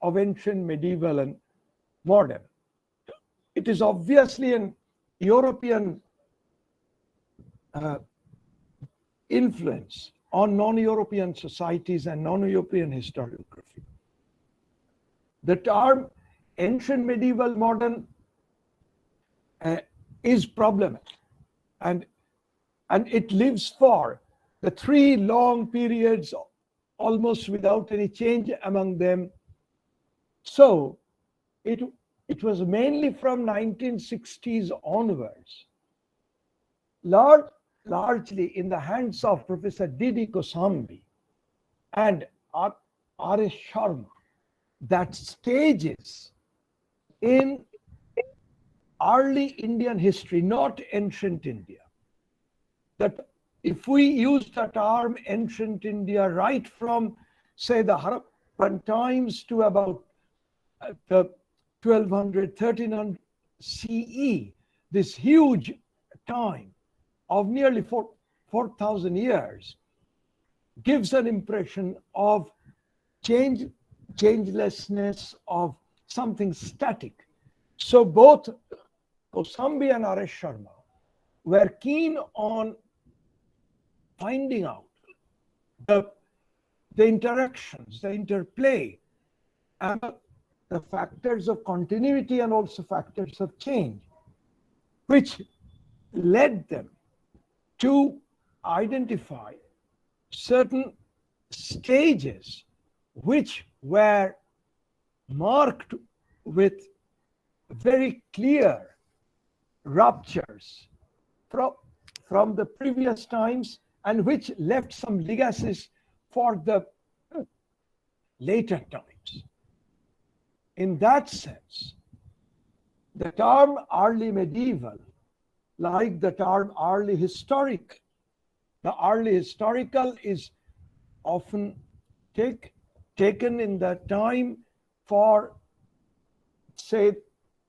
of ancient, medieval, and modern. It is obviously an European influence on non-European societies and non-European historiography. The term ancient, medieval, modern is problematic, and it lives for the three long periods almost without any change among them. So it was mainly from 1960s onwards, largely in the hands of Professor D.D. Kosambi and R.S. Sharma, that stages in early Indian history, not ancient India, that if we use the term ancient India right from, say, the Harappan times to about the 1200, 1300 CE, this huge time of nearly 4,000 years gives an impression of changelessness, of something static. So both Kosambi and R.S. Sharma were keen on finding out the interactions, the interplay, and the factors of continuity and also factors of change, which led them to identify certain stages which were marked with very clear ruptures from the previous times, and which left some legacies for the later times. In that sense, the term early medieval, like the term early historic, the early historical is often taken in that time for, say,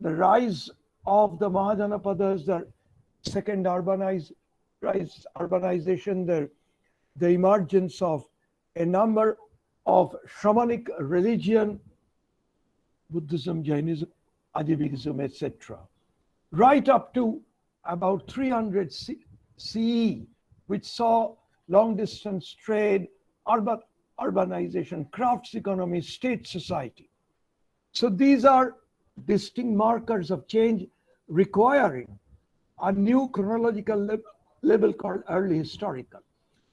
the rise of the Mahajanapadas, the second urbanization, the emergence of a number of shamanic religion, Buddhism, Jainism, Adivaism, etc., right up to about 300 CE, which saw long-distance trade, urbanization, crafts economy, state society. So these are distinct markers of change requiring a new chronological level called early historical.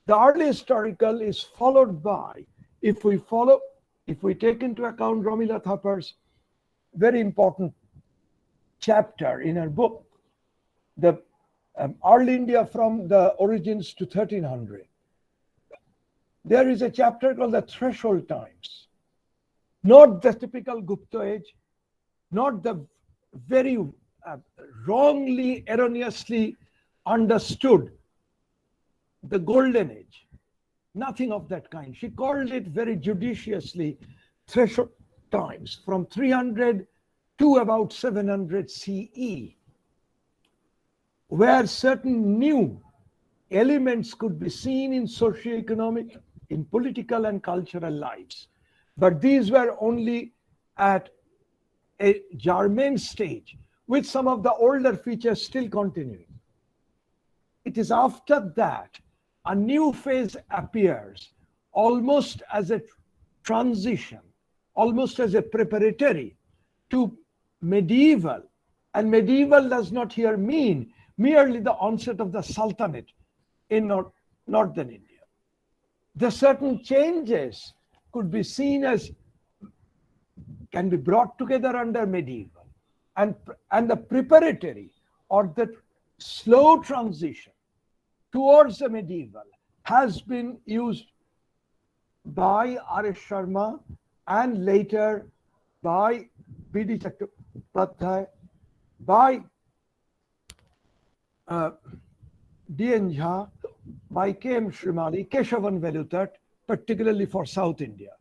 The early historical is followed by, if we take into account Romila Thapar's very important chapter in her book, the early India from the origins to 1300. There is a chapter called the threshold times, not the typical Gupta age, not the very wrongly, erroneously understood the golden age. Nothing of that kind. She called it very judiciously threshold times from 300 to about 700 CE, where certain new elements could be seen in socioeconomic, in political and cultural lives. But these were only at a germane stage, with some of the older features still continuing. It is after that a new phase appears, almost as a transition, almost as a preparatory to medieval. And medieval does not here mean merely the onset of the Sultanate in northern India. The certain changes could be seen as, can be brought together under medieval, and the preparatory or the slow transition towards the medieval has been used by R.S. Sharma and later by B.D. Chakravarti, by D.N. Jha, by K.M. Shrimali, Keshavan Velutat, particularly for South India.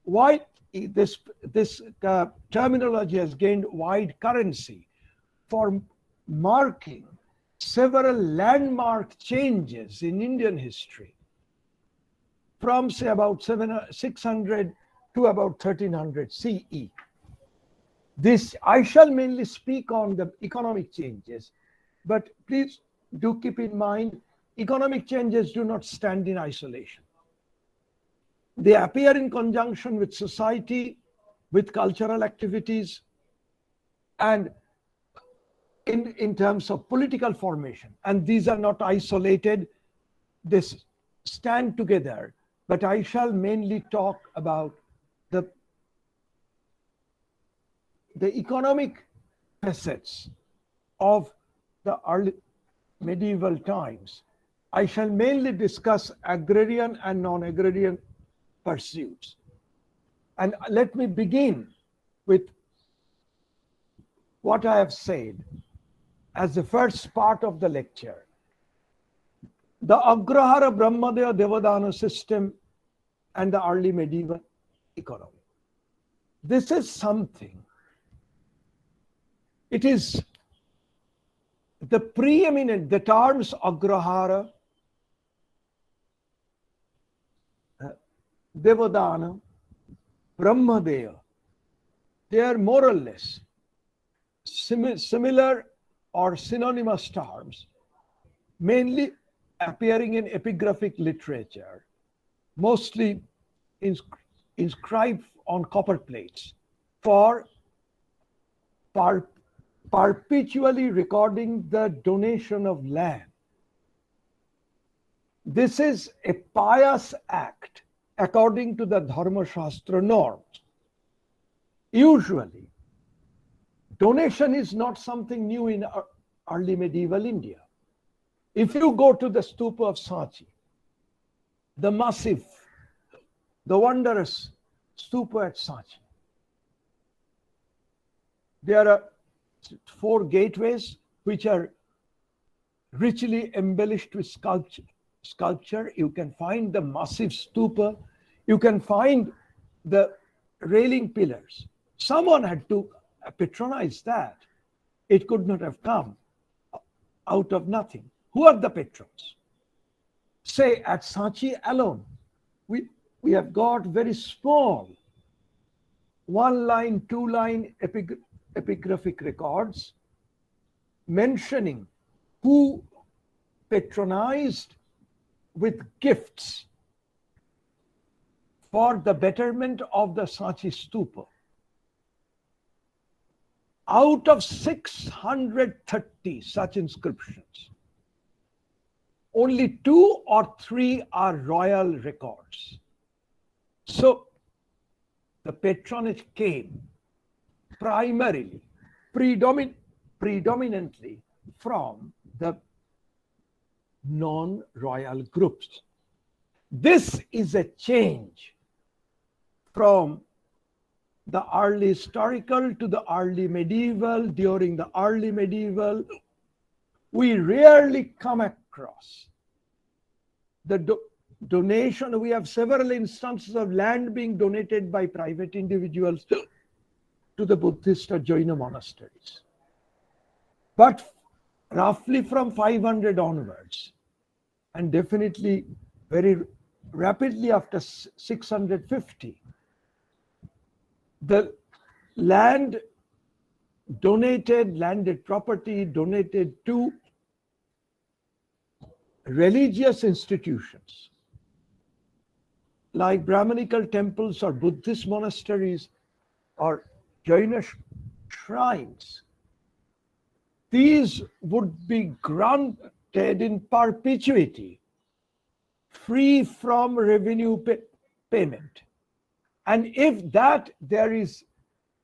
Why this terminology has gained wide currency for marking several landmark changes in Indian history from, say, about 600 to to about 1300 CE. This, I shall mainly speak on the economic changes, but please do keep in mind, economic changes do not stand in isolation. They appear in conjunction with society, with cultural activities, and in terms of political formation. And these are not isolated, they stand together. But I shall mainly talk about the economic facets of the early medieval times. I shall mainly discuss agrarian and non-agrarian pursuits. And let me begin with what I have said as the first part of the lecture. The Agrahara Brahmadaya Devadana system and the early medieval economy. This is something. It is the preeminent, the terms Agrahara, Devadana, Brahmadaya, they are more or less similar or synonymous terms, mainly appearing in epigraphic literature, mostly inscribed on copper plates for perpetually recording the donation of land. This is a pious act according to the Dharma Shastra norms. Usually, donation is not something new in early medieval India. If you go to the stupa of Sanchi, the massive, the wondrous stupa at Sanchi, there are 4 gateways which are richly embellished with sculpture. You can find the massive stupa. You can find the railing pillars. Someone had to patronize that. It could not have come out of nothing. Who are the patrons? Say at Sanchi alone, we have got very small 1-line, 2-line epigraphic records mentioning who patronized with gifts for the betterment of the Sanchi stupa. Out of 630 such inscriptions, only 2 or 3 are royal records. So the patronage came primarily, predominantly from the non-royal groups. This is a change from the early historical to the early medieval. During the early medieval, we rarely come across the donation. We have several instances of land being donated by private individuals to the Buddhist or Jaina monasteries. But roughly from 500 onwards, and definitely very rapidly after 650, the landed property donated to religious institutions like Brahmanical temples or Buddhist monasteries or Jaina shrines. These would be granted in perpetuity, free from revenue payment. And if that there is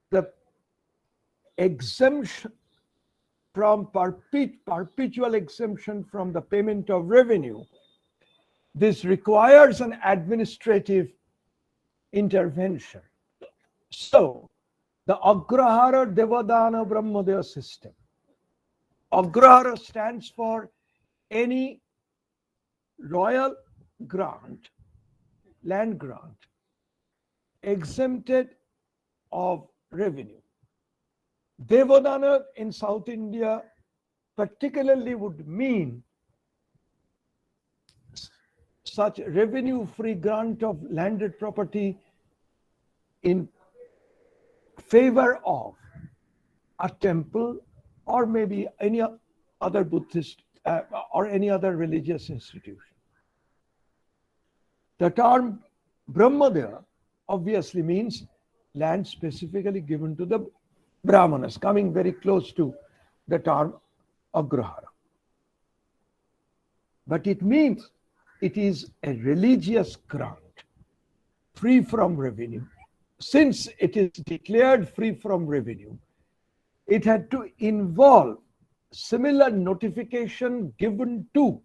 the exemption from perpetual exemption from the payment of revenue, this requires an administrative intervention. So the Agrahara Devadana Brahmadaya system. Agrahara stands for any royal grant, land grant, exempted of revenue. Devadana in South India particularly would mean such revenue-free grant of landed property in favor of a temple or maybe any other Buddhist or any other religious institution. The term brahma there obviously means land specifically given to the brahmanas, coming very close to the term agrahara. But it means it is a religious grant, free from revenue. Since it is declared free from revenue, it had to involve similar notification given to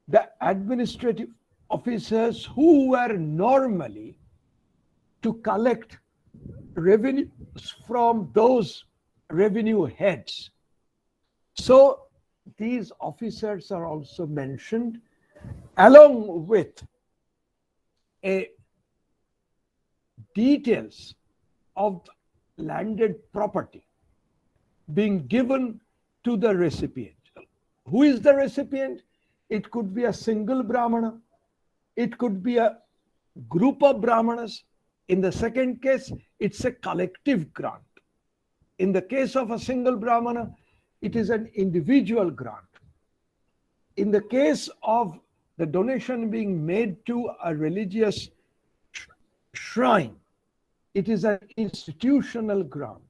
the administrative officers who were normally to collect revenues from those revenue heads. So these officers are also mentioned along with details of landed property being given to the recipient. Who is the recipient? It could be a single brahmana. It could be a group of brahmanas. In the second case, it's a collective grant. In the case of a single brahmana, it is an individual grant. In the case of the donation being made to a religious shrine, it is an institutional grant.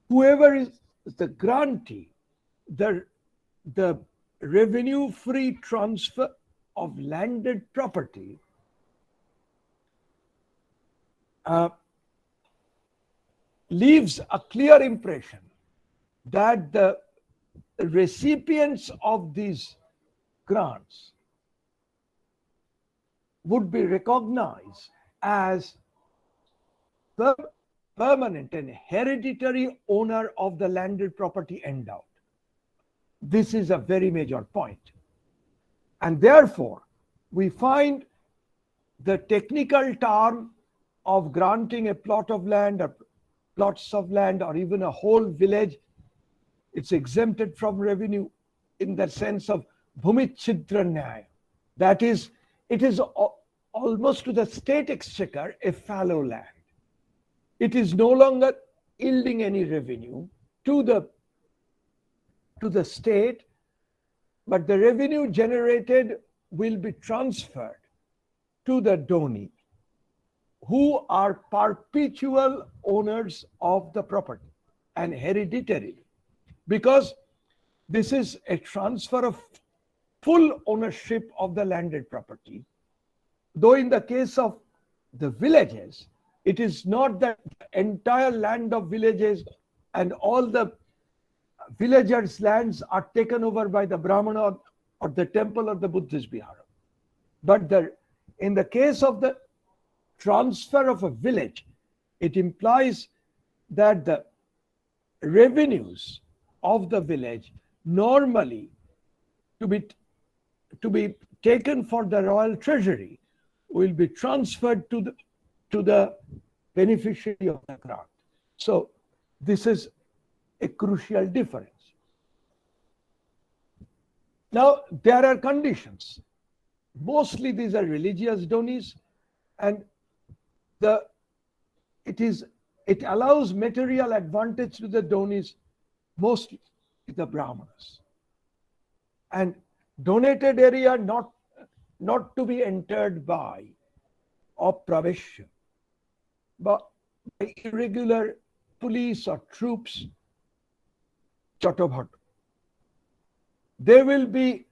Whoever is the grantee, the revenue-free transfer of landed property leaves a clear impression that the recipients of these grants would be recognized as permanent and hereditary owner of the landed property endowed. This is a very major point. And therefore, we find the technical term of granting a plot of land or plots of land or even a whole village, it's exempted from revenue in the sense of bhumichhidra nyaya. That is, it is almost to the state exchequer a fallow land. It is no longer yielding any revenue to the state, but the revenue generated will be transferred to the donee, who are perpetual owners of the property and hereditary, because this is a transfer of full ownership of the landed property. Though in the case of the villages, it is not that the entire land of villages and all the villagers' lands are taken over by the Brahmana or the temple or the Buddhist Vihara. But in the case of the transfer of a village, it implies that the revenues of the village normally to be taken for the royal treasury will be transferred to the beneficiary of the grant. So this is a crucial difference. Now there are conditions. Mostly these are religious donees, and it allows material advantage to the donees, mostly the brahmanas. And donated area not to be entered by or praveshya, but by irregular police or troops, chatobhat. They will be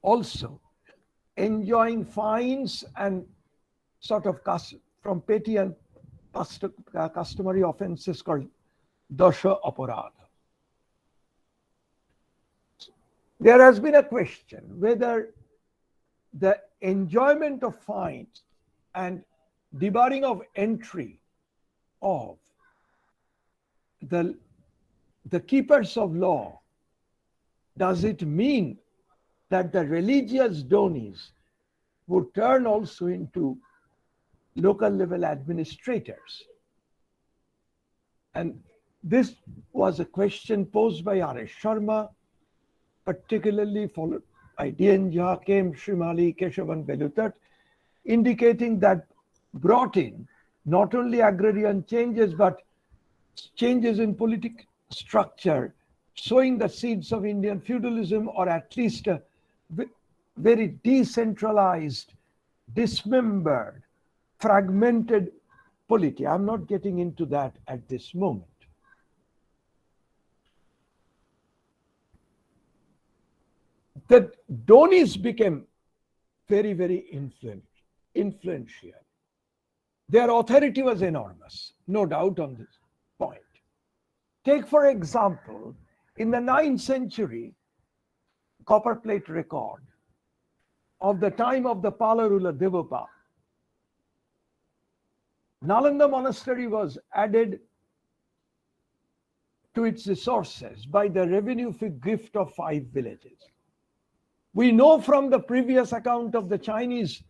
also enjoying fines and sort of from petty and customary offenses called dasha aparadha. There has been a question whether the enjoyment of fines and debarring of entry of the keepers of law, does it mean that the religious donees would turn also into local level administrators? And this was a question posed by R.S. Sharma, particularly followed by D.N. Jha, K.M. Shrimali, Keshavan Belutat, indicating that brought in not only agrarian changes but changes in political structure, sowing the seeds of Indian feudalism, or at least a very decentralized, dismembered, fragmented polity. I'm not getting into that at this moment. The Donis became very, very influential. Their authority was enormous, no doubt on this point. Take, for example, in the 9th century copperplate record of the time of the Pala ruler Devapa, Nalanda monastery was added to its resources by the revenue gift of 5 villages. We know from the previous account of the Chinese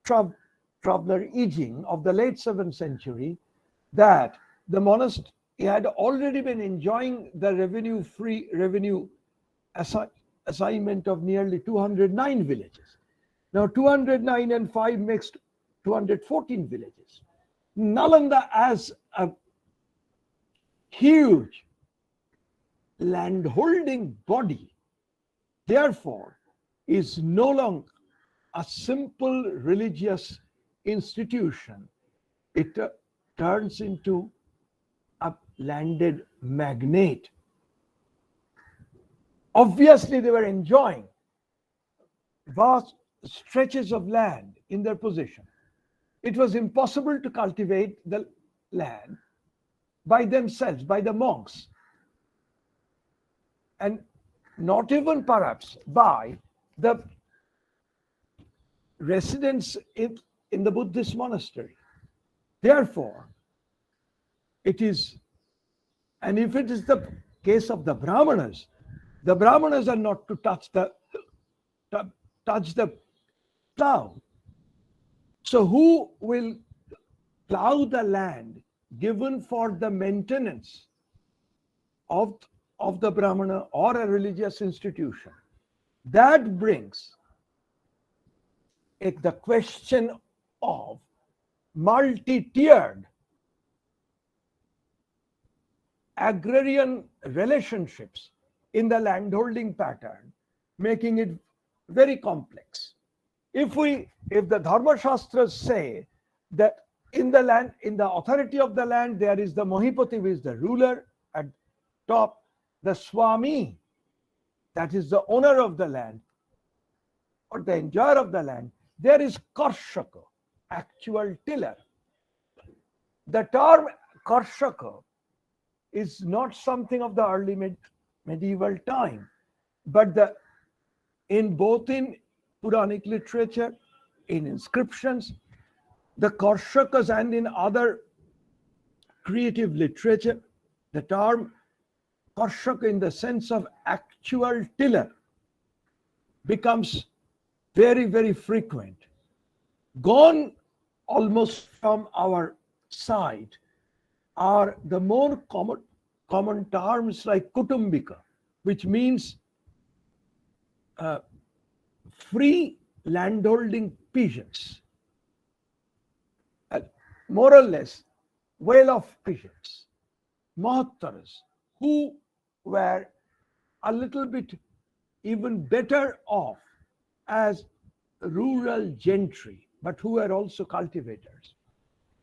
traveler Yi Jing of the late 7th century that the monastery had already been enjoying the revenue assignment of nearly 209 villages. Now 209 and 5 makes 214 villages. Nalanda as a huge landholding body, therefore, is no longer a simple religious institution. It turns into a landed magnate. Obviously, they were enjoying vast stretches of land in their possession. It was impossible to cultivate the land by themselves, by the monks, and not even perhaps by the residents in the Buddhist monastery. Therefore, it is, and if it is the case of the Brahmanas are not to touch the plow. So who will plow the land given for the maintenance of the Brahmana or a religious institution? That brings the question of multi-tiered agrarian relationships in the landholding pattern, making it very complex. If the Dharma Shastras say that in the land, in the authority of the land, there is the Mahipati, who is the ruler at top, the Swami, that is the owner of the land or the enjoyer of the land, there is Karshaka, actual tiller. The term Karshaka is not something of the early medieval time, but in Puranic literature, in inscriptions, the Karshakas, and in other creative literature, the term Karshaka in the sense of actual tiller becomes very, very frequent. Gone almost from our side are the more common terms like Kutumbika, which means free landholding peasants, more or less well-off peasants, Mahattaras, who were a little bit even better off as rural gentry, but who were also cultivators.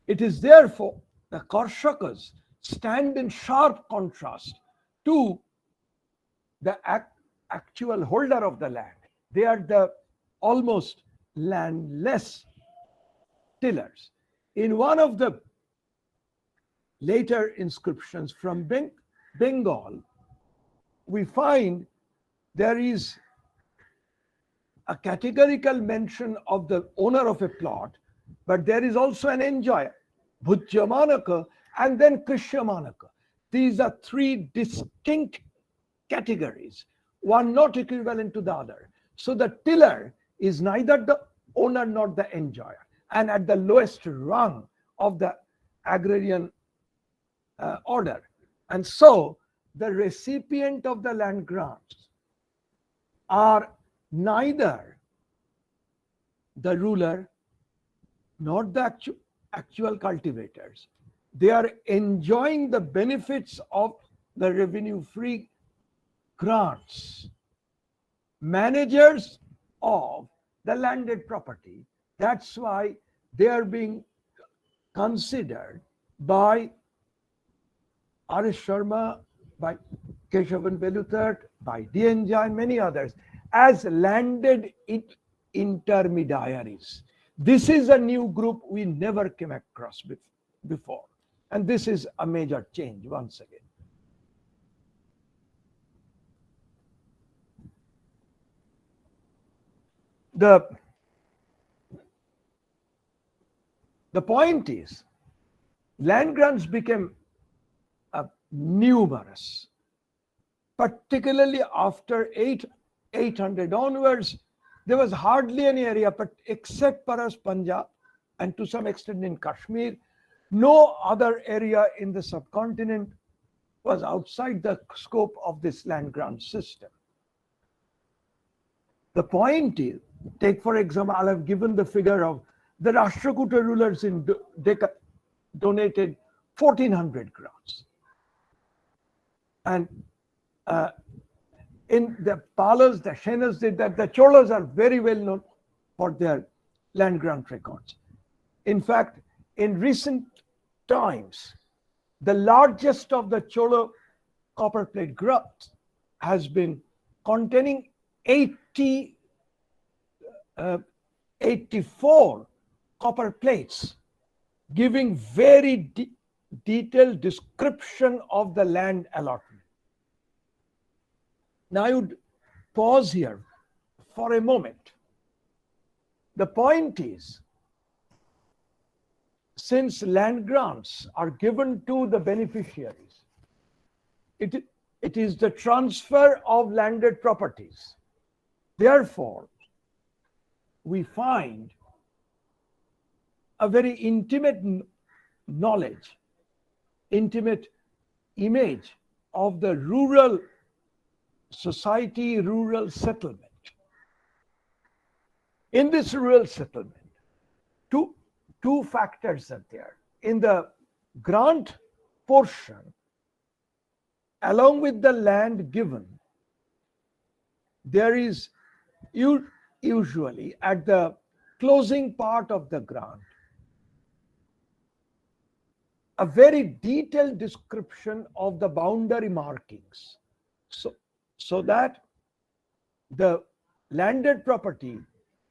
It is therefore the Karshakas stand in sharp contrast to the actual holder of the land. They are the almost landless tillers. In one of the later inscriptions from Bengal, we find there is a categorical mention of the owner of a plot, but there is also an enjoyer, Bhujyamanaka and then Krishyamanaka. These are 3 distinct categories, one not equivalent to the other. So the tiller is neither the owner nor the enjoyer, and at the lowest rung of the agrarian order. And so the recipient of the land grants are neither the ruler not the actual cultivators. They are enjoying the benefits of the revenue-free grants. Managers of the landed property, that's why they are being considered by R.S. Sharma, by Keshavan Beluthert, by D.N. Jha and many others as landed intermediaries. This is a new group we never came across before. And this is a major change once again. The point is, land grants became numerous, particularly after 800 onwards. There was hardly any area, but except perhaps Punjab and to some extent in Kashmir, no other area in the subcontinent was outside the scope of this land grant system. The point is, take for example, I have given the figure of the Rashtrakuta rulers in Deccan donated 1400 grants. And in the Palas, the Shenas did that. The Cholas are very well known for their land grant records. In fact, in recent times, the largest of the Chola copper plate grants has been containing 84 copper plates, giving very detailed description of the land allotment. Now I would pause here for a moment. The point is, since land grants are given to the beneficiaries, it is the transfer of landed properties. Therefore, we find a very intimate knowledge, intimate image of the rural society, rural settlement. In this rural settlement, two factors are there. In the grant portion, along with the land given, there is usually at the closing part of the grant a very detailed description of the boundary markings, so that the landed property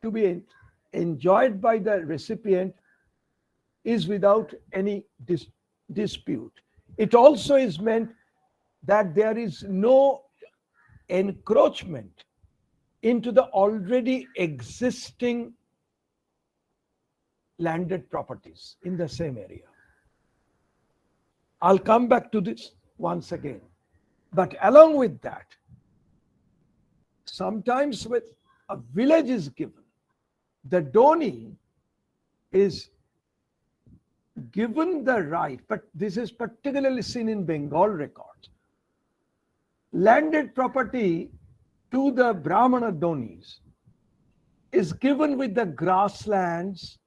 to be enjoyed by the recipient is without any dispute. It also is meant that there is no encroachment into the already existing landed properties in the same area. I'll come back to this once again. But along with that, sometimes when a village is given, the donee is given the right, but this is particularly seen in Bengal records. Landed property to the Brahmana donees is given with the grasslands,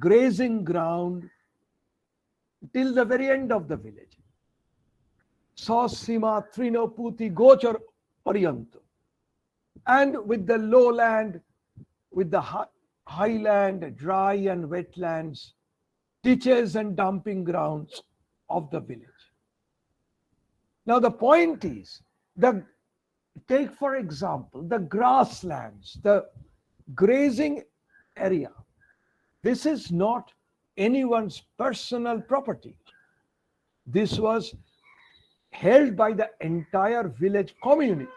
grazing ground till the very end of the village. Sasima, Trino, Puti, Gochar, Orianto. And with the lowland, with the highland, dry and wetlands, ditches and dumping grounds of the village. Now the point is, take for example, the grasslands, the grazing area. This is not anyone's personal property. This was held by the entire village community.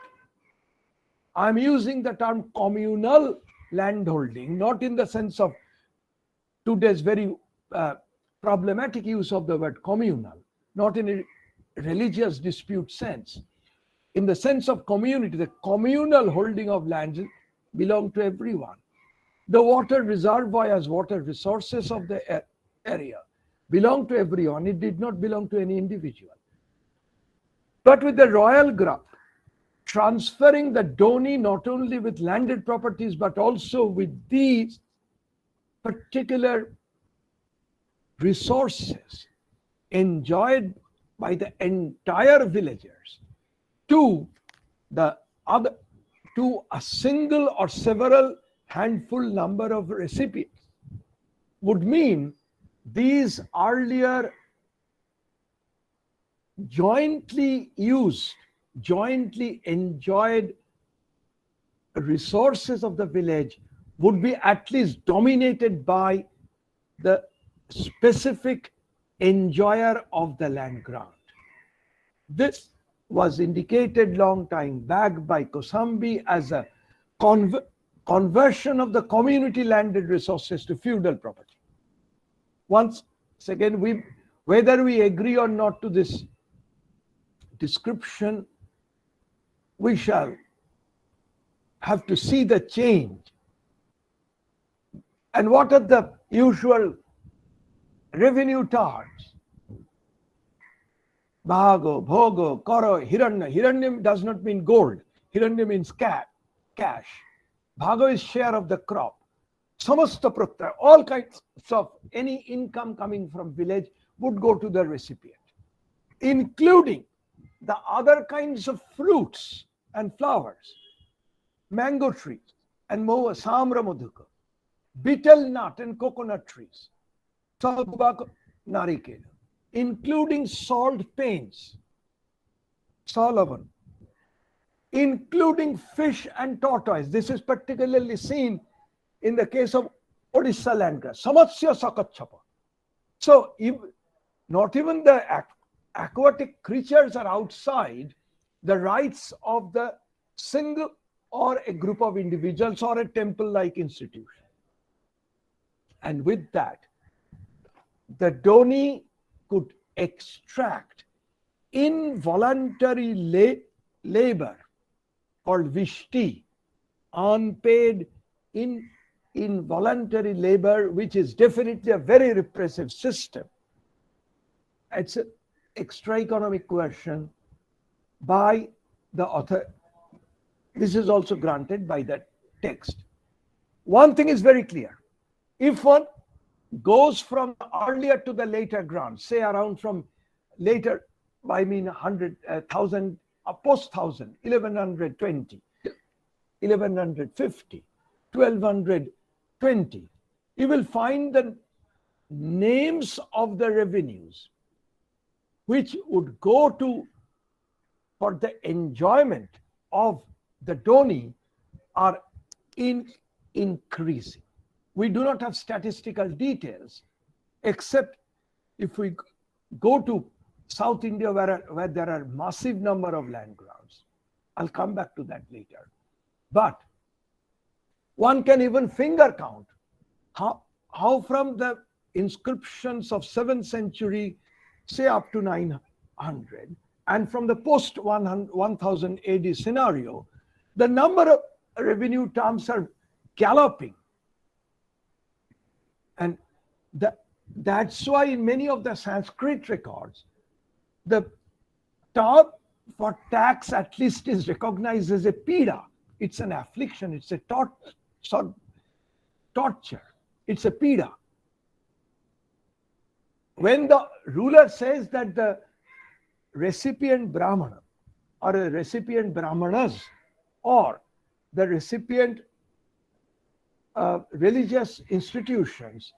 I'm using the term communal landholding, not in the sense of today's very problematic use of the word communal, not in a religious dispute sense. In the sense of community, the communal holding of lands belong to everyone. The water reservoirs, water resources of the area belong to everyone. It did not belong to any individual. But with the royal grant, transferring the donee not only with landed properties but also with these particular resources enjoyed by the entire villagers to the other, to a single or several handful number of recipients would mean these earlier jointly used, jointly enjoyed resources of the village would be at least dominated by the specific enjoyer of the land grant. This was indicated long time back by Kosambi as a conversion of the community landed resources to feudal property. Once again, whether we agree or not to this description, we shall have to see the change. And what are the usual revenue terms? Bhago, bhogo, karo, hiranya. Hiranya does not mean gold. Hiranya means cash. Bhago is share of the crop. Samasta pratra, all kinds of any income coming from village would go to the recipient, including the other kinds of fruits and flowers, mango trees and samra madhuka, betel nut and coconut trees, tobacco, narikela, including salt panes, salavan, including fish and tortoise. This is particularly seen in the case of Odisha land grant, Samatsya Sakachapa. So not even the aquatic creatures are outside the rights of the single or a group of individuals or a temple-like institution. And with that, the donee could extract involuntary labor called vishti, unpaid involuntary labor, which is definitely a very repressive system. It's an extra-economic question by the author. This is also granted by the text. One thing is very clear. If one goes from earlier to the later grant, say around from later, I mean 100,000, post 1000, 1120, 1150, 1220, you will find the names of the revenues which would go to for the enjoyment of the donee are increasing. We do not have statistical details, except if we go to South India where there are massive number of land grants. I'll come back to that later. But one can even finger count how from the inscriptions of 7th century, say up to 900, and from the post 1000 AD scenario, the number of revenue terms are galloping. And that's why in many of the Sanskrit records, the term for tax at least is recognized as a pida. It's an affliction, it's a torture, it's a pida. When the ruler says that the recipient brahmana or a recipient brahmanas or the recipient religious institutions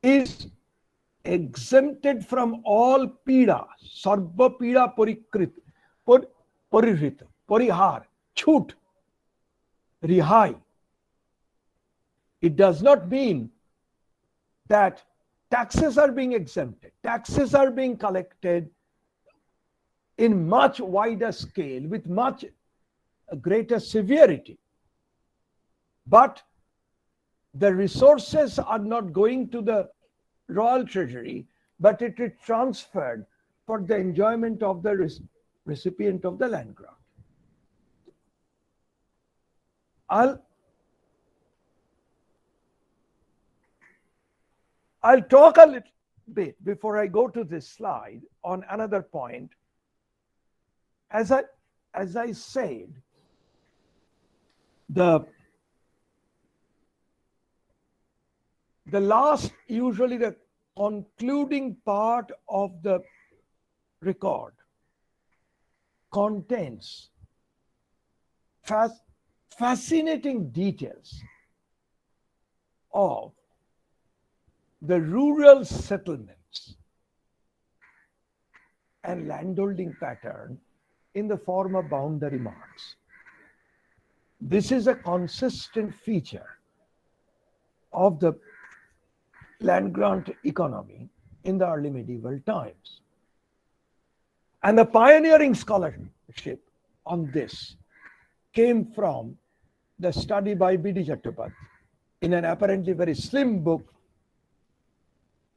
is exempted from all pida, sarva pida parikrit, paririta, parihar, chut, rihai. It does not mean that taxes are being exempted. Taxes are being collected in much wider scale with much greater severity. But the resources are not going to the royal treasury, but it is transferred for the enjoyment of the recipient of the land grant. I'll talk a little bit before I go to this slide on another point. As I said, the the last, usually the concluding part of the record contains fascinating details of the rural settlements and landholding pattern in the form of boundary marks. This is a consistent feature of the land grant economy in the early medieval times. And the pioneering scholarship on this came from the study by B.D. Chattopadhyay in an apparently very slim book,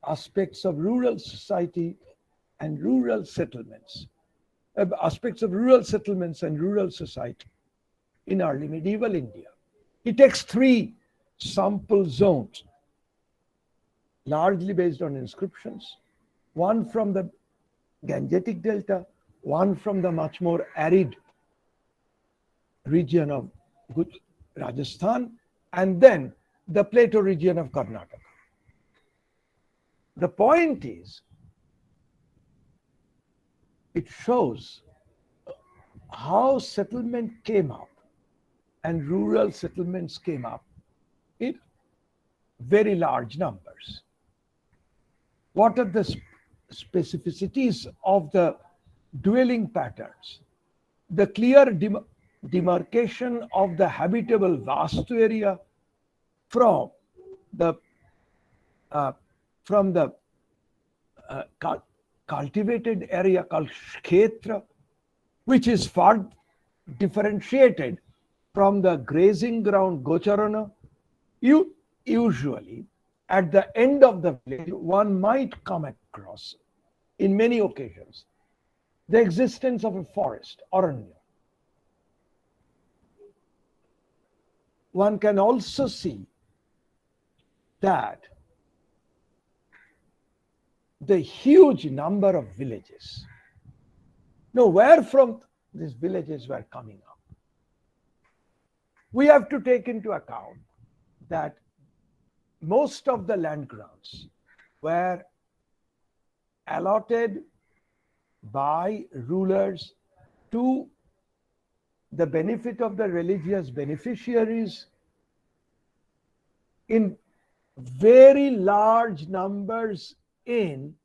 Aspects of Rural Society and Rural Settlements, Aspects of Rural Settlements and Rural Society in early medieval India. He takes 3 sample zones, largely based on inscriptions, one from the Gangetic Delta, one from the much more arid region of Rajasthan, and then the plateau region of Karnataka. The point is, it shows how settlement came up and rural settlements came up in very large numbers. What are the specificities of the dwelling patterns? The clear demarcation of the habitable vastu area from the cultivated area called kshetra, which is far differentiated from the grazing ground gocharana. Usually, at the end of the village, one might come across, in many occasions, the existence of a forest, aranya. One can also see that the huge number of villages. Now, where from these villages were coming up? We have to take into account that most of the land grants were allotted by rulers to the benefit of the religious beneficiaries in very large numbers in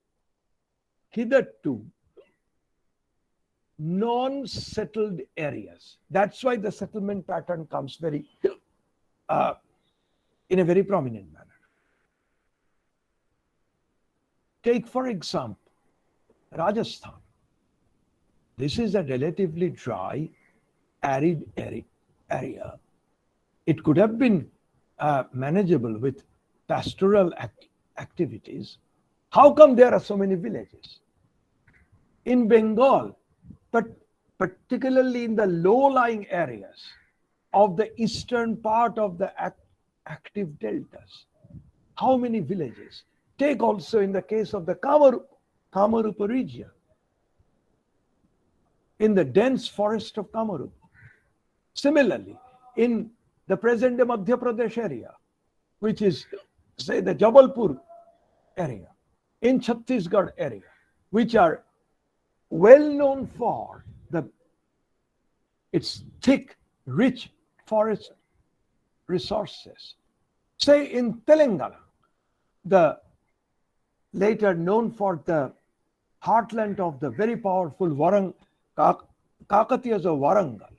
hitherto non-settled areas. That's why the settlement pattern comes very in a very prominent manner. Take, for example, Rajasthan. This is a relatively dry, arid area. It could have been manageable with pastoral activities. How come there are so many villages? In Bengal, but particularly in the low-lying areas of the eastern part of the active deltas, how many villages? Take also in the case of the Kamarupa region, in the dense forest of Kamarupa. Similarly, in the present-day Madhya Pradesh area, which is, say, the Jabalpur area, in Chhattisgarh area, which are well known for its thick, rich forest resources. Say in Telangana, the later known for the heartland of the very powerful Kakatiyas of Warangal.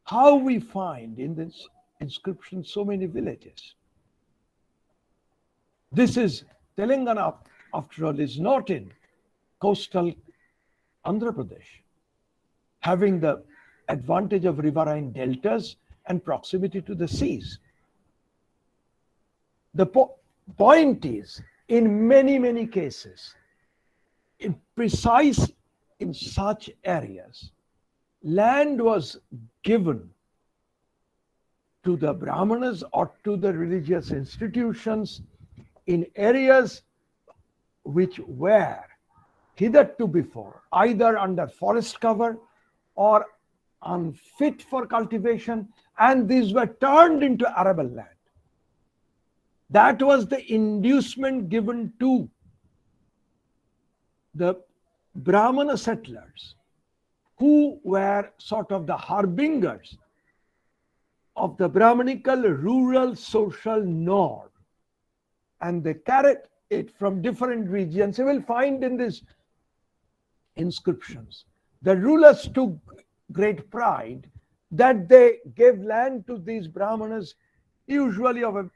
How we find in this inscription so many villages? This is Telangana, after all, is not in coastal Andhra Pradesh, having the advantage of riverine deltas and proximity to the seas. The point is, in many cases, in such areas, land was given to the Brahmanas or to the religious institutions in areas which were hitherto before either under forest cover or unfit for cultivation, and these were turned into arable land. That was the inducement given to the Brahmana settlers, who were sort of the harbingers of the Brahmanical rural social norm. And they carried it from different regions. You will find in these inscriptions, the rulers took great pride that they gave land to these Brahmanas, usually of a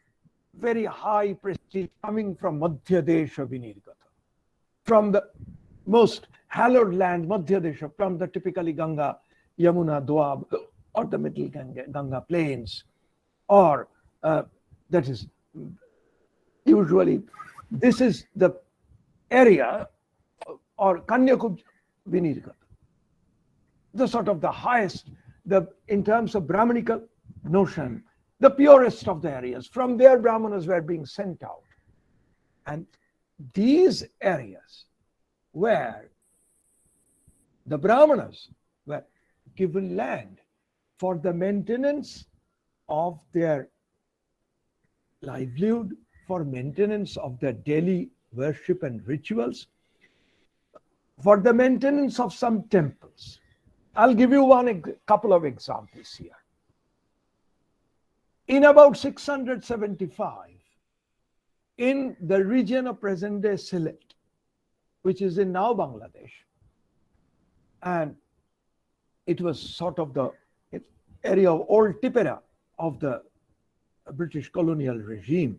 very high prestige, coming from Madhya Desha Vinirgata, from the most hallowed land, Madhya Desha, from the typically Ganga, Yamuna, Doab, or the middle Ganga plains, or that is usually, this is the area, or Kanyakuj Vinirgata, the sort of the highest, in terms of Brahmanical notion, the purest of the areas. From there, Brahmanas were being sent out. And these areas where the Brahmanas were given land for the maintenance of their livelihood, for maintenance of their daily worship and rituals, for the maintenance of some temples. I'll give you a couple of examples here. In about 675, in the region of present-day Sylhet, which is in now Bangladesh, and it was sort of the area of old Tipperah of the British colonial regime,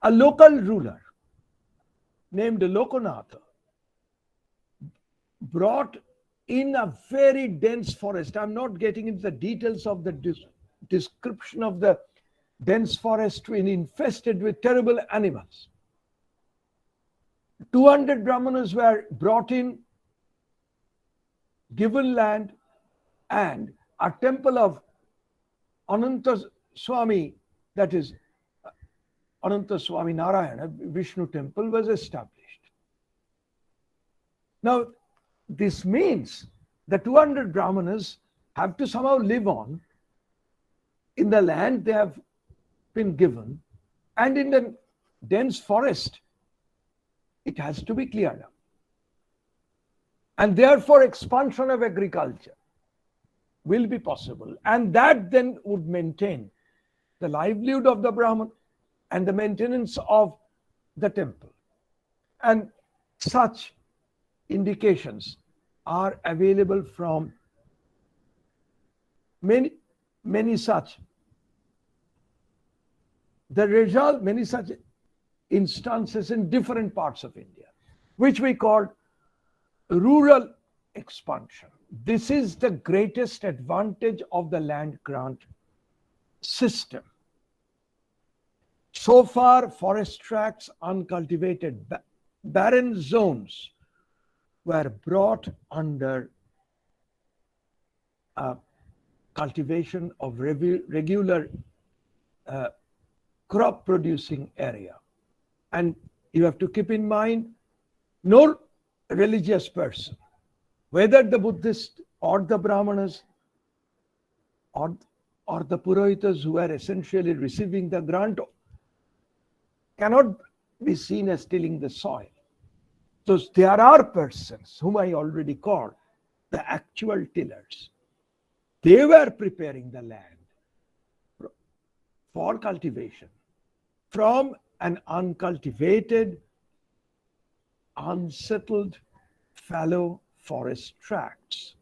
a local ruler named Lokonatha brought in a very dense forest. I'm not getting into the details of the description of the dense forest infested with terrible animals. 200 Brahmanas were brought in, given land, and a temple of Ananta Swami, that is Ananta Swami Narayana, Vishnu temple, was established. Now, this means the 200 Brahmanas have to somehow live on in the land they have been given, and in the dense forest, it has to be cleared up. And therefore, expansion of agriculture will be possible. And that then would maintain the livelihood of the Brahman and the maintenance of the temple. And such indications are available from many such. The result, many such instances in different parts of India, which we call rural expansion. This is the greatest advantage of the land grant system. So far, forest tracts, uncultivated, barren zones were brought under cultivation of regular crop producing area. And you have to keep in mind, no religious person, whether the Buddhist or the Brahmanas or the Purohitas who are essentially receiving the grant, cannot be seen as tilling the soil. So there are persons whom I already called the actual tillers. They were preparing the land for cultivation from an uncultivated, unsettled, fallow forest tracts.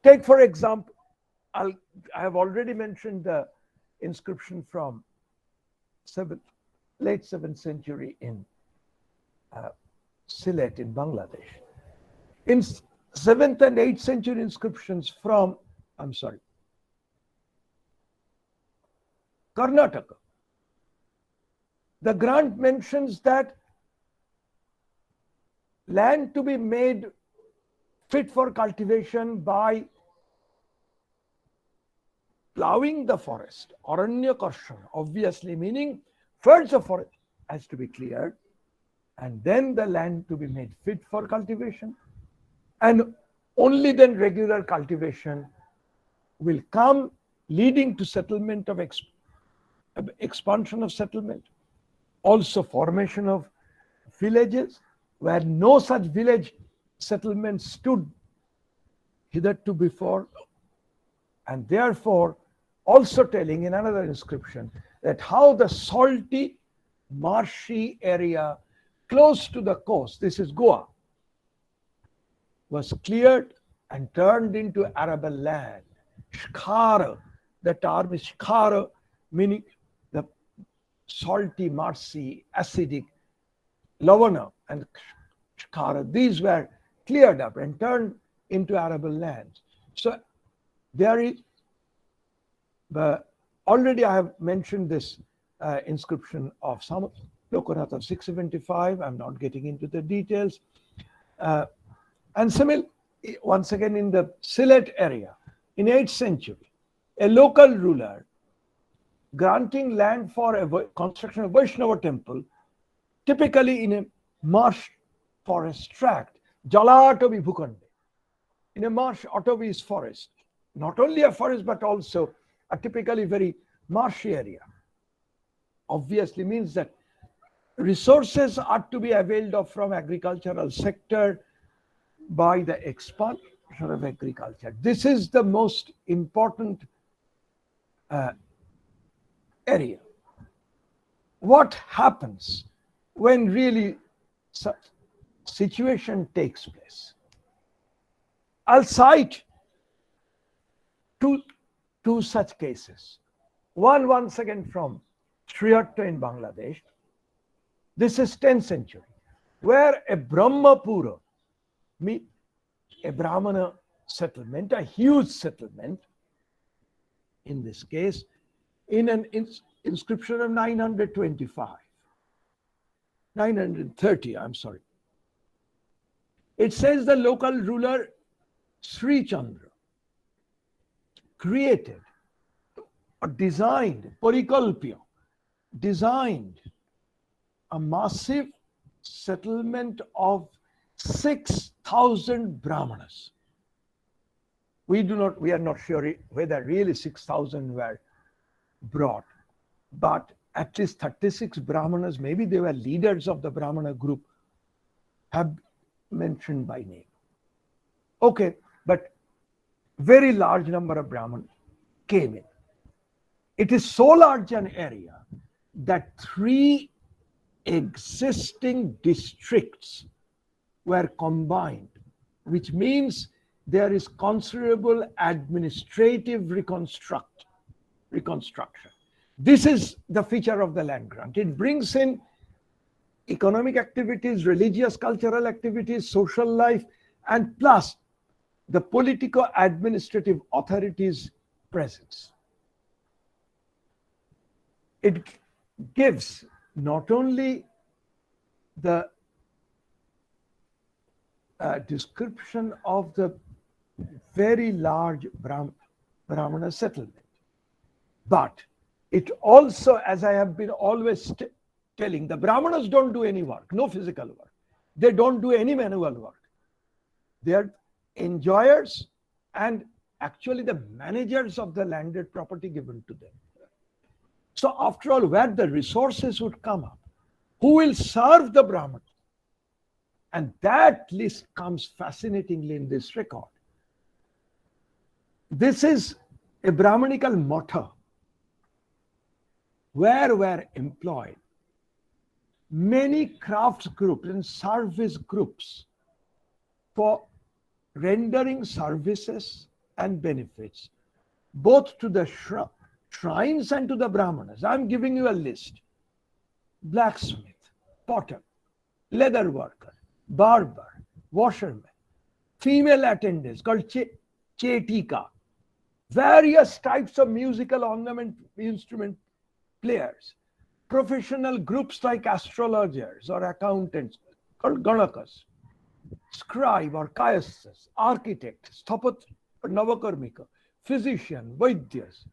Take, for example, I have already mentioned the inscription from late 7th century in Sylhet in Bangladesh. In 7th and 8th century inscriptions from, Karnataka, the grant mentions that land to be made fit for cultivation by plowing the forest, aranya karshana, obviously meaning first the forest has to be cleared, and then the land to be made fit for cultivation, and only then regular cultivation will come, leading to settlement of expansion of settlement, also formation of villages where no such village settlement stood hitherto before, and therefore also telling in another inscription that how the salty, marshy area close to the coast, this is Goa, was cleared and turned into arable land. Shkhara, the term is shkhara, meaning the salty, marshy, acidic, lavana and shkhara. These were cleared up and turned into arable lands. So there is, already I have mentioned this inscription of some Lokonath of 675. I'm not getting into the details. And similarly, once again in the Sylhet area, in 8th century, a local ruler granting land for a construction of Vaishnava temple, typically in a marsh forest tract, Jalatovi Bhukande, in a marsh Otovi's forest, not only a forest but also a typically very marshy area. Obviously means that resources are to be availed of from agricultural sector by the expansion of agriculture. This is the most important area. What happens when really such situation takes place? I'll cite two such cases. One once again from Srihatta in Bangladesh. This is 10th century, where a Brahmapura, a Brahmana settlement, a huge settlement, in this case, in an inscription of 930, I'm sorry. It says the local ruler Sri Chandra created or designed, Parikalpya, designed a massive settlement of 6,000 Brahmanas. We are not sure whether really 6,000 were brought, but at least 36 Brahmanas, maybe they were leaders of the Brahmana group, have mentioned by name. Okay, but very large number of Brahmanas came in. It is so large an area that 3 existing districts were combined, which means there is considerable administrative reconstruction. This is the feature of the land grant. It brings in economic activities, religious, cultural activities, social life, and plus the politico-administrative authorities' presence. It gives not only the description of the very large Brahmana settlement, but it also, as I have been always telling, the Brahmanas don't do any work, no physical work. They don't do any manual work. They are enjoyers and actually the managers of the landed property given to them. So after all, where the resources would come up, who will serve the Brahmanas? And that list comes fascinatingly in this record. This is a Brahmanical motto where were employed many crafts groups and service groups for rendering services and benefits both to the shrines and to the Brahmanas. I'm giving you a list. Blacksmith, potter, leather worker, barber, washerman, female attendants called chetika, various types of musical ornament instrument players, professional groups like astrologers or accountants called ganakas, scribe or kayasas, architect, sthapat or navakarmika, physician, vaidyas,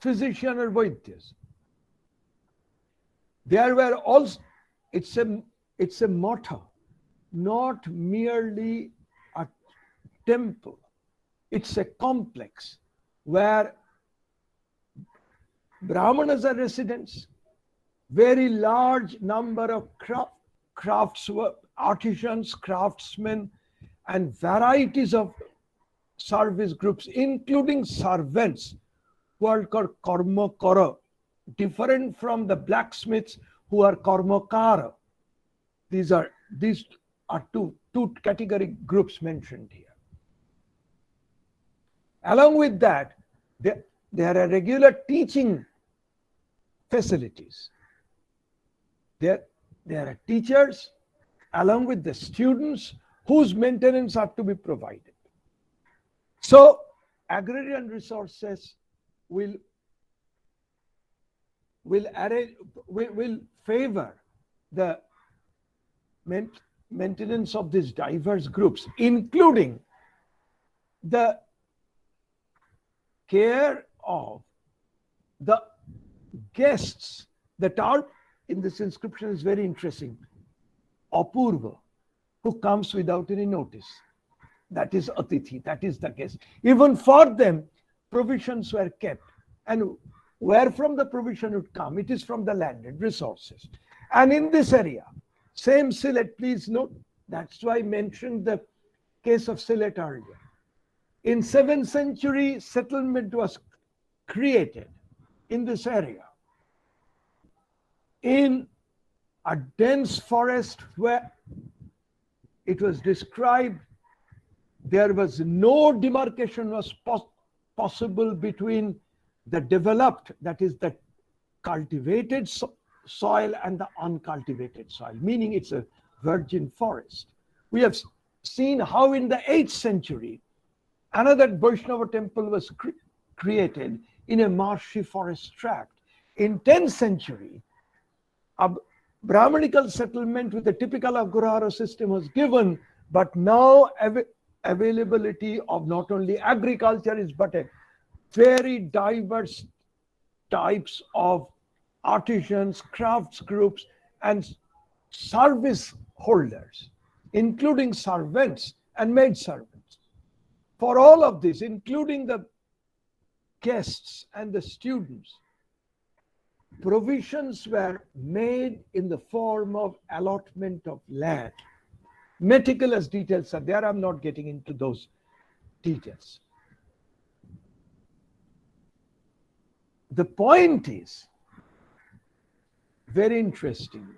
physician or vaidyas. There were also, it's a motto, not merely a temple. It's a complex where Brahmanas are residents, very large number of artisans, craftsmen, and varieties of service groups, including servants who are called karmakara, different from the blacksmiths who are karmakara. These are two category groups mentioned here. Along with that, there are regular teaching facilities. There are teachers along with the students whose maintenance are to be provided. So agrarian resources will favor the maintenance of these diverse groups, including the care of the guests. The term in this inscription is very interesting. Apurva, who comes without any notice. That is Atithi, that is the guest. Even for them, provisions were kept. And where from the provision would come? It is from the landed resources. And in this area, same Sylhet, please note, that's why I mentioned the case of Sylhet earlier. In 7th century, settlement was created in this area, in a dense forest where it was described there was no demarcation was possible between the developed, that is the cultivated soil, and the uncultivated soil, meaning it's a virgin forest. We have seen how in the 8th century, another Vaishnava temple was created in a marshy forest tract. In 10th century, a Brahmanical settlement with the typical Agrahara system was given, but now availability of not only agriculture is but a very diverse types of artisans, crafts groups, and service holders, including servants and maid servants. For all of this, including the guests and the students, provisions were made in the form of allotment of land. Meticulous details are there. I'm not getting into those details. The point is very interesting.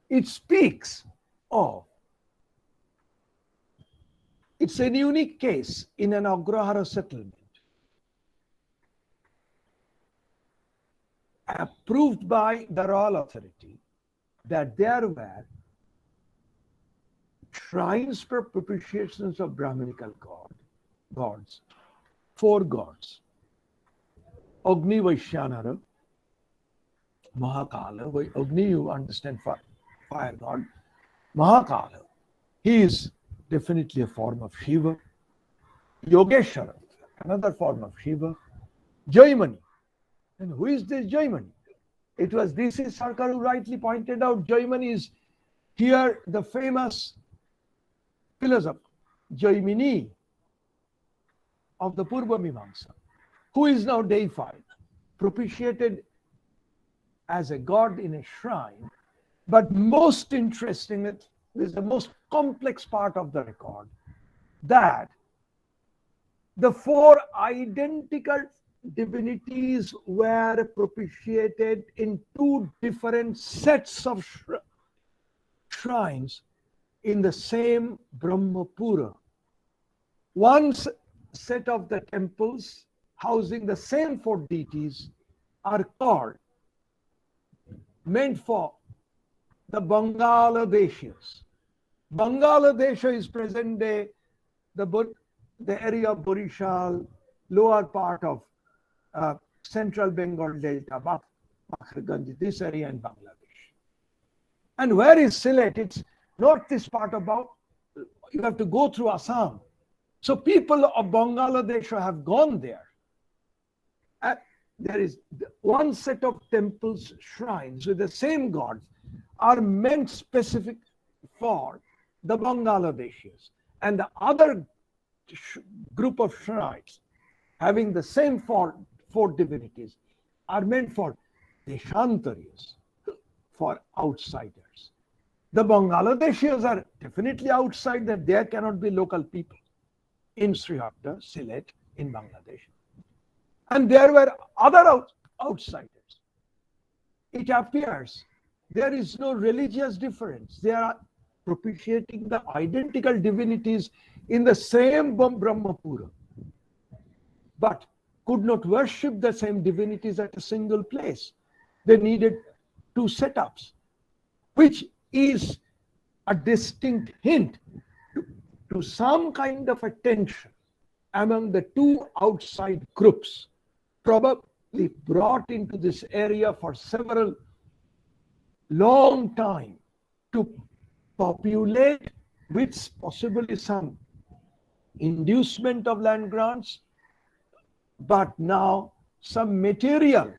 It speaks of, it's a unique case in an Agrahara settlement, approved by the royal authority, that there were shrines for propitiations of Brahmanical gods, 4 gods. Agni Vaishyanara, Mahakala, Agni, you understand, fire god. Mahakala, he is definitely a form of Shiva. Yogeshwara, another form of Shiva. Jaimani, and who is this Jaimani? It was D.C. Sarkar who rightly pointed out Jaimani is here the famous philosopher, Jaimini of the Purva Mimamsa, who is now deified, propitiated as a god in a shrine. But most interesting, this is the most complex part of the record, that the 4 identical divinities were propitiated in 2 different sets of shrines in the same Brahmapura. One set of the temples housing the same 4 deities are called, meant for the Bangladeshis. Bangladesh is present day the area of Borishal, lower part of central Bengal Delta, Bakhrganj, this area in Bangladesh. And where is Sylhet? It's not this part about, you have to go through Assam. So people of Bangladesh have gone there. There is one set of temples, shrines with the same gods are meant specific for the Bangladeshis. And the other group of shrines having the same four divinities are meant for Deshantaris, for outsiders. The Bangladeshis are definitely outside, that there cannot be local people in Sriharta, Sylhet, in Bangladesh. And there were other outsiders. It appears there is no religious difference. They are propitiating the identical divinities in the same Brahmapura, but could not worship the same divinities at a single place. They needed two setups, which is a distinct hint to some kind of a tension among the two outside groups, probably brought into this area for several long time to populate, with possibly some inducement of land grants, but now some material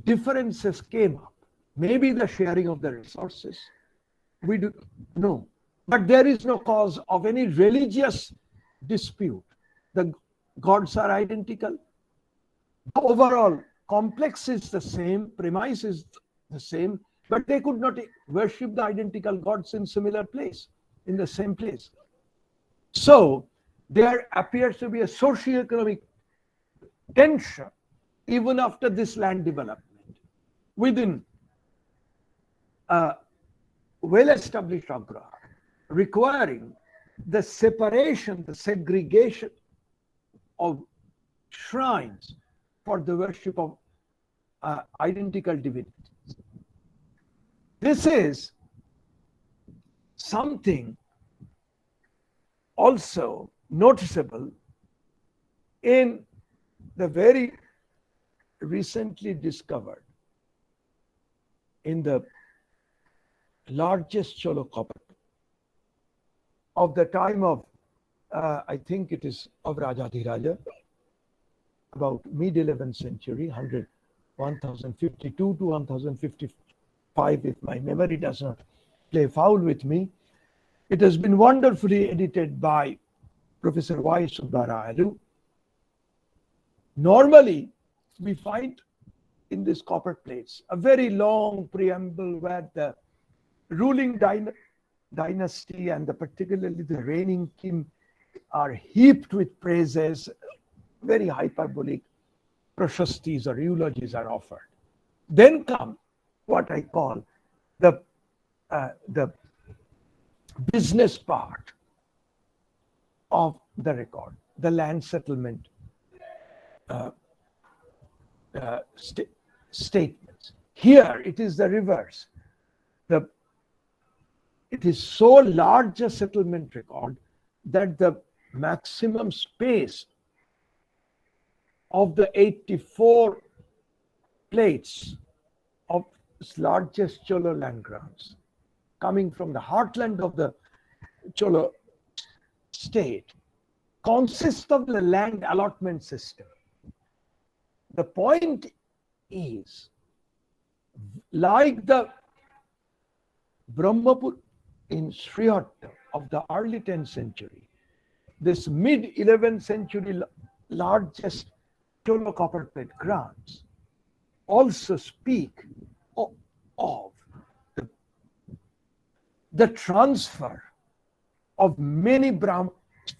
differences came up. Maybe the sharing of the resources, we do know. But there is no cause of any religious dispute. The gods are identical. The overall complex is the same, premise is the same, but they could not worship the identical gods in similar place, in the same place. So there appears to be a socioeconomic tension even after this land development within a well-established agraha, requiring the separation, the segregation of shrines for the worship of identical divinities. This is something also noticeable in the very recently discovered, in the largest Cholo copper of the time of, I think it is of Rajadhiraja, about mid-11th century, 1052 to 1055, if my memory does not play foul with me. It has been wonderfully edited by Professor Y. Subbarayadu. Normally, we find in these copper plates a very long preamble where the ruling dynasty and particularly the reigning king are heaped with praises, very hyperbolic prashastis or eulogies are offered. Then come what I call the business part of the record, the land settlement statements. Here it is the reverse. It is so large a settlement record that the maximum space of the 84 plates of largest Cholo land grants coming from the heartland of the Cholo state consists of the land allotment system. The point is, like the Brahmapur in Sriharta of the early 10th century, this mid-11th century largest Cholo copper plate grants also speak of the transfer of many Brahmanas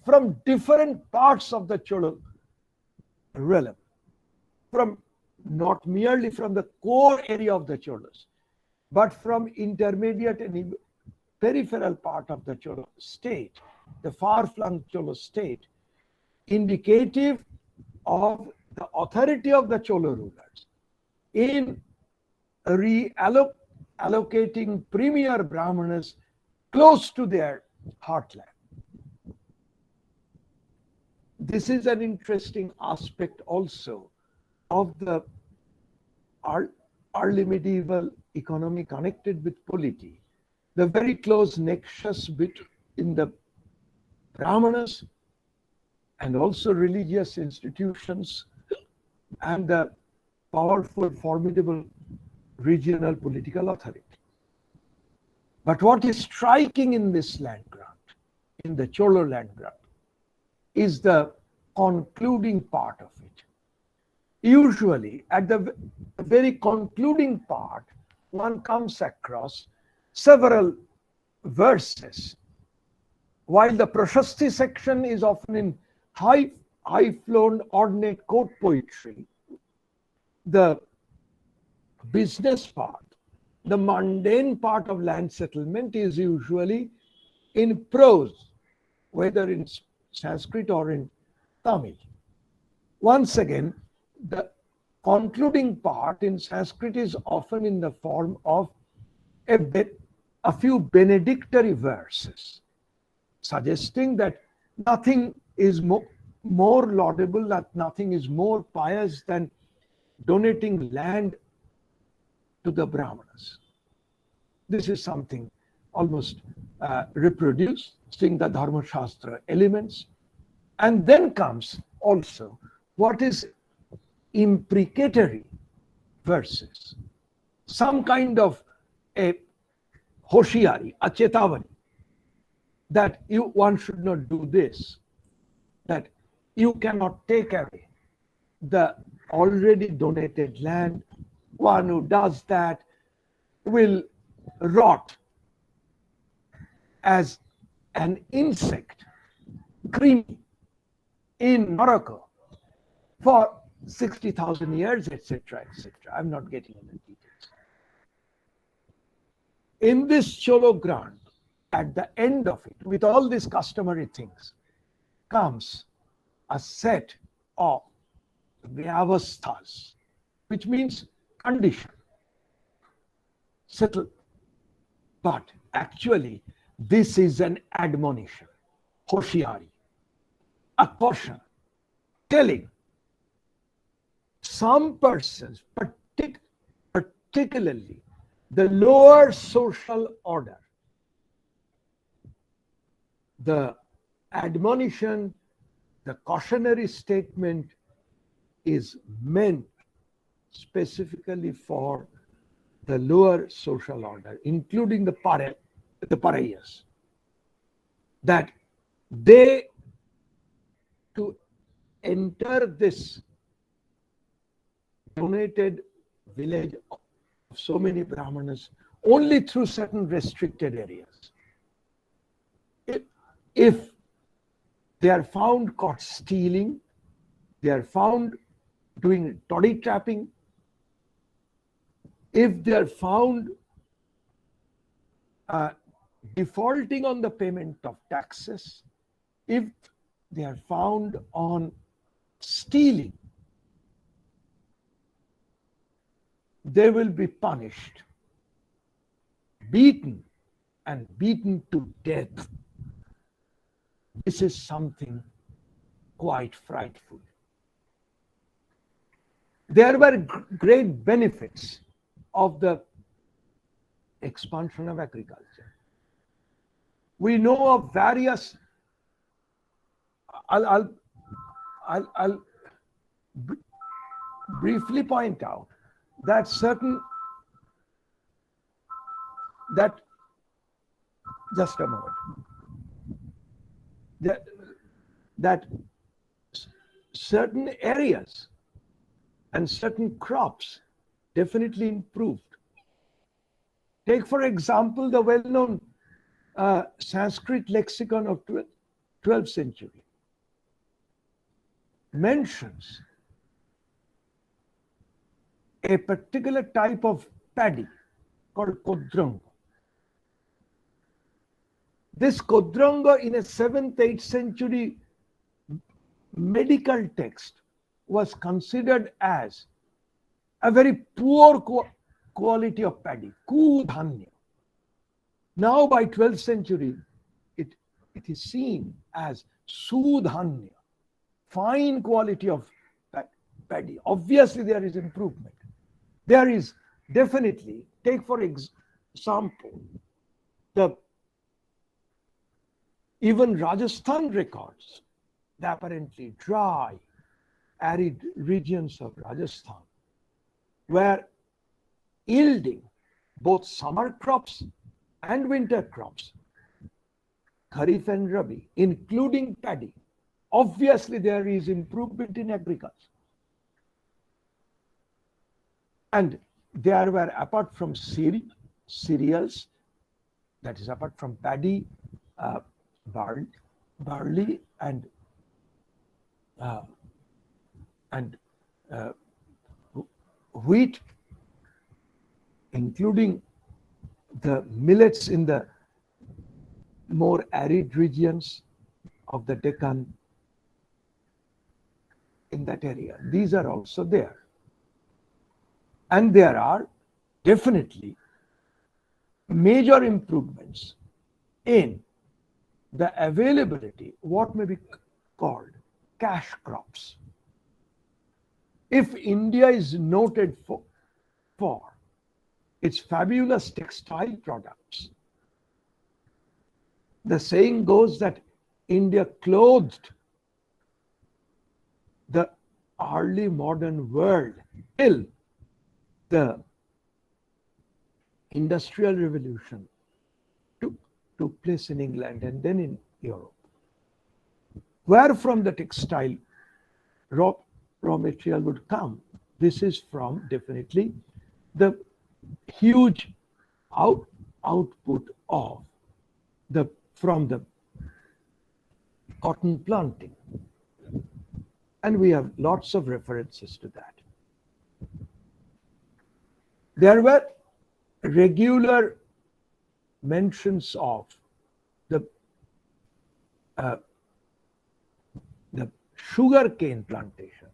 from different parts of the Cholo realm, from not merely from the core area of the Cholas, but from intermediate and peripheral part of the Cholo state, the far-flung Cholo state, indicative of the authority of the Cholo rulers in reallocating premier Brahmanas close to their heartland. This is an interesting aspect also of the early medieval economy connected with polity, the very close nexus between the Brahmanas and also religious institutions and the powerful, formidable regional political authority. But what is striking in this land grant in the Cholo land grant is the concluding part of it. Usually, at the very concluding part, one comes across several verses. While the Prashasti section is often in high-flown, ornate court poetry, the business part, the mundane part of land settlement is usually in prose, whether in Sanskrit or in Tamil. Once again, the concluding part in Sanskrit is often in the form of a few benedictory verses, suggesting that nothing is more laudable, that nothing is more pious than donating land to the Brahmanas. This is something almost reproduced, seeing the Dharma Shastra elements. And then comes also what is imprecatory verses, some kind of a hoshiari, a chetavani, that one should not do this, that you cannot take away the already donated land. One who does that will rot as an insect, creamy, in Morocco for 60,000 years, etc., etc. I'm not getting into the details. In this Cholo grant, at the end of it, with all these customary things, comes a set of vyavasthas, which means condition, settle. But actually, this is an admonition, hoshiari, a caution, telling some persons, particularly the lower social order, the admonition, the cautionary statement is meant specifically for the lower social order, including the pariahs, that they, to enter this donated village of so many Brahmanas only through certain restricted areas. If they are found caught stealing, they are found doing toddy trapping, if they are found defaulting on the payment of taxes, if they are found on stealing, they will be punished, beaten, and beaten to death. This is something quite frightful. There were great benefits of the expansion of agriculture. We know of various, I'll briefly point out that just a moment, that certain areas and certain crops definitely improved. Take, for example, the well-known Sanskrit lexicon of 12th century mentions a particular type of paddy called kodranga. This kodranga in a 7th, 8th century medical text was considered as a very poor quality of paddy, kudhanya. Now by 12th century, it is seen as sudhanya, fine quality of paddy. Obviously, there is improvement. There is definitely, take for example, even Rajasthan records, the apparently dry, arid regions of Rajasthan were yielding both summer crops and winter crops Kharif and Rabi, including paddy. Obviously, there is improvement in agriculture. And there were, apart from cereals, that is apart from paddy, barley and wheat, including the millets in the more arid regions of the Deccan, in that area. These are also there. And there are definitely major improvements in the availability, what may be called cash crops. If India is noted for its fabulous textile products, the saying goes that India clothed the early modern world till the Industrial Revolution took place in England and then in Europe. Where from the textile raw material would come? This is from definitely the huge output of from the cotton planting. And we have lots of references to that. There were regular mentions of the sugarcane plantation.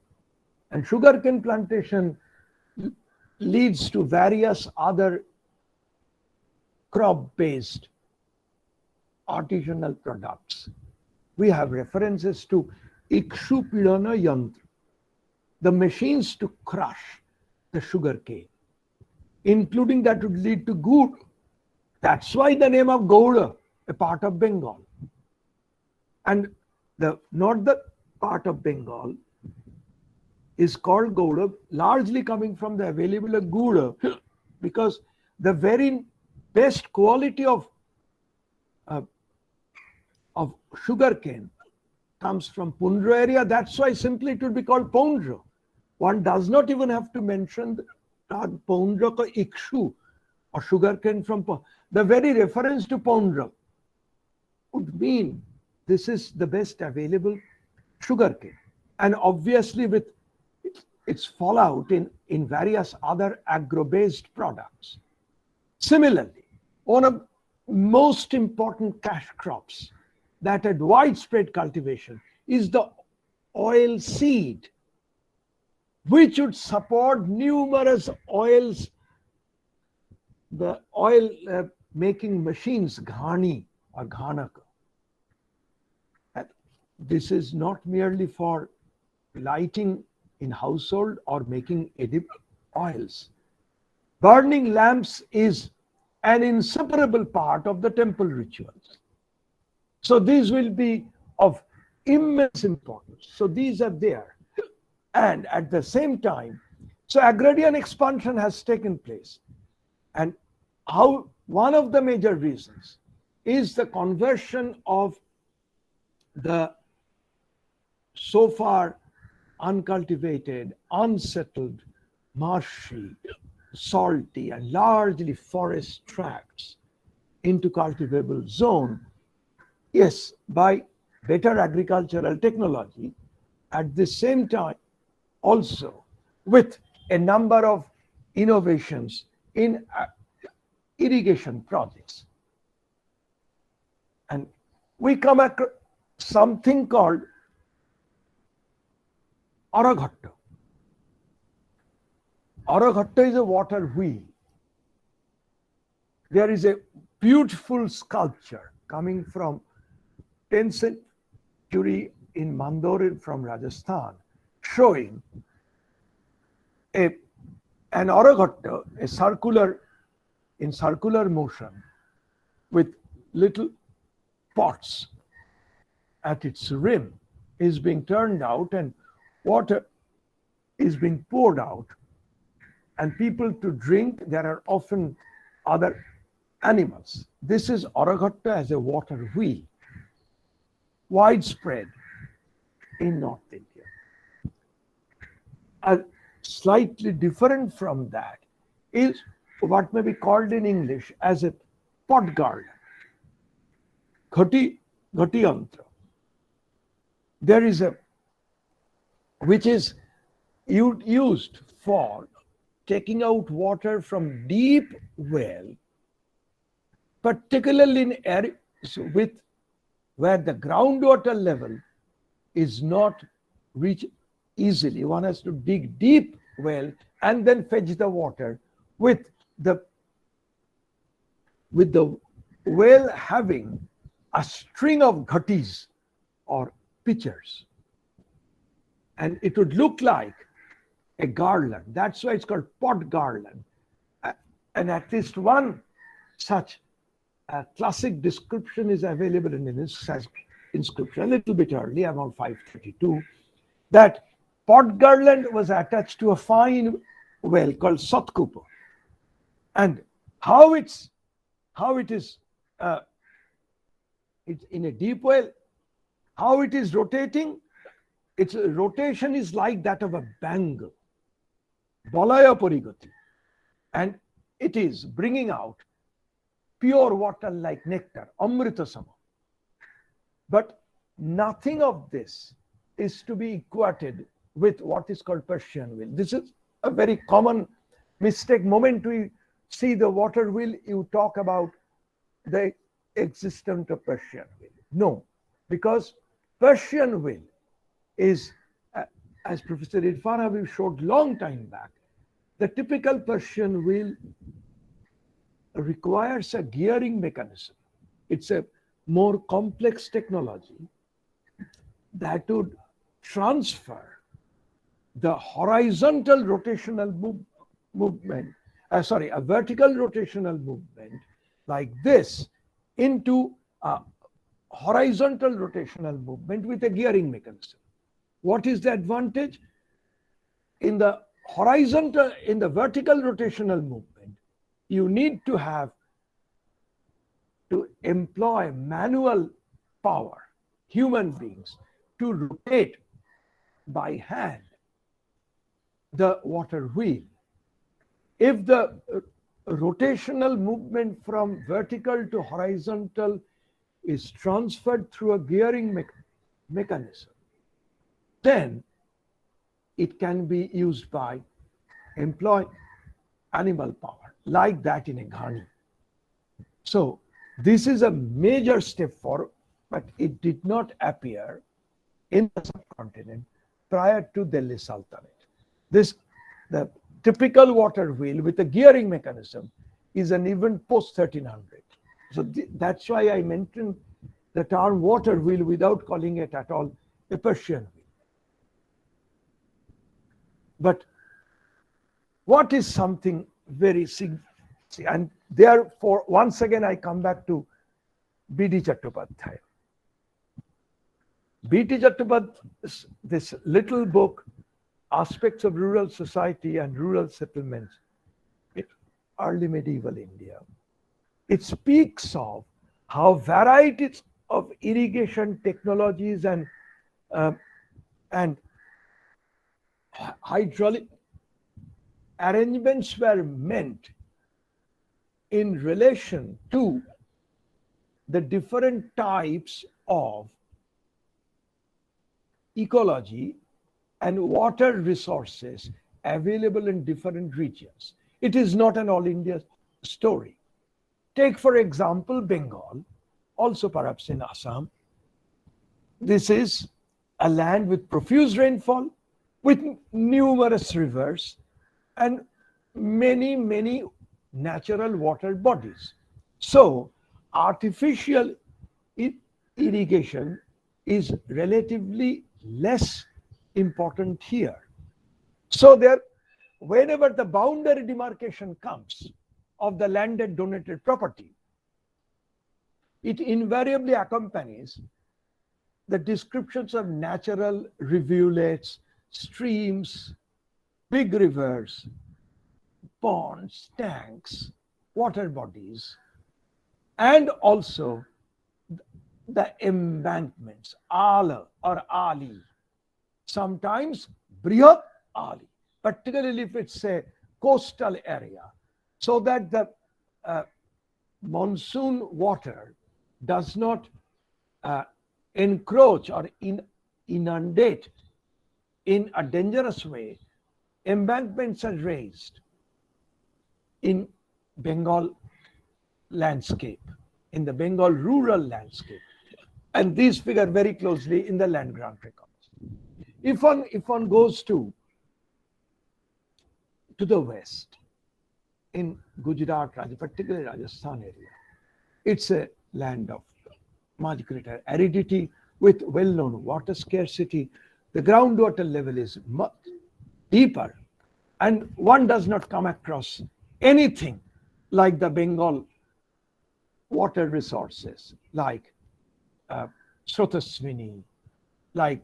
And sugarcane plantation leads to various other crop-based artisanal products. We have references to Ikshu Pidana Yantra, the machines to crush the sugarcane, including that would lead to gur. That's why the name of Gouda, a part of Bengal. And not the part of Bengal is called Gouda, largely coming from the available of Gouda, because the very best quality of sugarcane comes from Pundra area. That's why simply it would be called Pondra. One does not even have to mention Pondra or Ikshu or sugarcane from Pondra. The very reference to Pondra would mean this is the best available sugarcane. And obviously with its fallout in various other agro-based products. Similarly, one of most important cash crops that had widespread cultivation is the oil seed, which would support numerous oils, the oil making machines, ghani or ghanaka. This is not merely for lighting in household or making edible oils. Burning lamps is an inseparable part of the temple rituals. So these will be of immense importance. So these are there. And at the same time, so agrarian expansion has taken place. And how one of the major reasons is the conversion of the so far uncultivated, unsettled, marshy, salty, and largely forest tracts into cultivable zone. Yes, by better agricultural technology, at the same time also with a number of innovations in irrigation projects. And we come across something called Araghatta. Araghatta is a water wheel. There is a beautiful sculpture coming from 10th century in Mandore from Rajasthan, showing an Araghatta, a circular motion with little pots at its rim is being turned out and water is being poured out and people to drink. There are often other animals. This is Araghatta as a water wheel. widespread in North India. Slightly different from that is what may be called in English as a pot garland, ghati yantra. There is a, which is used for taking out water from deep well, particularly in areas with where the groundwater level is not reached easily. One has to dig deep well and then fetch the water with the well having a string of ghatis or pitchers, and it would look like a garland. That's why it's called pot garland. And at least one such classic description is available in this inscription a little bit early, around 532, that pot garland was attached to a fine well called satkupa. And how it is it's in a deep well, how it is rotating, its rotation is like that of a bangle, balaya parigati, and it is bringing out pure water like nectar, amrita sama. But nothing of this is to be equated with what is called Persian wheel. This is a very common mistake. Moment we see the water wheel, you talk about the existence of Persian wheel. No, because Persian wheel is, as Professor Irfan Habib showed long time back, the typical Persian wheel requires a gearing mechanism. It's a more complex technology that would transfer the horizontal rotational movement, a vertical rotational movement like this into a horizontal rotational movement with a gearing mechanism. What is the advantage? In the vertical rotational movement, you need to employ manual power, human beings, to rotate by hand the water wheel. If the rotational movement from vertical to horizontal is transferred through a gearing mechanism, then it can be used by employ animal power, like that in a ghani. So this is a major step forward, but it did not appear in the subcontinent prior to Delhi Sultanate. The typical water wheel with a gearing mechanism is an event post 1300. So that's why I mentioned the term water wheel without calling it at all a Persian wheel. But what is something very significant? And therefore, once again, I come back to B.D. Chattopadhyay. B.D. Chattopadhyay's this little book, Aspects of Rural Society and Rural Settlements in Early Medieval India. It speaks of how varieties of irrigation technologies and hydraulic arrangements were meant in relation to the different types of ecology and water resources available in different regions. It is not an all India story. Take, for example, Bengal, also perhaps in Assam. This is a land with profuse rainfall, with numerous rivers and many, many natural water bodies. So artificial irrigation is relatively less important here. So whenever the boundary demarcation comes of the landed donated property, it invariably accompanies the descriptions of natural rivulets, streams, big rivers, ponds, tanks, water bodies, and also the embankments, Ala or Ali, sometimes Brihat Ali, particularly if it's a coastal area, so that the monsoon water does not encroach or inundate in a dangerous way. Embankments are raised in Bengal landscape, in the Bengal rural landscape, and these figure very closely in the land grant records. If one goes to the west, in Gujarat, particularly Rajasthan area, it's a land of much greater aridity with well-known water scarcity. The groundwater level is much deeper, and one does not come across anything like the Bengal water resources, like Srotaswini, like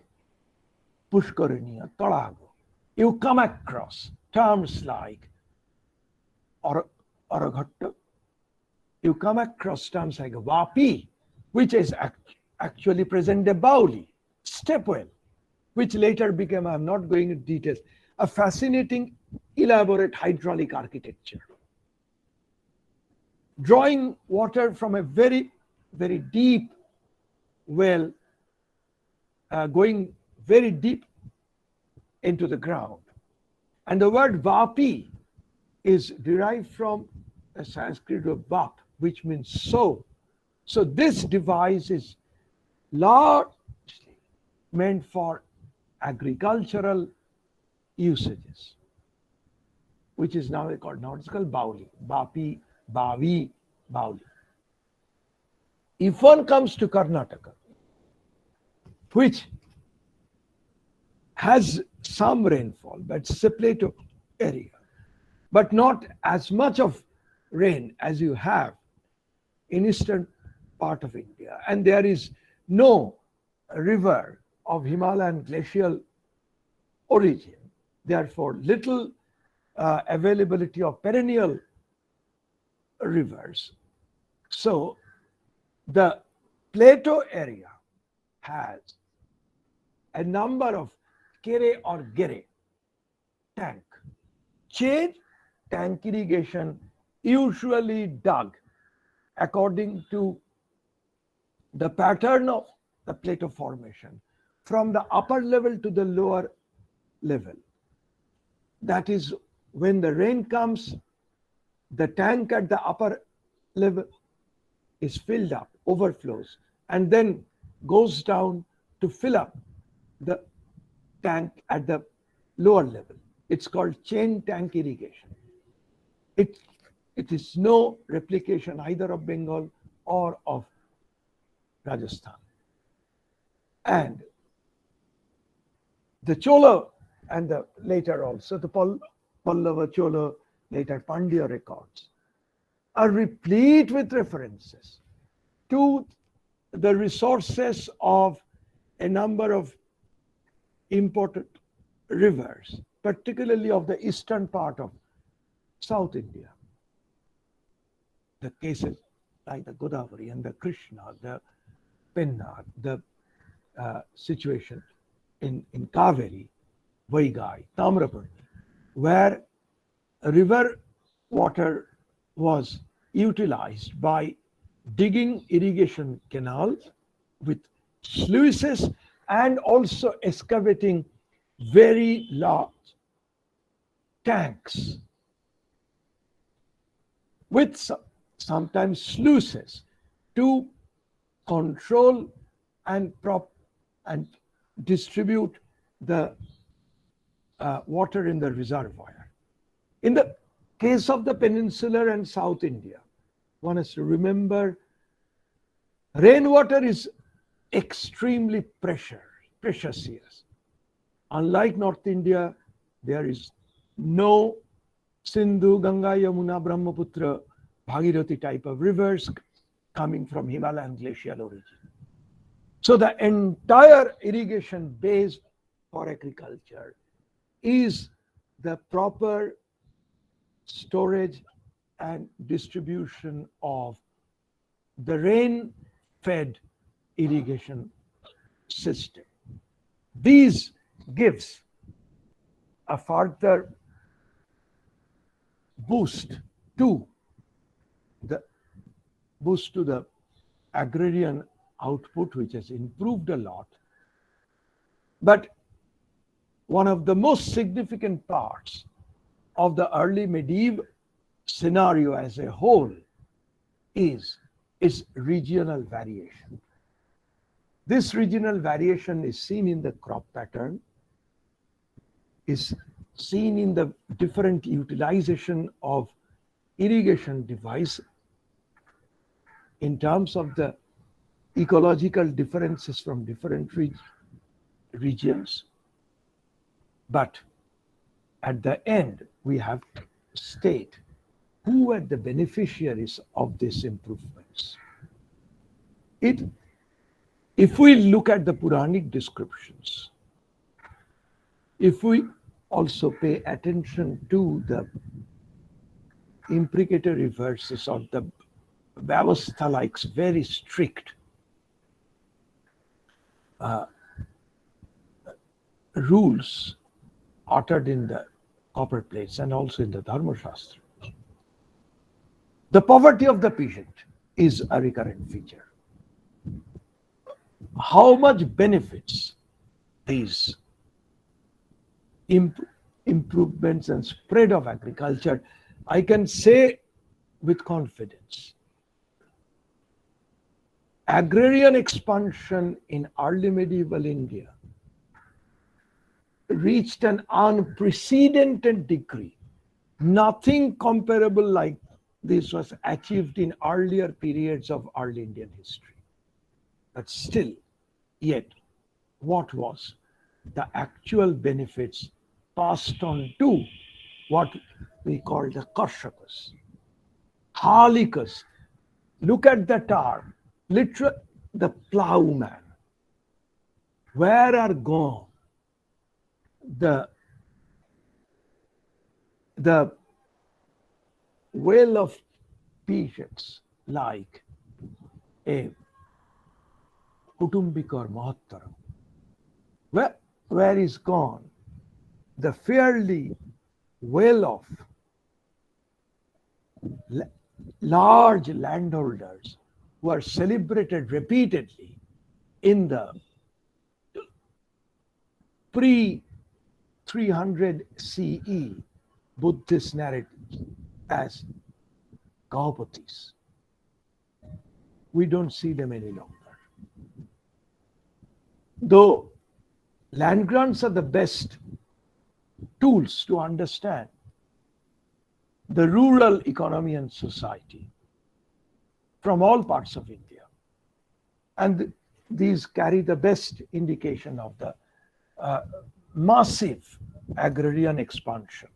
Pushkarani, Talago. You come across terms like Araghatta. You come across terms like Vapi, which is actually present day Bauli, Stepwell, which later became, I'm not going into details, a fascinating, elaborate hydraulic architecture, drawing water from a very, very deep well, going very deep into the ground. And the word Vapi is derived from a Sanskrit of Vap, which means sow. So this device is largely meant for agricultural usages, which is now called Bauli, Bapi, Bavi, Bauli. If one comes to Karnataka, which has some rainfall, but it's a plateau area, but not as much of rain as you have in eastern part of India, and there is no river of Himalayan glacial origin, therefore little availability of perennial rivers. So the plateau area has a number of kere or gere tank. Chain tank irrigation usually dug according to the pattern of the plateau formation from the upper level to the lower level. That is, when the rain comes, the tank at the upper level is filled up, overflows, and then goes down to fill up the tank at the lower level. It's called chain tank irrigation. It is no replication either of Bengal or of Rajasthan. And the Chola and the later also the Pallava, Chola, later Pandya records are replete with references to the resources of a number of important rivers, particularly of the eastern part of South India. The cases like the Godavari and the Krishna, the Penna, the situation in Kaveri, Vaigai, Tamraparni, where river water was utilized by digging irrigation canals with sluices and also excavating very large tanks with sometimes sluices to control and distribute the water in the reservoir. In the case of the peninsular and South India, one has to remember rainwater is extremely precious here. Unlike North India, there is no Sindhu, Ganga, Yamuna, Brahmaputra, Bhagirathi type of rivers coming from Himalayan glacial origin. So the entire irrigation base for agriculture is the proper storage and distribution of the rain-fed irrigation system. These gives a further boost to the agrarian output, which has improved a lot. But one of the most significant parts of the early medieval scenario as a whole is regional variation. This regional variation is seen in the crop pattern, is seen in the different utilization of irrigation device in terms of the ecological differences from different regions. But at the end, we have to state who are the beneficiaries of these improvements. If we look at the Puranic descriptions, if we also pay attention to the imprecatory verses or the Vyavastha-like very strict rules uttered in the copper plates and also in the Dharma Shastra, the poverty of the peasant is a recurrent feature. How much benefits these improvements and spread of agriculture, I can say with confidence, agrarian expansion in early medieval India reached an unprecedented degree. Nothing comparable like this was achieved in earlier periods of early Indian history. But still, yet, what was the actual benefits passed on to what we call the Karshakas, Halikas? Look at the term, literally the plowman. Where are gone the well of peasants like a Kutumbik or Mahattaram? Where is gone the fairly well-off large landholders who are celebrated repeatedly in the pre-300 CE Buddhist narratives as Gaupatis? We don't see them any longer. Though land grants are the best tools to understand the rural economy and society from all parts of India, and these carry the best indication of the massive agrarian expansion,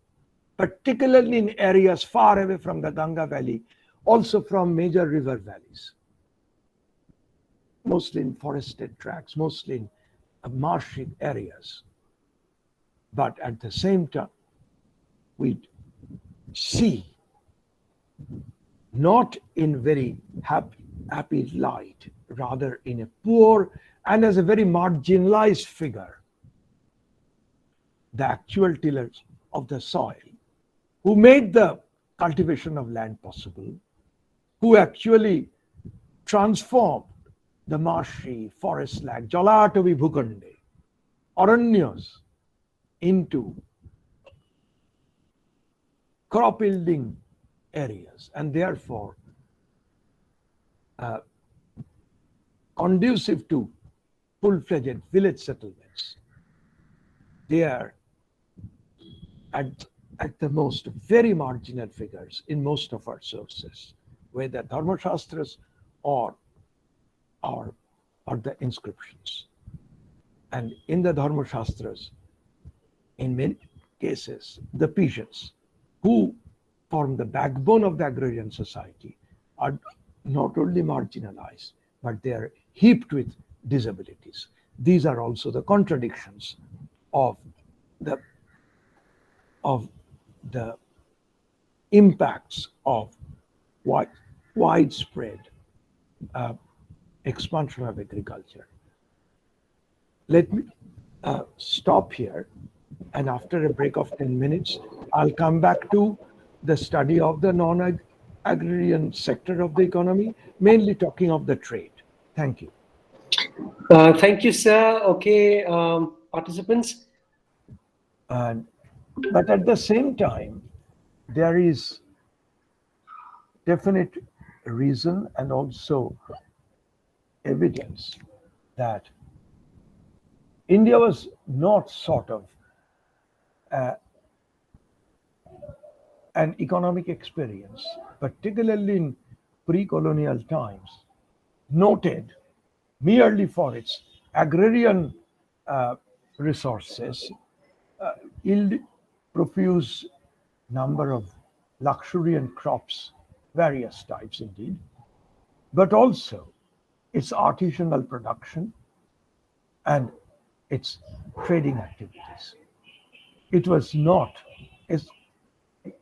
particularly in areas far away from the Ganga Valley, also from major river valleys, mostly in forested tracts, mostly in marshy areas. But at the same time, we see not in very happy light, rather in a poor and as a very marginalized figure, the actual tillers of the soil who made the cultivation of land possible, who actually transformed the marshy forest land, Jalatovi Bhukande, Aranyas, into crop yielding areas, and therefore conducive to full-fledged village settlements. They are at the most very marginal figures in most of our sources, whether Dharma Shastras or the inscriptions. And in the Dharma Shastras, in many cases, the peasants who form the backbone of the agrarian society are not only marginalized, but they are heaped with disabilities. These are also the contradictions of the impacts of widespread expansion of agriculture. Let me stop here, and after a break of 10 minutes, I'll come back to the study of the non-agrarian sector of the economy, mainly talking of the trade. Thank you. Thank you, sir. Okay, participants. But at the same time, there is definite reason and also evidence that India was not sort of an economic experience, particularly in pre-colonial times, noted merely for its agrarian resources, yield profuse number of luxuriant crops, various types indeed, but also its artisanal production and its trading activities. It was not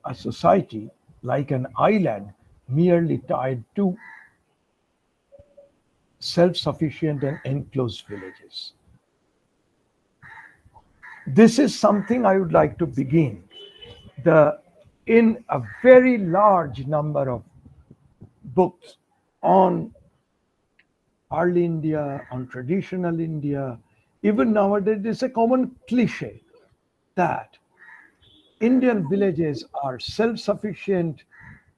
a society like an island merely tied to self-sufficient and enclosed villages. This is something I would like to begin. In a very large number of books on early India, on traditional India, even nowadays, there's a common cliche that Indian villages are self-sufficient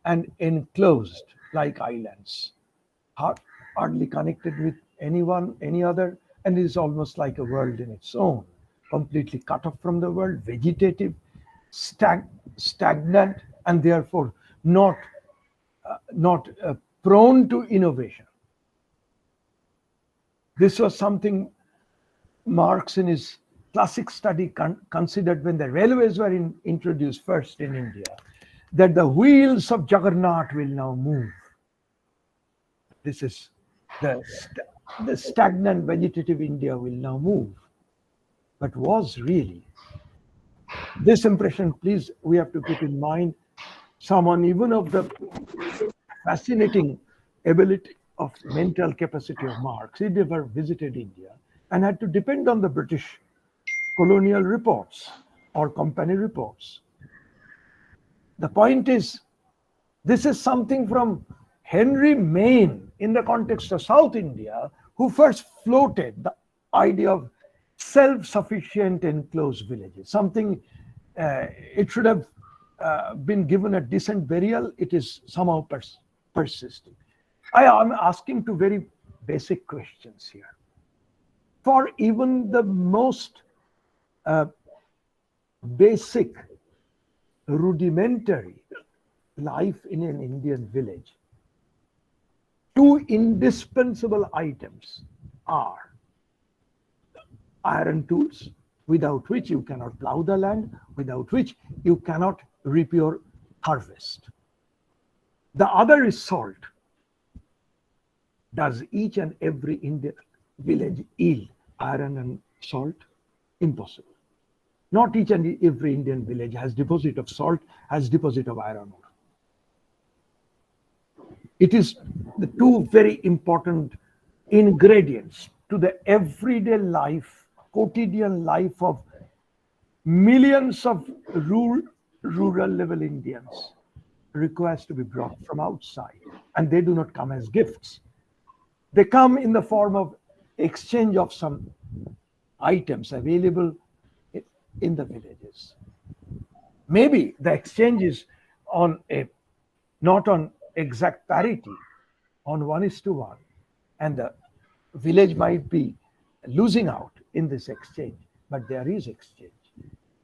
and enclosed like islands, hardly connected with anyone, any other, and is almost like a world in its own, completely cut off from the world, vegetative, stagnant, and therefore not prone to innovation. This was something Marx in his classic study considered when the railways were introduced first in India, that the wheels of Juggernaut will now move. This is the stagnant vegetative India will now move. But was really this impression, please, we have to keep in mind, someone even of the fascinating ability of mental capacity of Marx, he never visited India and had to depend on the British colonial reports or company reports. The point is, this is something from Henry Maine in the context of South India, who first floated the idea of self-sufficient enclosed villages. Something, it should have been given a decent burial. It is somehow persisting. I am asking two very basic questions here. For even the most basic, rudimentary life in an Indian village, two indispensable items are iron tools, without which you cannot plow the land, without which you cannot reap your harvest. The other is salt. Does each and every Indian village yield iron and salt? Impossible. Not each and every Indian village has deposit of salt, has deposit of iron ore. It is the two very important ingredients to the everyday life, quotidian life of millions of rural level Indians requires to be brought from outside, and they do not come as gifts. They come in the form of exchange of some items available in the villages. Maybe the exchange is not on exact parity, on 1:1, and the village might be losing out in this exchange, but there is exchange.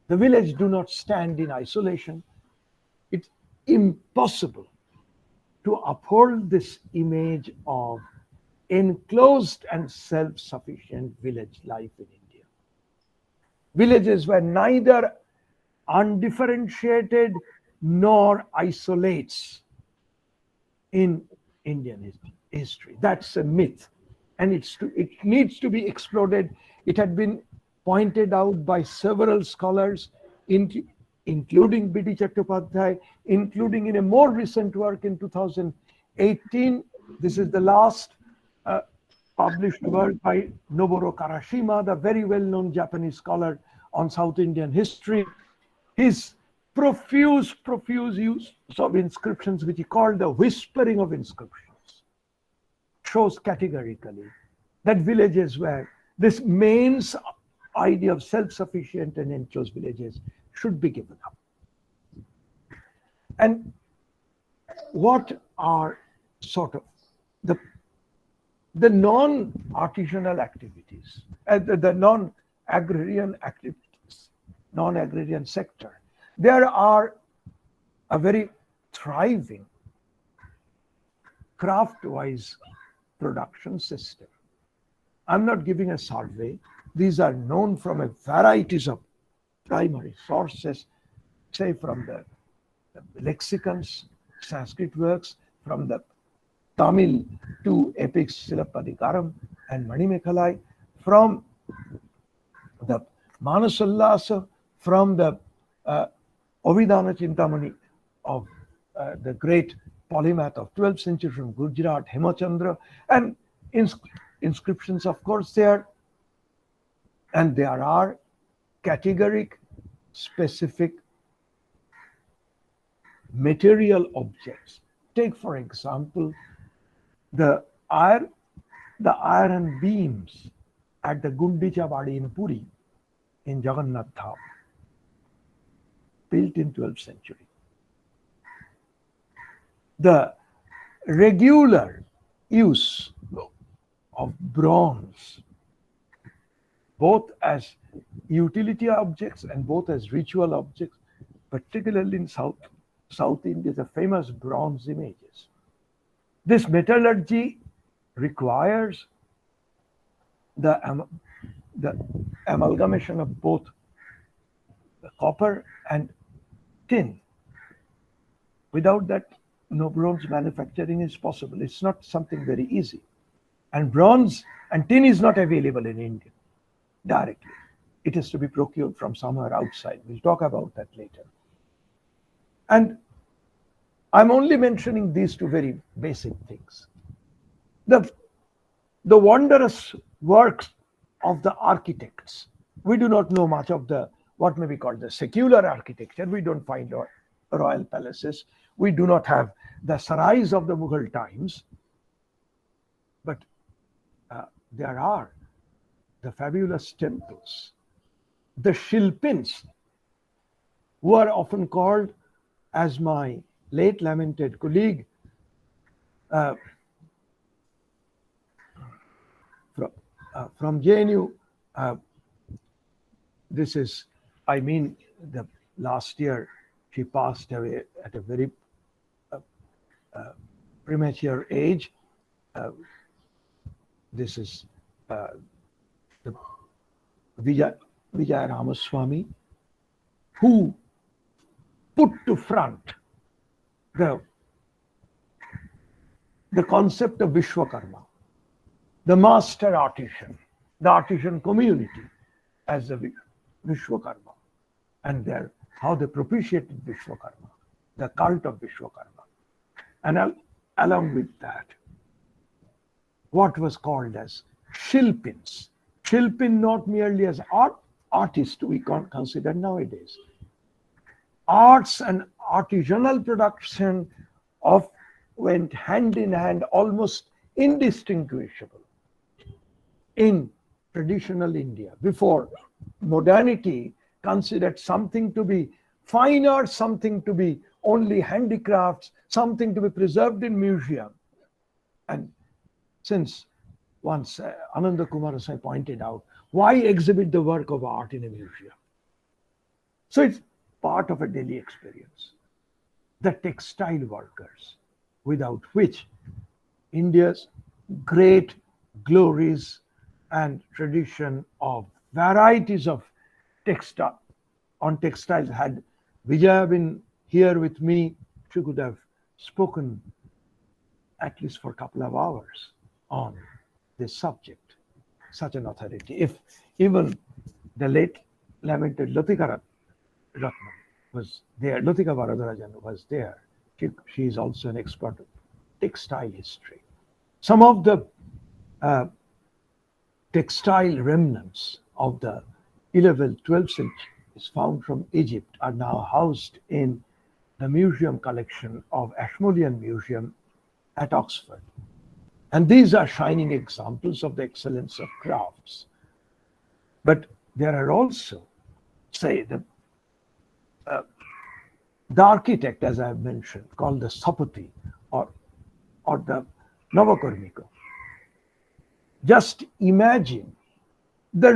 The village do not stand in isolation. It's impossible to uphold this image of enclosed and self-sufficient village life in India. Villages were neither undifferentiated nor isolates in Indian history. That's a myth, and it needs to be exploded. It had been pointed out by several scholars, including B.D. Chattopadhyay, including in a more recent work in 2018. This is the last published work by Noboru Karashima, the very well-known Japanese scholar on South Indian history. His profuse use of inscriptions, which he called the whispering of inscriptions, shows categorically that villages where this main idea of self-sufficient and enclosed villages should be given up. And what are sort of the non-artisanal activities, the non-agrarian activities, non-agrarian sector? There are a very thriving craft-wise production system. I'm not giving a survey. These are known from a varieties of primary sources, say from the lexicons, Sanskrit works, from the Tamil to epics Silapadikaram and Manimekhalai, from the Manasallasa, from the Ovidana Chintamani of the great polymath of 12th century from Gujarat, Hemachandra, and inscriptions, of course, there. And there are categoric, specific material objects. Take, for example, the iron beams at the Gundicha Badi in Puri in Jagannath Dham, built in 12th century. The regular use of bronze, both as utility objects and both as ritual objects, particularly in South India, the famous bronze images. This metallurgy requires the amalgamation of both the copper and tin. Without that, no bronze manufacturing is possible. It's not something very easy. And bronze and tin is not available in India directly. It has to be procured from somewhere outside. We'll talk about that later. And I'm only mentioning these two very basic things. The wondrous works of the architects. We do not know much of the what may be called the secular architecture. We don't find royal palaces. We do not have the sarais of the Mughal times. But there are the fabulous temples, the Shilpins, who are often called, as my late lamented colleague from JNU, this is, I mean, the last year she passed away at a very premature age. This is the Vijay Ramaswamy, who put to front the concept of Vishwakarma, the master artisan, the artisan community as the Vishwakarma, and how they propitiated Vishwakarma, the cult of Vishwakarma. And along with that, what was called as Shilpins. Shilpin not merely as artist we can't consider nowadays. Arts and artisanal production went hand in hand, almost indistinguishable in traditional India. Before modernity considered something to be fine art, something to be only handicrafts, something to be preserved in museum. And since once Ananda Kumarasai pointed out, why exhibit the work of art in a museum? So it's part of a daily experience. The textile workers, without which India's great glories and tradition of varieties of textiles had Vijaya been here with me, she could have spoken at least for a couple of hours on this subject, such an authority. If even the late lamented Latika Ratnam was there, Latika Varadarajan was there. She is also an expert of textile history. Some of the textile remnants of the 11th, 12th centuries found from Egypt are now housed in the museum collection of Ashmolean Museum at Oxford. And these are shining examples of the excellence of crafts. But there are also, say, the architect, as I have mentioned, called the Sapati or the Navakarmika. Just imagine the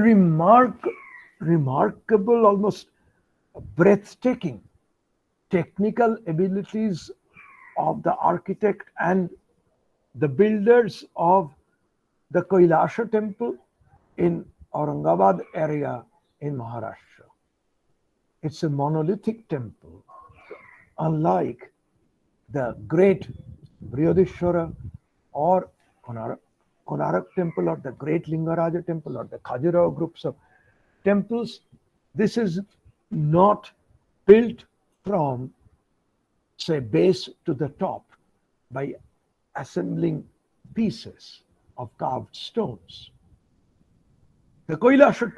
remarkable, almost breathtaking technical abilities of the architect and the builders of the Kailasha temple in Aurangabad area in Maharashtra. It's a monolithic temple, unlike the great Brihadishwara or Konarak temple or the great Lingaraja temple or the Khajuraho groups of temples. This is not built from, say, base to the top by assembling pieces of carved stones. The Kailasha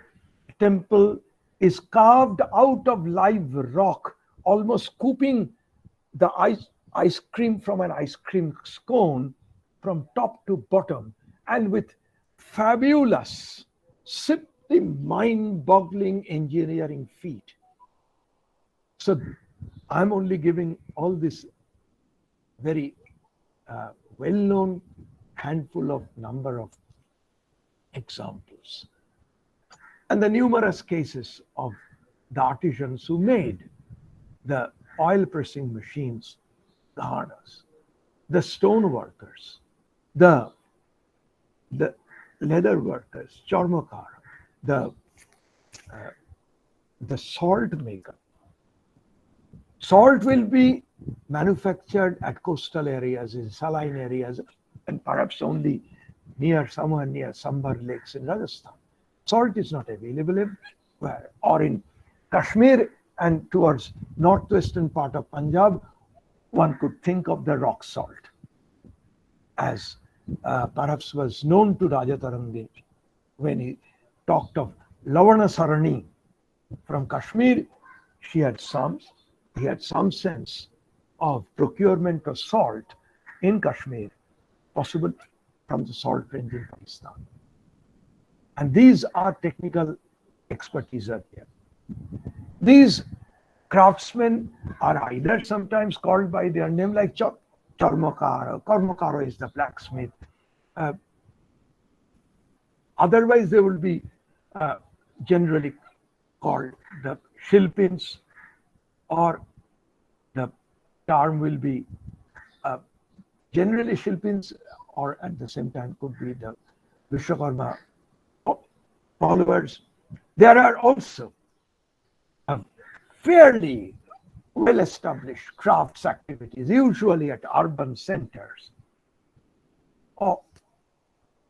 temple is carved out of live rock, almost scooping the ice cream from an ice cream cone from top to bottom, and with fabulous, simply mind-boggling engineering feat. So I'm only giving all this very well-known handful of number of examples. And the numerous cases of the artisans who made the oil pressing machines, the harness, the stone workers, the leather workers, charmakar, the salt maker. Salt will be manufactured at coastal areas, in saline areas, and perhaps only somewhere near Sambar lakes in Rajasthan. Salt is not available everywhere, or in Kashmir and towards northwestern part of Punjab, one could think of the rock salt, as perhaps was known to Raja Tarangir when he talked of Lavana Sarani from Kashmir. He had some sense of procurement of salt in Kashmir, possible from the salt range in Pakistan. And these are technical expertise are there. These craftsmen are either sometimes called by their name like Charmakar, Karmakara is the blacksmith. Otherwise, they will be generally called the Shilpins, or the term will be generally Shilpins, or at the same time could be the Vishwakarma followers. There are also fairly well-established crafts activities, usually at urban centers, of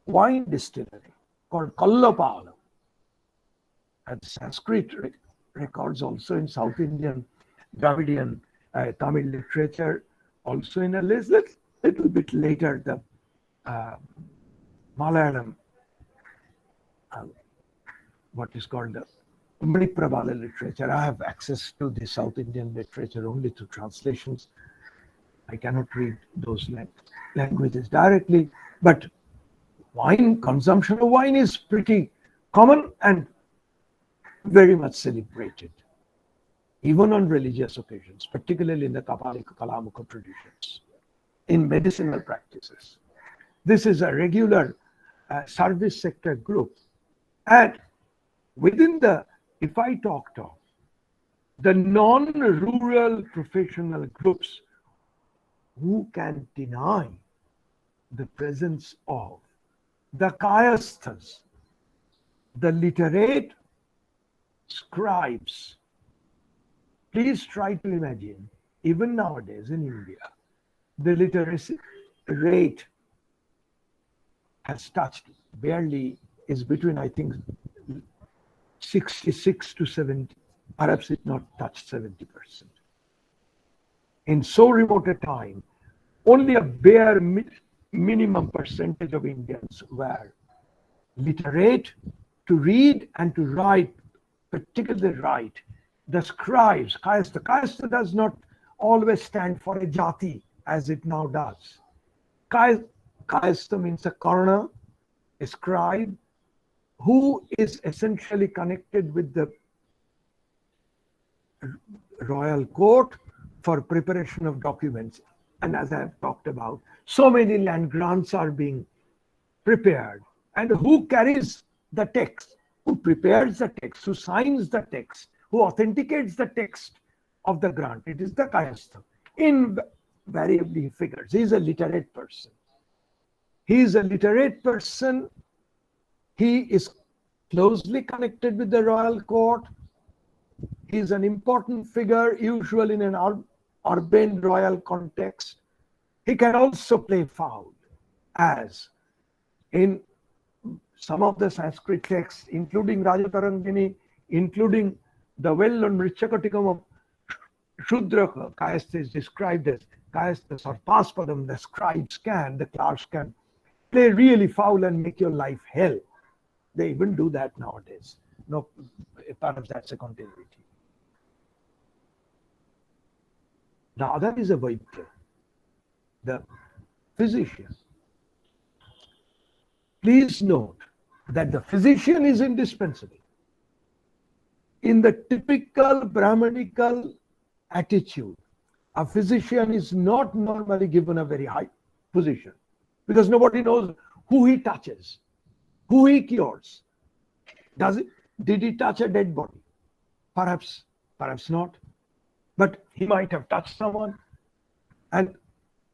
wine distillery called Kallapalam, and Sanskrit records also in South Indian Dravidian Tamil literature, also in a little bit later the Malayalam, what is called the Mriprabala literature. I have access to the South Indian literature only through translations. I cannot read those languages directly, but consumption of wine is pretty common and very much celebrated, even on religious occasions, particularly in the Kapalika Kalamuka traditions, in medicinal practices. This is a regular service sector group. And within if I talked of the non-rural professional groups, who can deny the presence of the kayasthas, the literate scribes? Please try to imagine, even nowadays in India, the literacy rate has touched barely, is between, I think, 66 to 70, perhaps it not touched 70%. In so remote a time, only a bare minimum percentage of Indians were literate, to read and to write, particularly write. The scribes, Kayastha. Kayastha does not always stand for a jati as it now does. Kayastha means a coroner, a scribe, who is essentially connected with the royal court for preparation of documents. And as I have talked about, so many land grants are being prepared. And who carries the text? Who prepares the text? Who signs the text? Who authenticates the text of the grant? It is the Kayastha. Invariably he figures. He is a literate person. He is a literate person. He is closely connected with the royal court. He is an important figure, usually in an urban royal context. He can also play foul, as in some of the Sanskrit texts, including Rajatarangini, including the well-known Mritchakatikam of Shudra. Kayastha is described as Kayastha or Paspadam. The scribes can, the clerks can play really foul and make your life hell. They even do that nowadays. No, perhaps that's a continuity. The other is a Vaidya, the physician. Please note that the physician is indispensable. In the typical Brahmanical attitude, a physician is not normally given a very high position because nobody knows who he touches, who he cures. Did he touch a dead body? Perhaps not. But he might have touched someone. And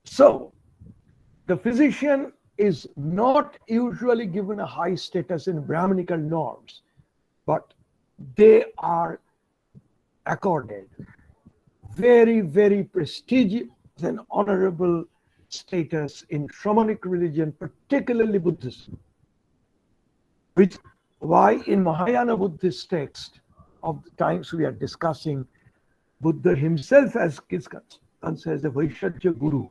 so the physician is not usually given a high status in Brahmanical norms, but they are accorded very, very prestigious and honorable status in Shamanic religion, particularly Buddhism. Why in Mahayana Buddhist text of the times we are discussing, Buddha himself as a Vaishya Guru.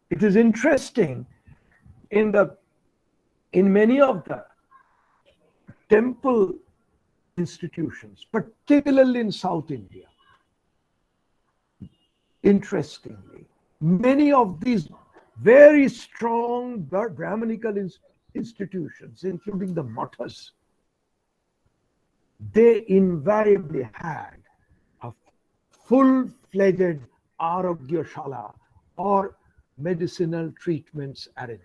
It is interesting in many of the temple institutions, particularly in South India. Interestingly, many of these very strong Brahmanical institutions, including the mathas, they invariably had a full-fledged Arogya Shala or medicinal treatments arrangement.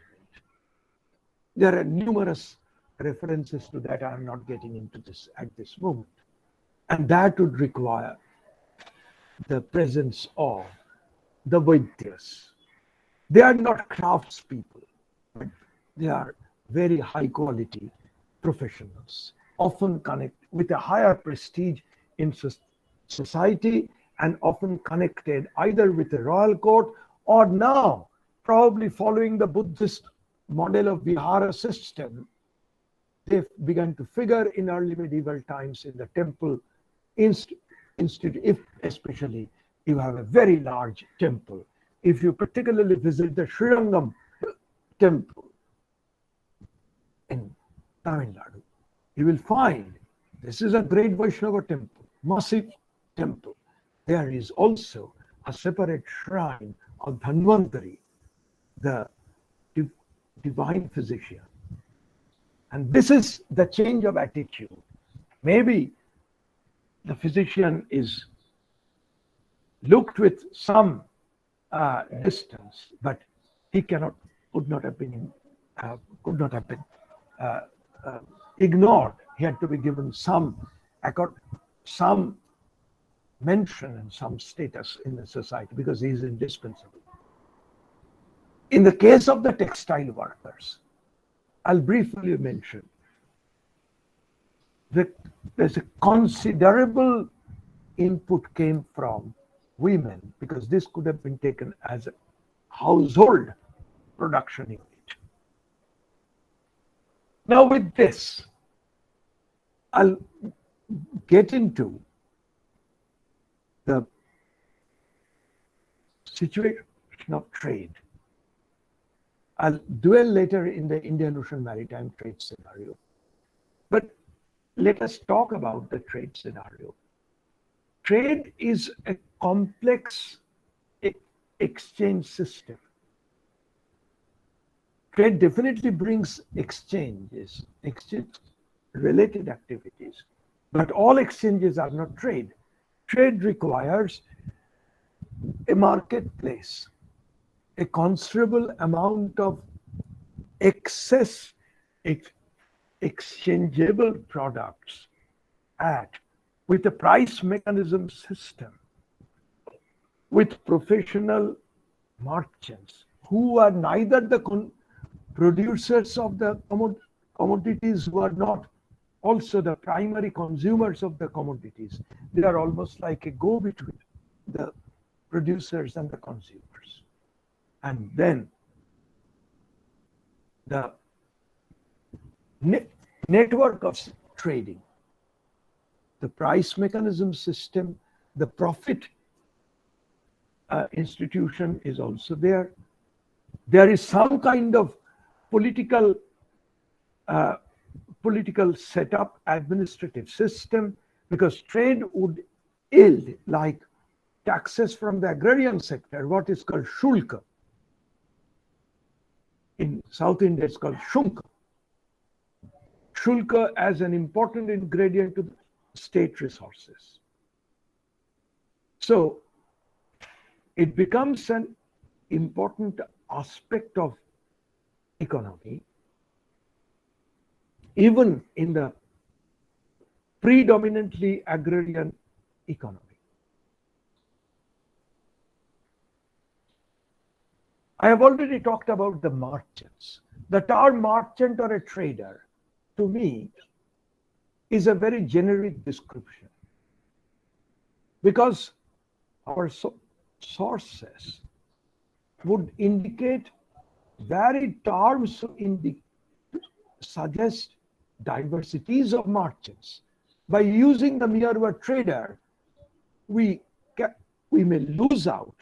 There are numerous references to that. I am not getting into this at this moment. And that would require the presence of the Vaidyas. They are not craftspeople, but they are very high quality professionals, often connect with a higher prestige in society and often connected either with the royal court or now probably following the Buddhist model of Vihara system. They've begun to figure in early medieval times in the temple institute, if especially you have a very large temple. If you particularly visit the Srirangam temple in Tamil Nadu, you will find this is a great Vaishnava temple, massive temple. There is also a separate shrine of Dhanvantari, the divine physician. And this is the change of attitude. Maybe the physician is looked with some distance, but he could not have been ignored. He had to be given some mention and some status in the society because he is indispensable. In the case of the textile workers, I'll briefly mention that there's a considerable input came from women because this could have been taken as a household production unit. Now with this, I'll get into the situation of trade. I'll dwell later in the Indian Ocean maritime trade scenario. But let us talk about the trade scenario. Trade is a complex exchange system. Trade definitely brings exchanges, exchange-related activities, but all exchanges are not trade. Trade requires a marketplace, a considerable amount of excess exchangeable products with a price mechanism system, with professional merchants who are neither the producers of the commodities, who are not also the primary consumers of the commodities. They are almost like a go-between, the producers and the consumers. And then the network of trading, the price mechanism system, the profit institution is also there. There is some kind of political setup, administrative system, because trade would yield like taxes from the agrarian sector, what is called shulka. In South India, it's called shunka. Shulka as an important ingredient to the state resources. So it becomes an important aspect of economy, even in the predominantly agrarian economy. I have already talked about the merchants. The term merchant or a trader, to me, is a very generic description, because our sources would indicate varied terms to suggest diversities of merchants. By using the mere word trader, we may lose out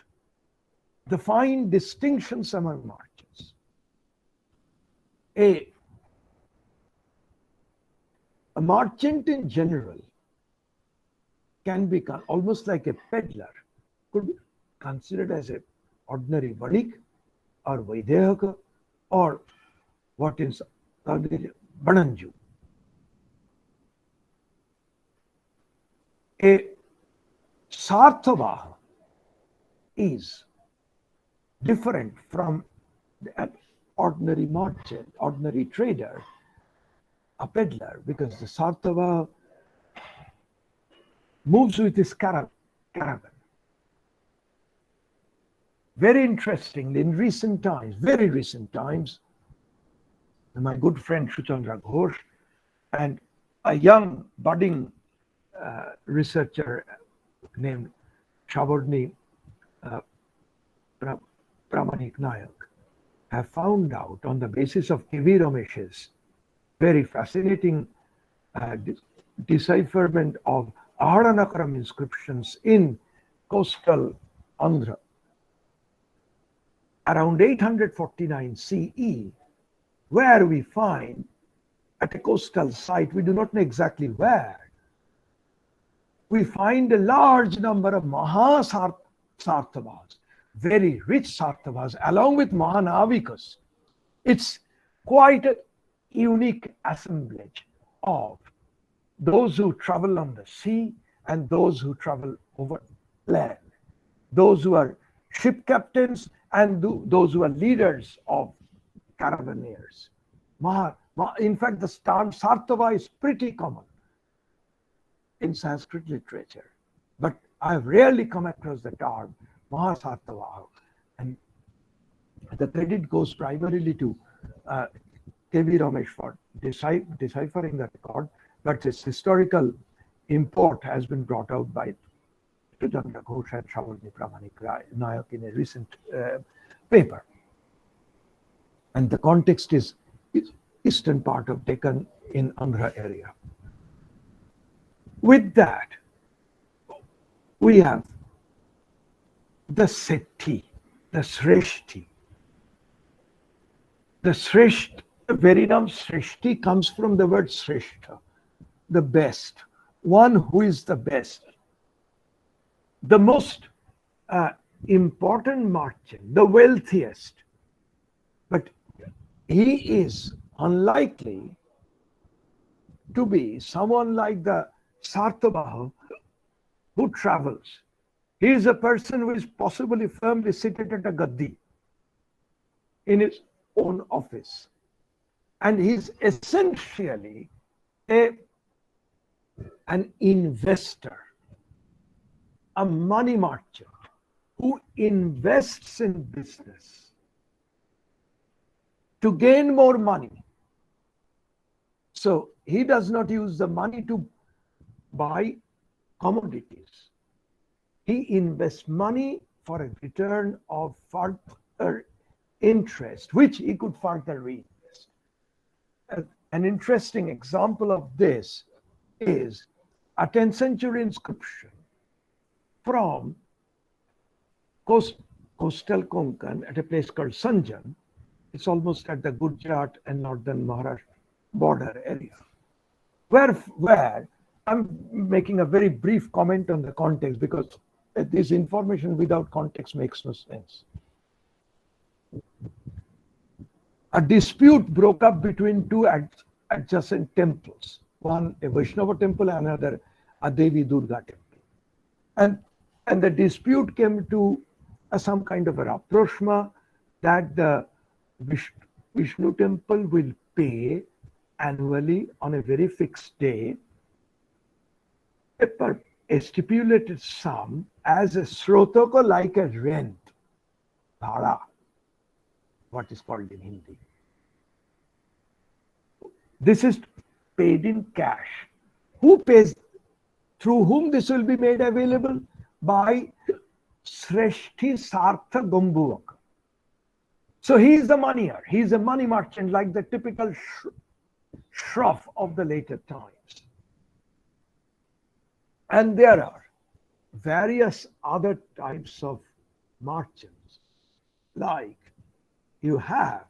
the fine distinctions among merchants. A merchant in general can be almost like a peddler, could be considered as an ordinary vanik or vaidehaka, or what is called Bananju. A sarthavaha is different from an ordinary merchant, ordinary trader, a peddler, because the sarthavaha moves with his caravan. Very interestingly, in recent times, very recent times, my good friend Suchandra Ghosh and a young budding researcher named Chakravarti Pramanik Nayak have found out, on the basis of K.V. Ramesh's very fascinating decipherment of Aharanakaram inscriptions in coastal Andhra, around 849 CE, where we find at a coastal site, we do not know exactly where, we find a large number of Mahasarthavas, very rich Sarthavas, along with Mahanavikas. It's quite a unique assemblage of those who travel on the sea and those who travel over land, those who are ship captains and those who are leaders of caravaneers. In fact, the term Sarthava is pretty common in Sanskrit literature, but I have rarely come across the term Mahasarthava, and the credit goes primarily to K.V. Ramesh for deciphering the record, but its historical import has been brought out by Suchandra Ghosh and Chakravarti Pramanik Nayak in a recent paper. And the context is eastern part of Deccan in Andhra area. With that, we have the Sethi, the Sreshti. The Shreshth, the very name Shreshti comes from the word Shrestha, the best, one who is the best. The most important merchant, the wealthiest, but he is unlikely to be someone like the Sartavaha who travels. He is a person who is possibly firmly seated at a gaddi in his own office. And he's essentially an investor, a money merchant who invests in business to gain more money. So he does not use the money to buy commodities. He invests money for a return of further interest, which he could further reinvest. An interesting example of this is a 10th century inscription from coastal Konkan at a place called Sanjan. It's almost at the Gujarat and northern Maharashtra border area, where I'm making a very brief comment on the context, because this information without context makes no sense. A dispute broke up between two adjacent temples, one a Vaishnava temple, another a Devi Durga temple. And the dispute came to some kind of a rapprochement that the Vishnu temple will pay annually on a very fixed day a stipulated sum as a srotaka, like a rent, bhara, what is called in Hindi. This is paid in cash. Who pays? Through whom this will be made available? By Shreshti Sartha Gambuvak. So he is the moneyer. He is a money merchant, like the typical shroff of the later times. And there are various other types of merchants, like you have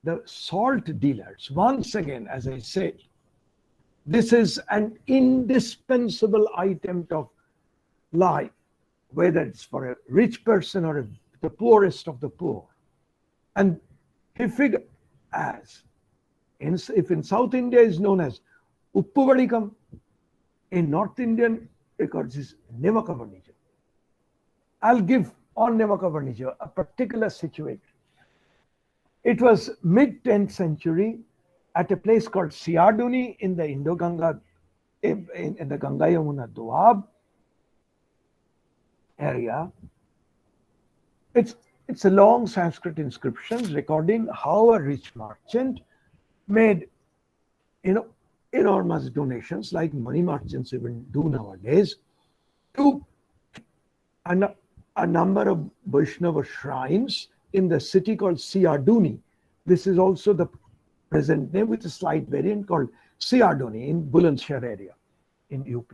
the salt dealers. Once again, as I said, this is an indispensable item of life, whether it's for a rich person or the poorest of the poor. And he figured as, if in South India is known as Uppuvadikam, in North Indian records is Nemakavarnija. I'll give on Nemakavarnija a particular situation. It was mid-10th century at a place called Siarduni in the Indo-Ganga, in the Ganga Yamuna Doab area. It's a long Sanskrit inscription recording how a rich merchant made, enormous donations, like money merchants even do nowadays, to a number of Vaishnava shrines in the city called Siarduni. This is also the present name with a slight variant called Siarduni in Bulandshahr area in UP.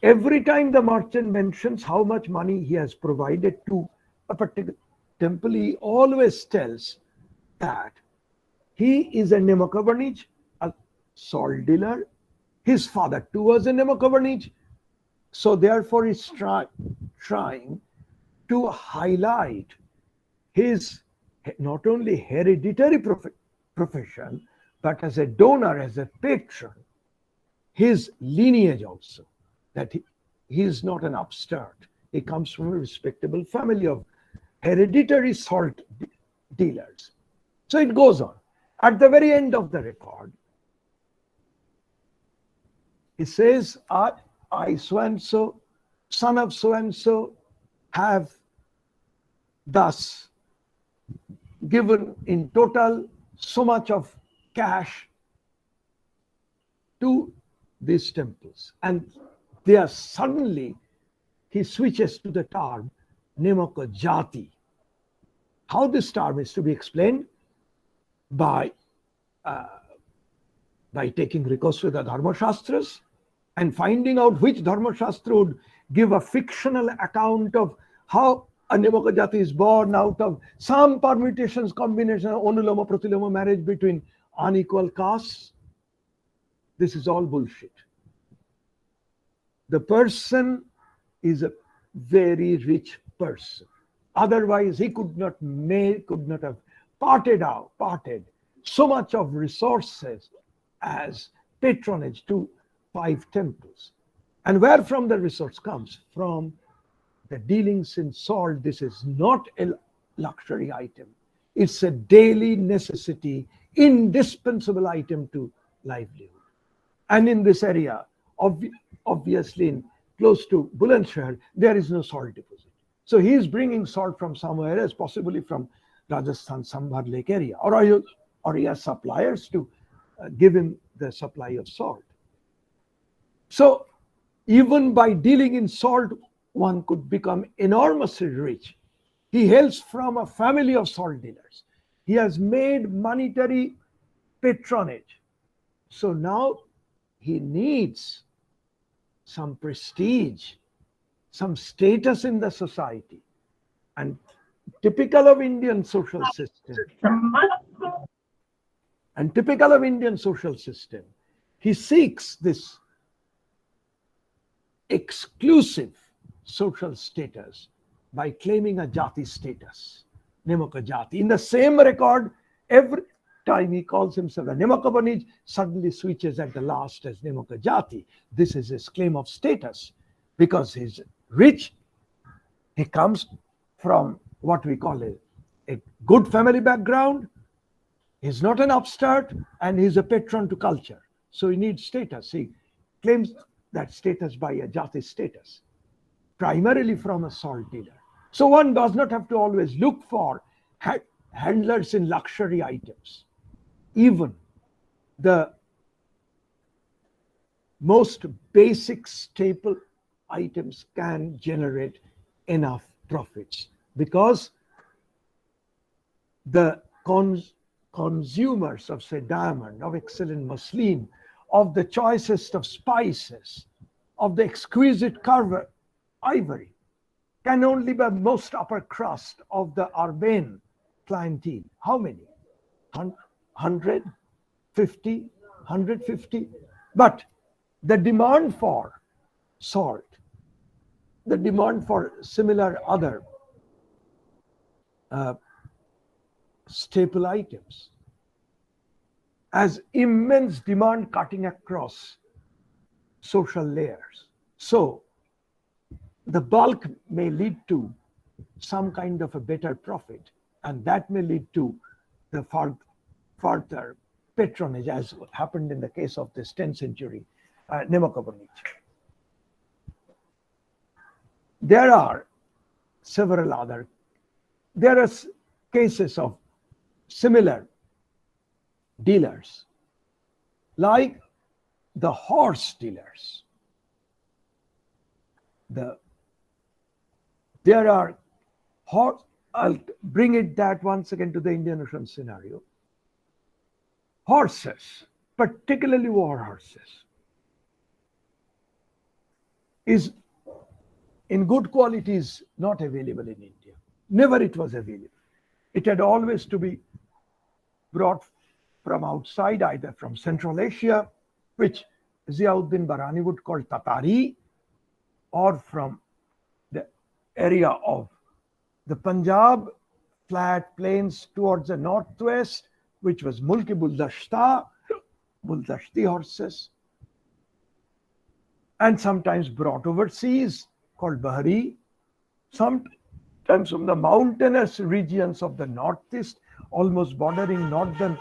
Every time the merchant mentions how much money he has provided to a particular temple, he always tells that he is a Nemakavarnij, a salt dealer. His father too was a Nemakavarnij. So therefore he's trying to highlight his not only hereditary profession, but as a donor, as a patron, his lineage also, that he is not an upstart. He comes from a respectable family of hereditary salt dealers. So it goes on. At the very end of the record, he says, I so-and-so, son of so-and-so, have thus given in total so much of cash to these temples. And there suddenly he switches to the term Nemaka Jati. How this term is to be explained? By taking recourse to the Dharma Shastras and finding out which Dharma Shastra would give a fictional account of how a Nemoka Jati is born out of some permutations, combination, Onuloma Pratiloma marriage between unequal castes. This is all bullshit. The person is a very rich person. Otherwise, he could not have parted so much of resources as patronage to 5 temples. And where from the resource comes? From the dealings in salt. This is not a luxury item. It's a daily necessity, indispensable item to livelihood. And in this area, obviously close to Bulandshahr, there is no salt deposit. So he is bringing salt from somewhere else, possibly from Rajasthan, Sambhar Lake area, or he has suppliers to give him the supply of salt. So even by dealing in salt, one could become enormously rich. He hails from a family of salt dealers. He has made monetary patronage. So now he needs some prestige, some status in the society. And typical of Indian social system, he seeks this exclusive social status by claiming a jati status, Nemoka Jati. In the same record, every time he calls himself a Nemoka Banij, suddenly switches at the last as Nemoka Jati. This is his claim of status because he's rich. He comes from what we call a good family background. He's not an upstart and he's a patron to culture. So he needs status. He claims that status by a jati status, primarily from a salt dealer. So one does not have to always look for handlers in luxury items. Even the most basic staple items can generate enough profits because the consumers of, say, diamond, of excellent muslin, of the choicest of spices, of the exquisite carved ivory, can only be most upper crust of the urbane clientele. How many? 100, 50, 150? But the demand for salt, the demand for similar other staple items, has immense demand cutting across social layers. So the bulk may lead to some kind of a better profit, and that may lead to the further patronage, as happened in the case of this 10th century Nemoka Banij. There are several other, there are cases of similar dealers, like the horse dealers. There are horse, I'll bring it that once again to the Indian Ocean scenario. Horses, particularly war horses, is in good quality is not available in India. Never it was available. It had always to be brought from outside, either from Central Asia, which Ziauddin Barani would call Tatari, or from the area of the Punjab, flat plains towards the northwest, which was Mulki Buldashta, Buldashti horses, and sometimes brought overseas, called Bahari, sometimes from the mountainous regions of the northeast, almost bordering northern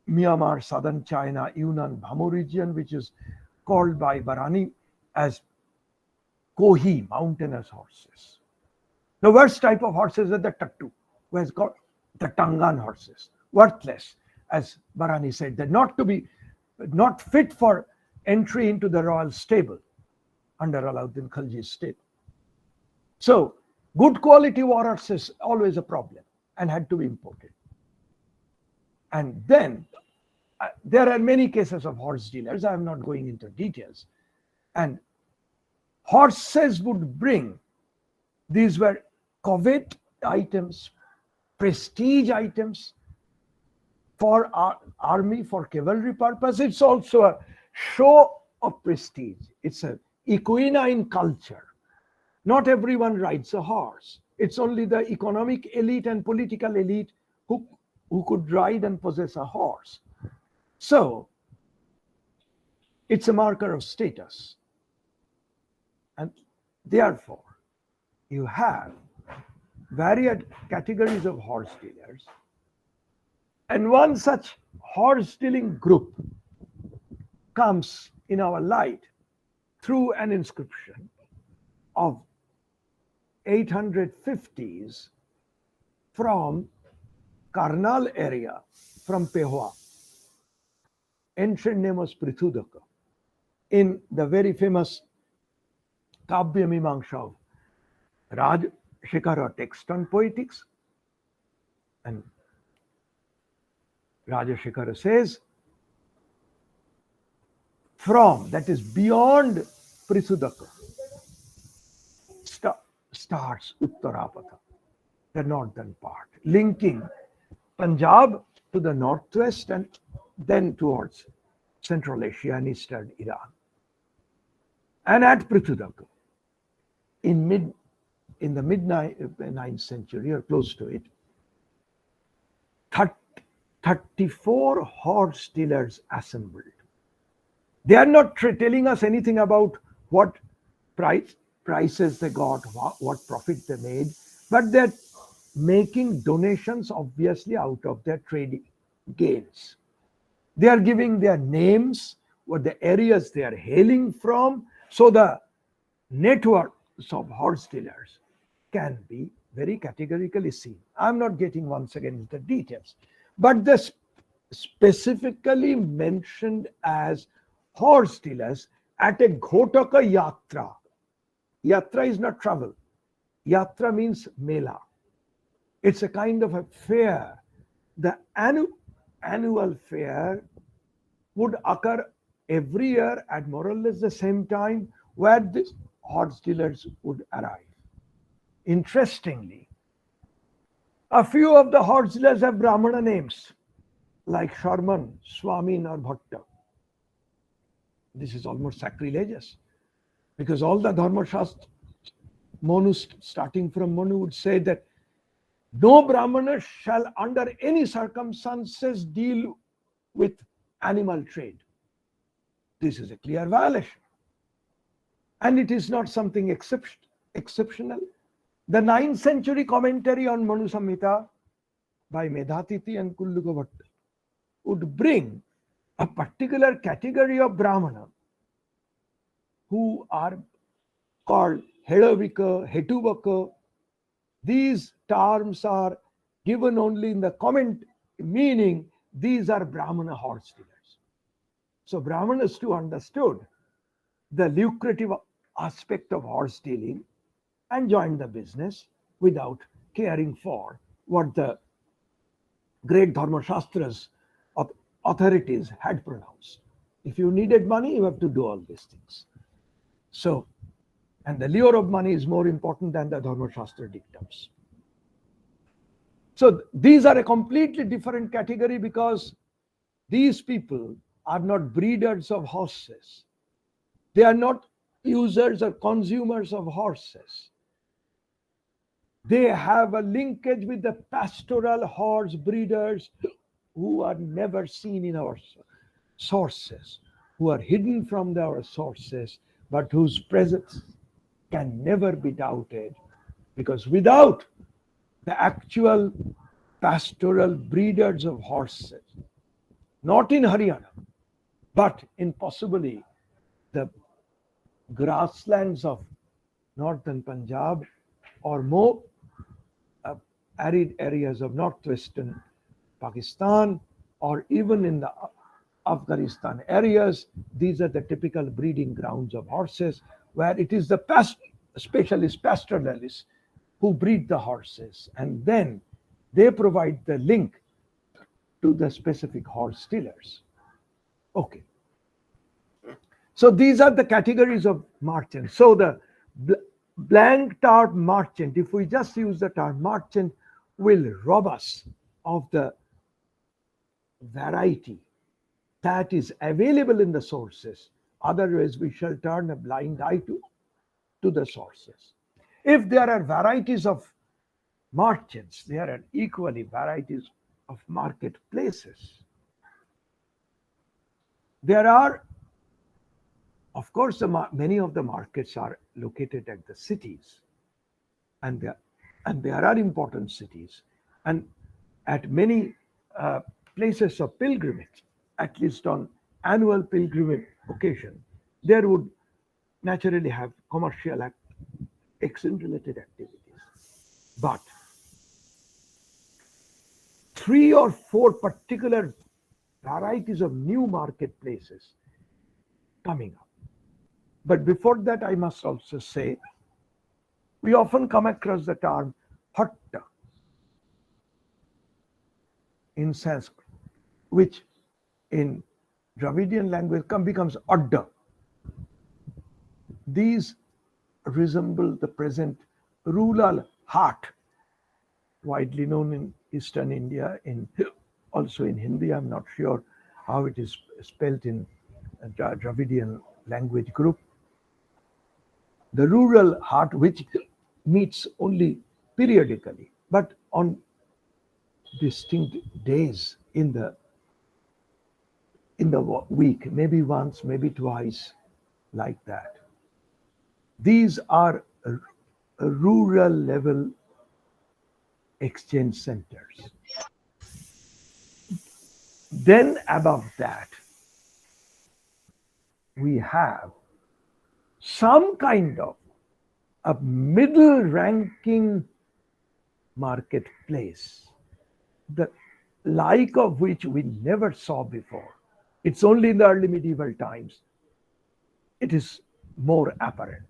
Myanmar, southern China, Yunnan, Bhamu region, which is called by Barani as Kohi, mountainous horses. The worst type of horses are the Tattu, who has got the Tangan horses, worthless, as Barani said, they're not fit for entry into the royal stable under Alauddin Khalji's stable. So good quality war horses always a problem and had to be imported. And then there are many cases of horse dealers. I am not going into details. And horses would bring. These were covet items, prestige items for our army, for cavalry purpose. It's also a show of prestige. It's an equine culture. Not everyone rides a horse. It's only the economic elite and political elite who could ride and possess a horse. So it's a marker of status. And therefore, you have varied categories of horse dealers. And one such horse dealing group comes in our light through an inscription of 850s from Karnal area, from Pehwa. Ancient name was Prithudaka. In the very famous Kavya Mimamsa of Rajashekara text on poetics, and Rajashekara says, from, that is beyond Prithudaka, starts Uttarapatha, the northern part, linking Punjab to the northwest and then towards Central Asia and Eastern Iran. And at Prithudaka, in the mid 9th century or close to it, 34 horse dealers assembled. They are not telling us anything about what prices they got, what profit they made, but they're making donations obviously out of their trading gains. They are giving their names, what the areas they are hailing from, so the networks of horse dealers can be very categorically seen. I'm not getting once again into the details, but the specifically mentioned as horse dealers at a Ghotaka Yatra. Yatra is not travel. Yatra means mela. It's a kind of a fair. The annual fair would occur every year at more or less the same time, where the horse dealers would arrive. Interestingly, a few of the horse dealers have Brahmana names, like Sharman, Swamin, or Bhatta. This is almost sacrilegious, because all the Dharma Shastra, Manu, starting from Manu, would say that no Brahmana shall under any circumstances deal with animal trade. This is a clear violation. And it is not something exceptional. The 9th century commentary on Manu Samhita by Medhatiti and Kulluka Bhatta would bring a particular category of Brahmana who are called Hedavika, Hetuvaka. These terms are given only in the comment, meaning these are Brahmana horse dealers. So Brahmanas too understood the lucrative aspect of horse dealing and joined the business without caring for what the great Dharma Shastras of authorities had pronounced. If you needed money, you have to do all these things. So, and the lure of money is more important than the Dharma Shastra dictums. So these are a completely different category, because these people are not breeders of horses. They are not users or consumers of horses. They have a linkage with the pastoral horse breeders who are never seen in our sources, who are hidden from our sources, but whose presence can never be doubted, because without the actual pastoral breeders of horses, not in Haryana, but in possibly the grasslands of northern Punjab or more arid areas of northwestern Pakistan, or even in the Afghanistan areas, these are the typical breeding grounds of horses, where it is the specialist pastoralists who breed the horses, and then they provide the link to the specific horse dealers. Okay. So these are the categories of merchant. So the blank term merchant, if we just use the term merchant, will rob us of the variety that is available in the sources. Otherwise, we shall turn a blind eye to the sources. If there are varieties of merchants, there are equally varieties of marketplaces. There are, of course, many of the markets are located at the cities, and there are important cities, and at many places of pilgrimage, at least on annual pilgrimage occasion, there would naturally have commercial exchange related activities. But 3 or 4 particular varieties of new marketplaces coming up. But before that, I must also say, we often come across the term hatta in Sanskrit, which in Dravidian language becomes adda. These resemble the present rural haat, widely known in Eastern India, also in Hindi. I'm not sure how it is spelled in Dravidian language group. The rural haat, which meets only periodically, but on distinct days in the week, maybe once, maybe twice, like that. These are rural level exchange centers. Then above that, we have some kind of a middle ranking marketplace, the like of which we never saw before. It's only in the early medieval times it is more apparent.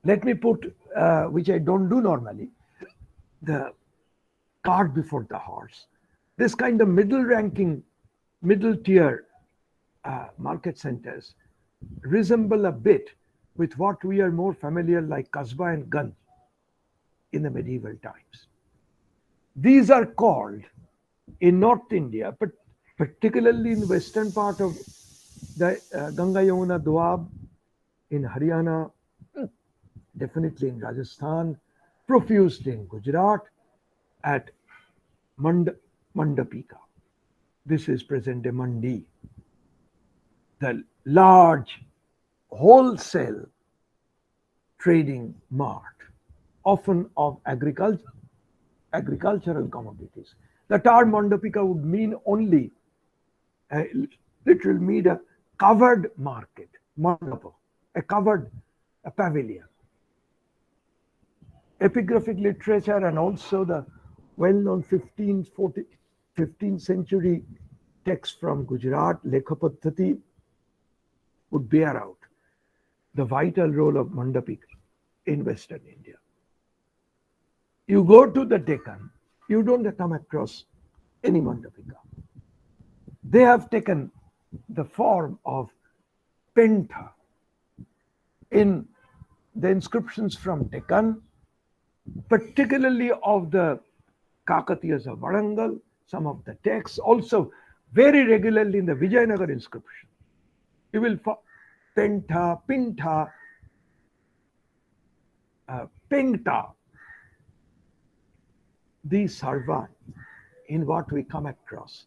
Let me put, which I don't do normally, the cart before the horse. This kind of middle tier market centers resemble a bit with what we are more familiar like Kasbah and Ganj in the medieval times. These are called in North India, but particularly in the western part of the Ganga Yamuna Doab, in Haryana, definitely in Rajasthan, profusely in Gujarat, at Mandapika. This is present-day Mandi, the large wholesale trading mart, often of agricultural commodities. The term Mandapika would mean only, literally mean a covered market, mandapa, a pavilion. Epigraphic literature and also the well-known 15th century text from Gujarat, Lekhapaddhati, would bear out the vital role of Mandapika in Western India. You go to the Deccan, you don't come across any Mandapika. They have taken the form of Pentha. In the inscriptions from Deccan, particularly of the Kakatiyas of Varangal, some of the texts, also very regularly in the Vijayanagar inscription, you will find Pentha, Pinta, Pengta. These survive in what we come across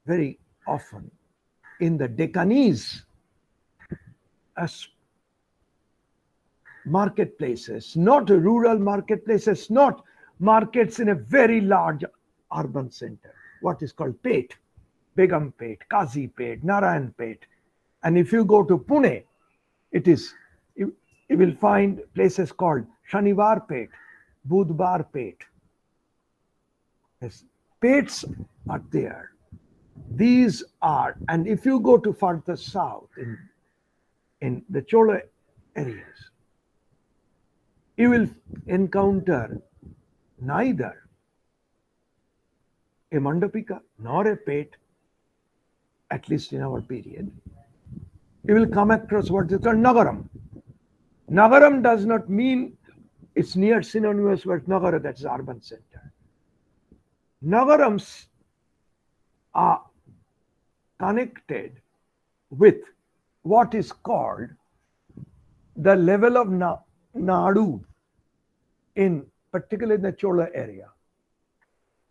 very often in the Deccanese as marketplaces, not rural marketplaces, not markets in a very large urban center, what is called Pet, Begum Pet, Kazi Pet, Narayan Pet. And if you go to Pune, you will find places called Shanivar Pet, Budhbar Pet. Yes, pets are there. These are, and if you go to further south in the Chola areas, you will encounter neither a Mandapika nor a Pet, at least in our period. you will come across what is called Nagaram. Nagaram does not mean it's near synonymous with Nagara, that's the urban center. Nagarams are connected with what is called the level of Nadu, in particularly in the Chola area,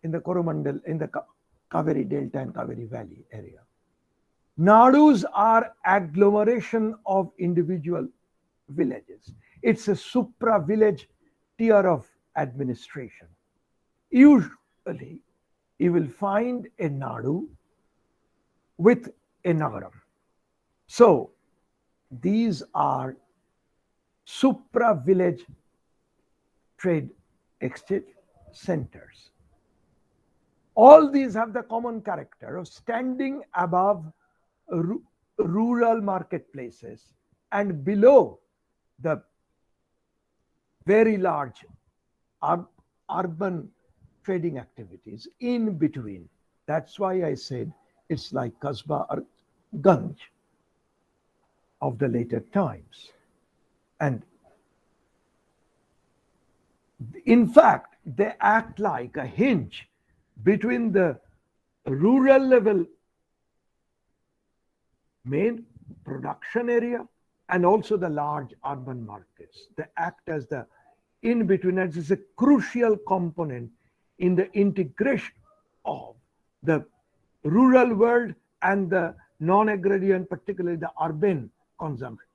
in the Coromandel, in the Kaveri Delta and Kaveri Valley area. Nadus are agglomeration of individual villages. It's a supra-village tier of administration. Usually, you will find a Nadu with a Nagaram. So, these are supra-village trade exchange centers. All these have the common character of standing above rural marketplaces and below the very large urban trading activities in between. That's why I said it's like Kasbah or Ganj of the later times. And in fact, they act like a hinge between the rural level main production area and also the large urban markets. They act as the in-between, as is a crucial component in the integration of the rural world and the non-agrarian, particularly the urban consumption.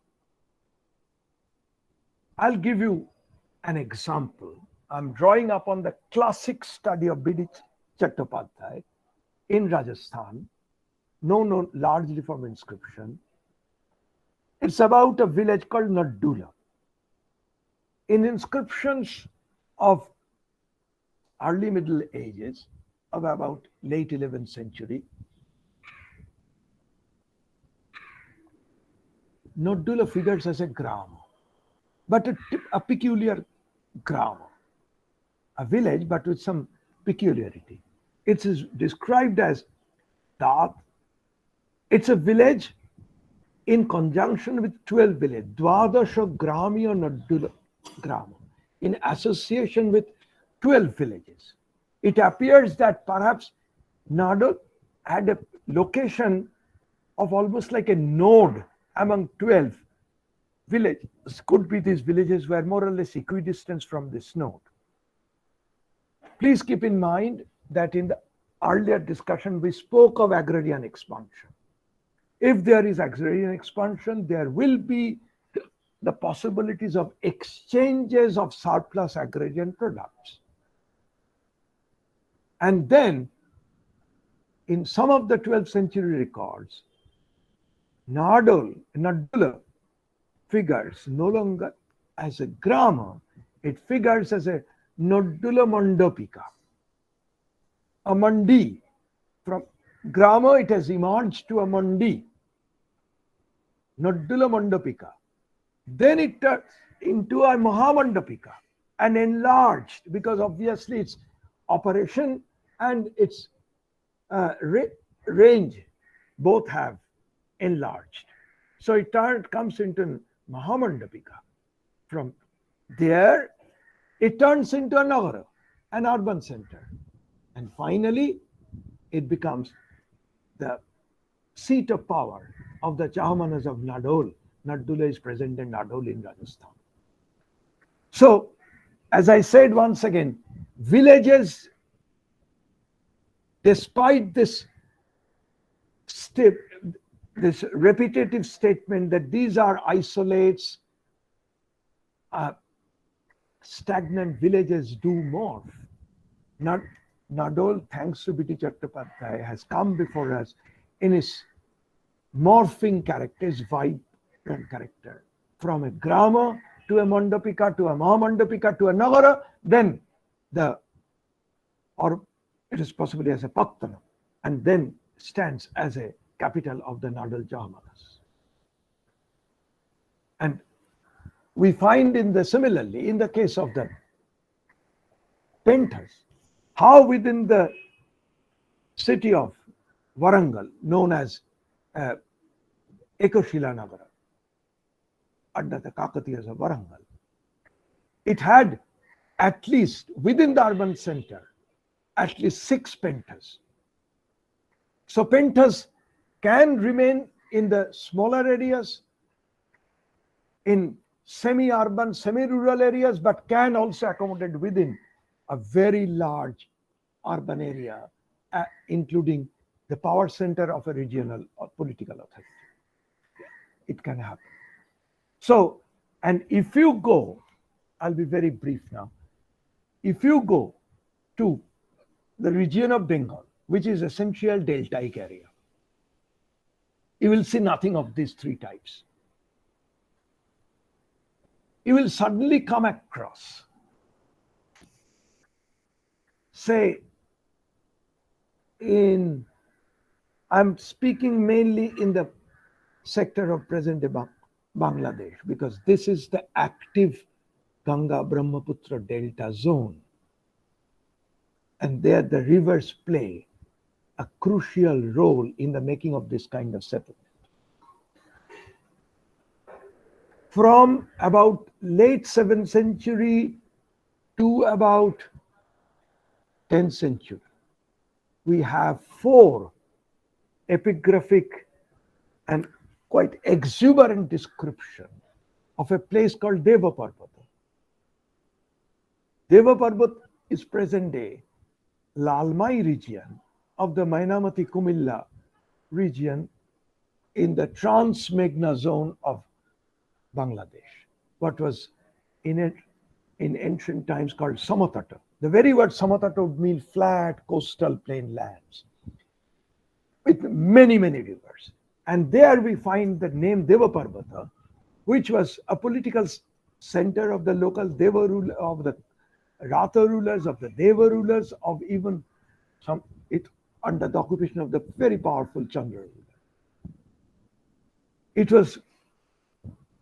I'll give you an example. I'm drawing upon the classic study of B.D. Chattopadhyay in Rajasthan, known largely from inscription. It's about a village called Naddula. In inscriptions of early Middle Ages, of about late 11th century, Naddula figures as a grama, but a peculiar grama, a village but with some peculiarity. It is described as that it's a village in conjunction with 12 villages, Dwadasha Gramya Naddula Grama, in association with 12 villages. It appears that perhaps Nadu had a location of almost like a node among 12 villages. Could be these villages were more or less equidistant from this node. Please keep in mind that in the earlier discussion we spoke of agrarian expansion. If there is agrarian expansion, there will be the possibilities of exchanges of surplus agrarian products. And then, in some of the 12th century records, Naddula figures no longer as a grama, it figures as a Naddula Mandapika, a mandi. From grama it has emerged to a mandi, Naddula Mandapika. Then it turns into a Mahamandapika and enlarged, because obviously its operation and its range both have enlarged. So it comes into Mahamandapika. From there, it turns into a Nagara, an urban center. And finally, it becomes the seat of power of the Chahmanas of Nadol. Naddula is present in Nadol in Rajasthan. So, as I said once again, villages, despite this repetitive statement that these are isolates, stagnant villages do morph. Nadol, thanks to B.D. Chattopadhyay, has come before us in its morphing character, its vibrant character, from a grama to a mandapika to a mahamandapika to a nagara, then or it is possibly as a pattana, and then stands as a capital of the Nadal Chahmanas. And we find similarly in the case of the painters, how within the city of Warangal, known as Ekashila Nagara, under the Kakatiyas of Warangal. It had at least, within the urban center, at least 6 pentas. So pentas can remain in the smaller areas, in semi-urban, semi-rural areas, but can also accommodate within a very large urban area, including the power center of a regional or political authority. It can happen. So, and if you go, I'll be very brief now. If you go to the region of Bengal, which is essential deltaic area, you will see nothing of these 3 types. You will suddenly come across, say, I'm speaking mainly in the sector of present-day Bangladesh, because this is the active Ganga Brahmaputra Delta zone. And there the rivers play a crucial role in the making of this kind of settlement. From about late 7th century to about 10th century, we have 4 epigraphic and quite exuberant description of a place called Devaparvat. Devaparvat is present-day Lalmai region of the Mainamati Kumilla region in the Trans-Meghna zone of Bangladesh, what was in ancient times called Samatata. The very word Samatata would mean flat coastal plain lands with many, many rivers. And there we find the name Devaparvata, which was a political center of the local Deva ruler, of the Ratha rulers, of the Deva rulers, of even some, it under the occupation of the very powerful Chandra ruler. It was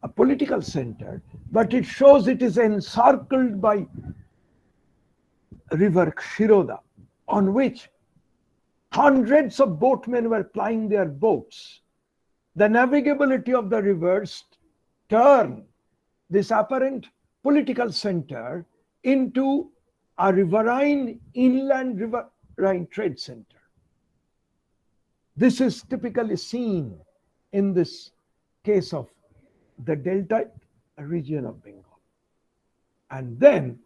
a political center, but it shows it is encircled by river Kshiroda, on which hundreds of boatmen were plying their boats. The navigability of the rivers turned this apparent political center into a riverine, inland riverine trade center. This is typically seen in this case of the delta region of Bengal. And then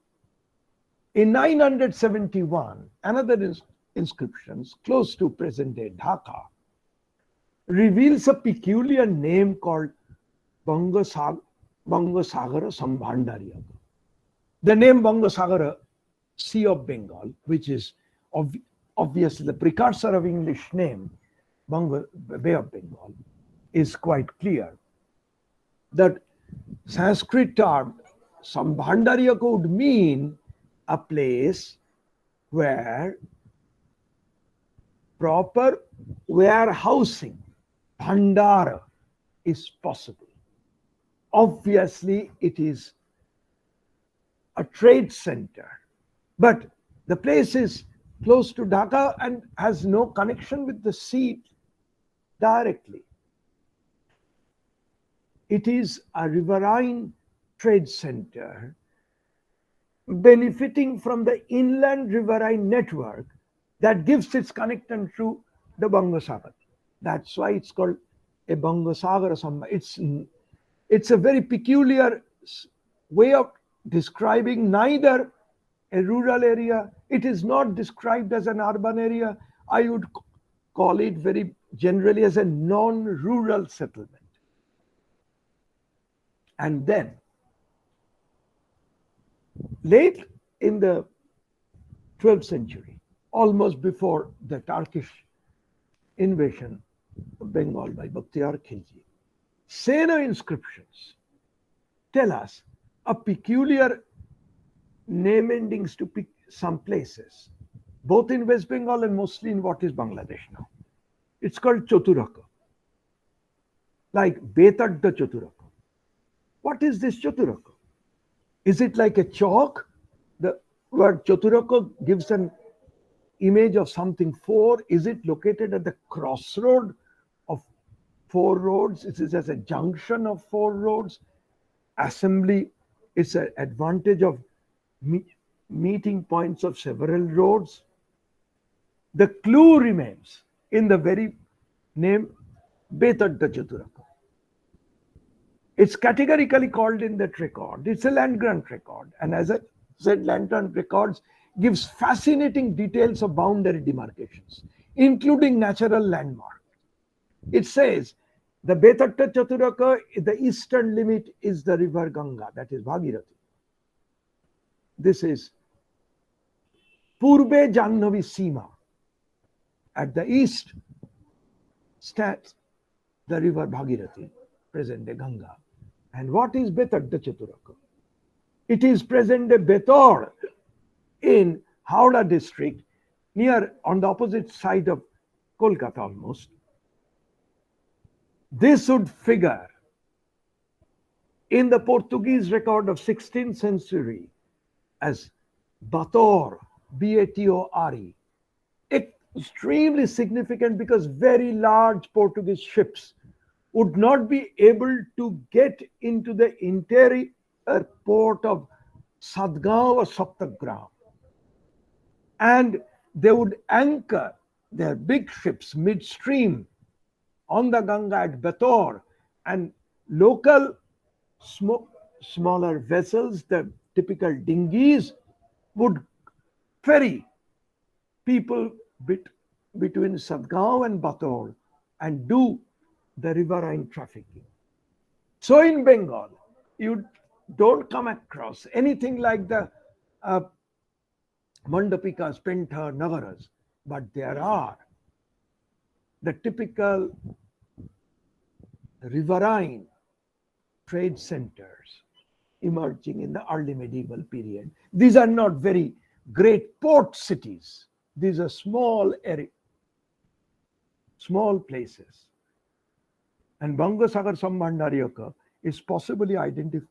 in 971, another inscriptions close to present-day Dhaka reveals a peculiar name called Bangasagara Sambhandarya. The name Bangasagara, Sea of Bengal, which is obviously the precursor of English name, Bay of Bengal, is quite clear. That Sanskrit term Sambhandarya would mean a place where proper warehousing, bhandara, is possible. Obviously, it is a trade center, but the place is close to Dhaka and has no connection with the sea directly. It is a riverine trade center benefiting from the inland riverine network that gives its connection to the Bangasagara. That's why it's called a Bangasagara Sambha. It's a very peculiar way of describing neither a rural area, it is not described as an urban area. I would call it very generally as a non-rural settlement. And then, late in the 12th century, almost before the Turkish invasion of Bengal by Bakhtiyar Khilji, Sena inscriptions tell us a peculiar name endings to pick some places, both in West Bengal and mostly in what is Bangladesh now. It's called Choturaka, like Betadda Choturaka. What is this Choturaka? Is it like a chalk? The word Choturaka gives an image of something four. Is it located at the crossroad of 4 roads. It is as a junction of 4 roads. Assembly is an advantage of meeting points of several roads. The clue remains in the very name Betadda Chaturaka. It's categorically called in that record. It's a land grant record. And as I said, land grant records gives fascinating details of boundary demarcations, including natural landmarks. It says the Betadda Chaturaka, the eastern limit is the river Ganga, that is Bhagirathi. This is Purbe Jannavi Sima. At the east stands the river Bhagirathi, present day Ganga. And what is Betadda Chaturaka? It is present day Betor in Howrah district, near on the opposite side of Kolkata almost. This would figure in the Portuguese record of 16th century as Bator, B-A-T-O-R-E. Extremely significant because very large Portuguese ships would not be able to get into the interior port of Sadgaon or Saptagram. And they would anchor their big ships midstream on the Ganga at Bator, and local smaller vessels, the typical dinghies, would ferry people between Sadgaon and Bator and do the riverine trafficking. So in Bengal, you don't come across anything like the Mandapikas, Pentha, Nagaras, but there are the typical riverine trade centers emerging in the early medieval period. These are not very great port cities. These are small places. And Bangasagar Sambhandariyaka is possibly identified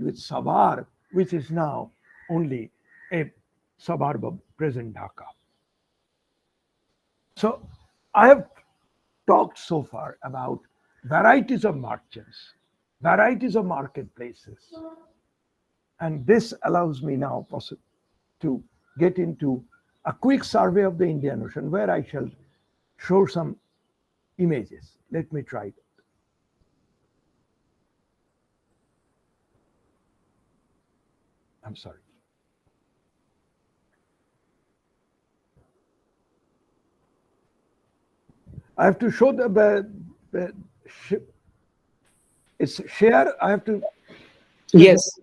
with Savar, which is now only a suburb of present Dhaka. So I have talked so far about varieties of merchants, varieties of marketplaces. And this allows me now to get into a quick survey of the Indian Ocean, where I shall show some images. Let me try it. I'm sorry. I have to show it's share. I have to. Yes.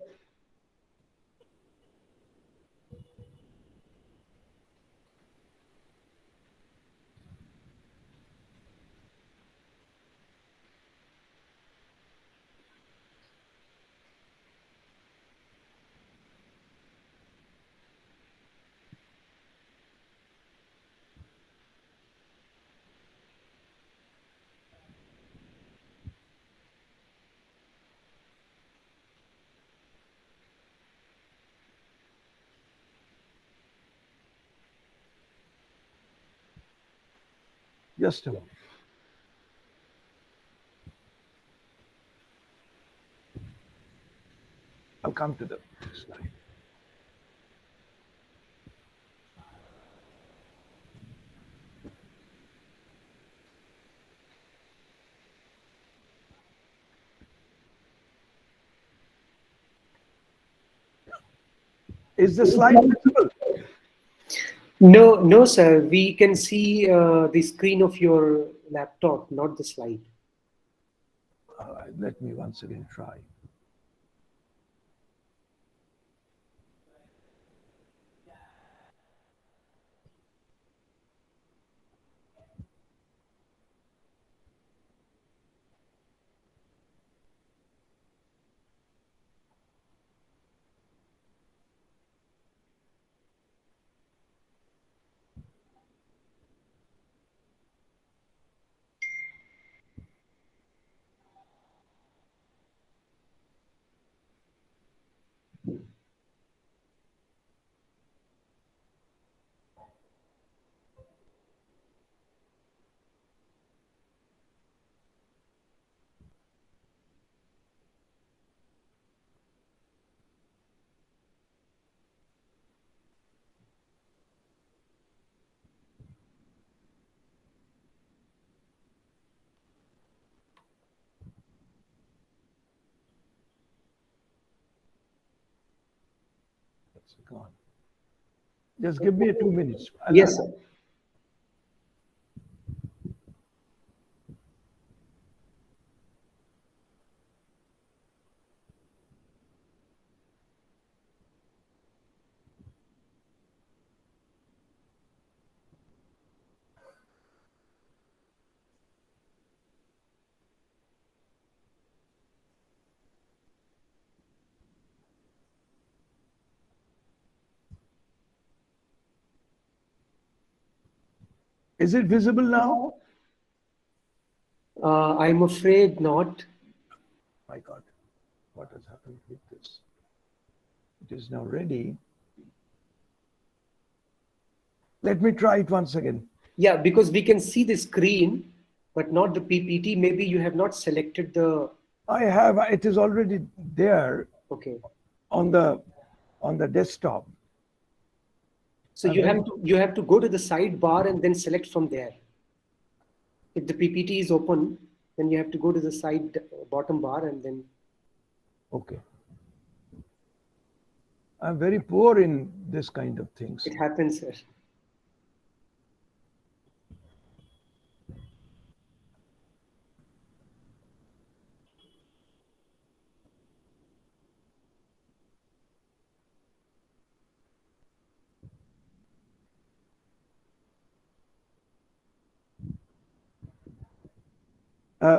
Just a moment. I'll come to the slide. Is the slide visible? No, sir. We can see the screen of your laptop, not the slide. Let me once again try. It's gone. Just give me 2 minutes. Yes, sir. Is it visible now? I'm afraid not. My God, what has happened with this? It is now ready. Let me try it once again. Yeah, because we can see the screen, but not the PPT. Maybe you have not selected the. I have, it is already there Okay. on the desktop. So you have to go to the sidebar and then select from there. If the PPT is open, then you have to go to the side bottom bar and then. Okay. I'm very poor in this kind of things. It happens, sir.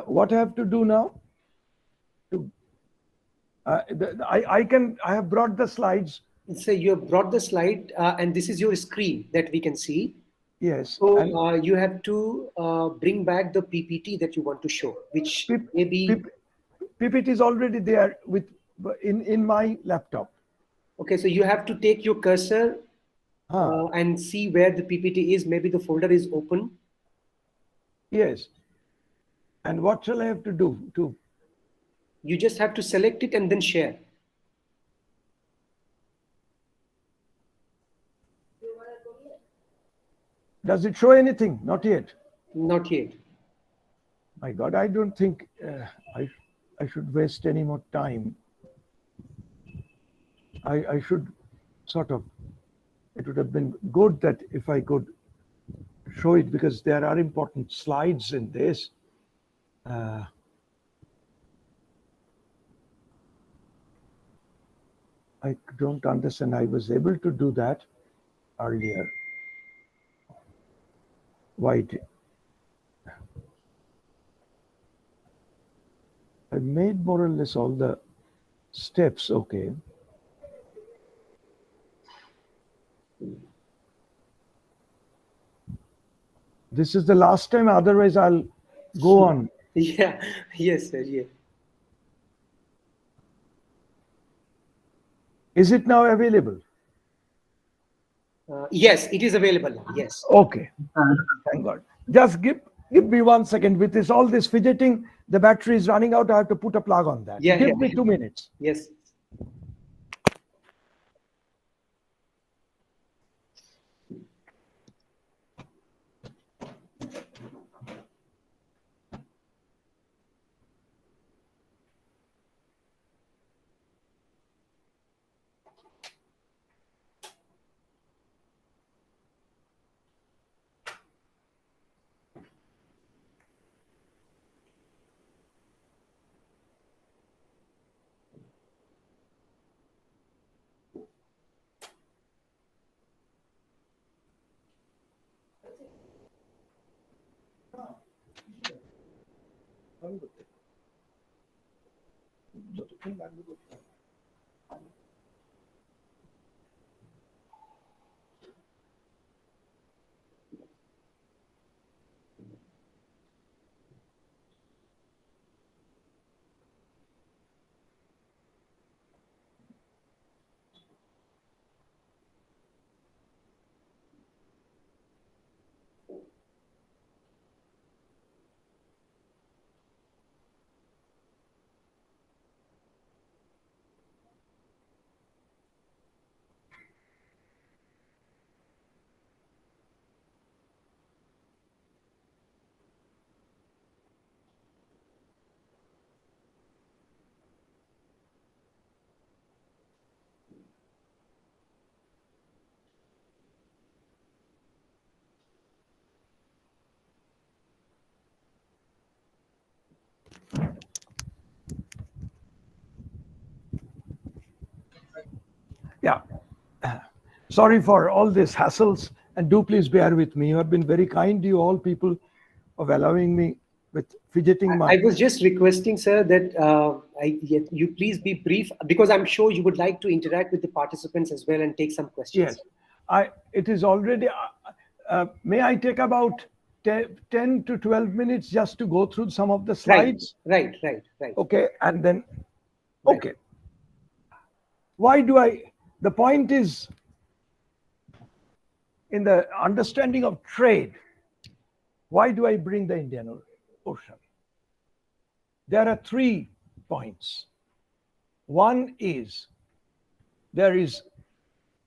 What I have to do now? I have brought the slides. So you have brought the slide, and this is your screen that we can see. Yes. So you have to bring back the PPT that you want to show, which maybe. PPT is already there in my laptop. Okay, so you have to take your cursor and see where the PPT is. Maybe the folder is open. Yes. And what shall I have to do to? You just have to select it and then share. Does it show anything? Not yet. Not yet. My God, I don't think I should waste any more time. I should sort of, it would have been good that if I could show it, because there are important slides in this. I don't understand. I was able to do that earlier. Why? I made more or less all the steps. Okay. This is the last time, otherwise I'll go on. Yeah, yes, sir. Yeah. Is it now available? Yes, it is available now. Yes. Okay. Thank God. Just give me 1 second. With this all this fidgeting, the battery is running out. I have to put a plug on that. Yeah, Give yeah. me 2 minutes. Yes. Yeah. Sorry for all these hassles, and do please bear with me. You have been very kind, you all people, of allowing me with fidgeting my. I was just requesting, sir, that you please be brief, because I'm sure you would like to interact with the participants as well and take some questions. Yes, it is already. May I take about 10 to 12 minutes just to go through some of the slides? Right. Okay, and then, Right. okay. Why do I? The point is, in the understanding of trade, why do I bring the Indian Ocean? There are 3 points. One is there is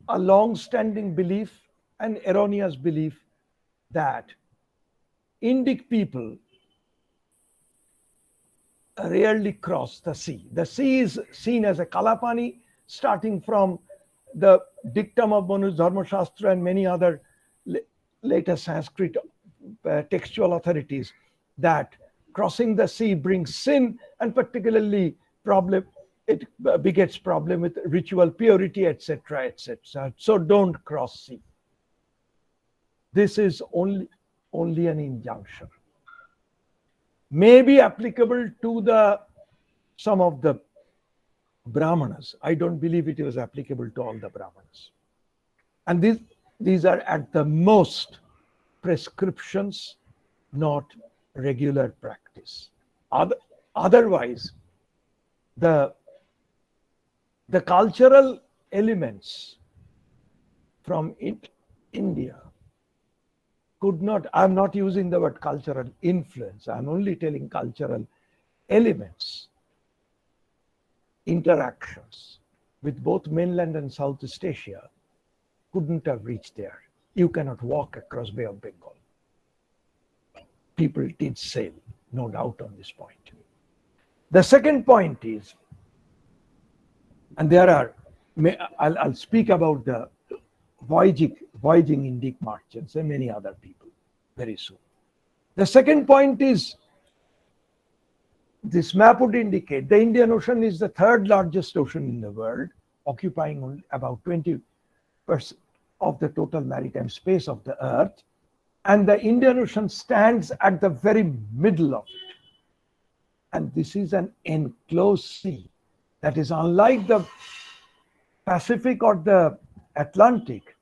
a long-standing belief, an erroneous belief, that Indic people rarely cross the sea. The sea is seen as a Kalapani, starting from the dictum of Manu's Dharma Shastra and many other later Sanskrit textual authorities, that crossing the sea brings sin, and particularly it begets problem with ritual purity, etc., etc. So don't cross sea. This is only an injunction. May be applicable to some of the Brahmanas. I don't believe it was applicable to all the Brahmanas. And these are at the most prescriptions, not regular practice. Otherwise, the cultural elements from India could not, I'm not using the word cultural influence, I'm only telling cultural elements, interactions with both mainland and Southeast Asia couldn't have reached there. You cannot walk across Bay of Bengal. People did sail, no doubt on this point. The second point is, and I'll speak about the voyaging Indic merchants and many other people very soon. The second point is, this map would indicate the Indian Ocean is the 3rd largest ocean in the world, occupying only about 20% of the total maritime space of the earth. And the Indian Ocean stands at the very middle of it. And this is an enclosed sea. That is, unlike the Pacific or the Atlantic,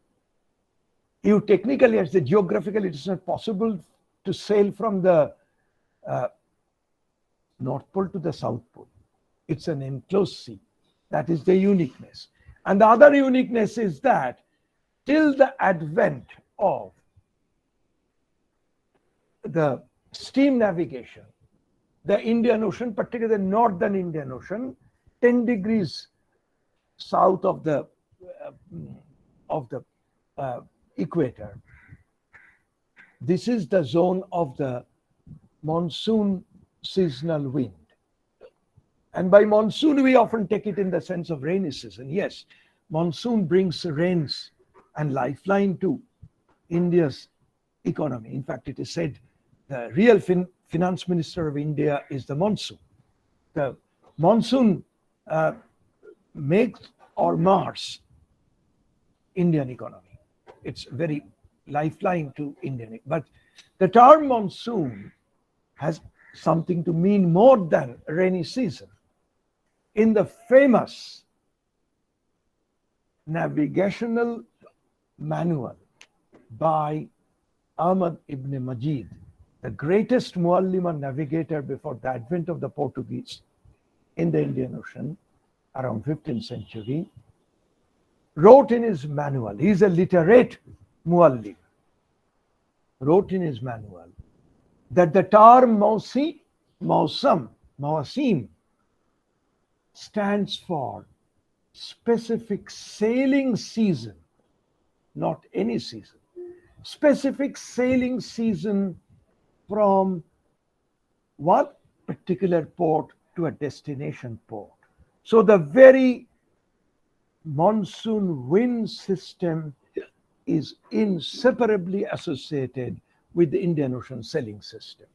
you technically, as the geographically, it is not possible to sail from the North Pole to the South Pole. It's an enclosed sea. That is the uniqueness. And the other uniqueness is that till the advent of the steam navigation, the Indian Ocean, particularly the northern Indian Ocean, 10 degrees south of the equator, this is the zone of the monsoon seasonal wind. And by monsoon, we often take it in the sense of rainy season. Yes, monsoon brings rains and lifeline to India's economy. In fact, it is said the real finance minister of India is the monsoon. The monsoon makes or mars Indian economy. It's very lifeline to Indian. But the term monsoon has something to mean more than rainy season. In the famous navigational manual by Ahmad ibn Majid, the greatest Muallima navigator before the advent of the Portuguese in the Indian Ocean around 15th century, wrote in his manual, he's a literate Muallim, wrote in his manual that the term Mausim stands for specific sailing season, not any season. Specific sailing season from one particular port to a destination port. So the very monsoon wind system is inseparably associated with the Indian Ocean sailing system.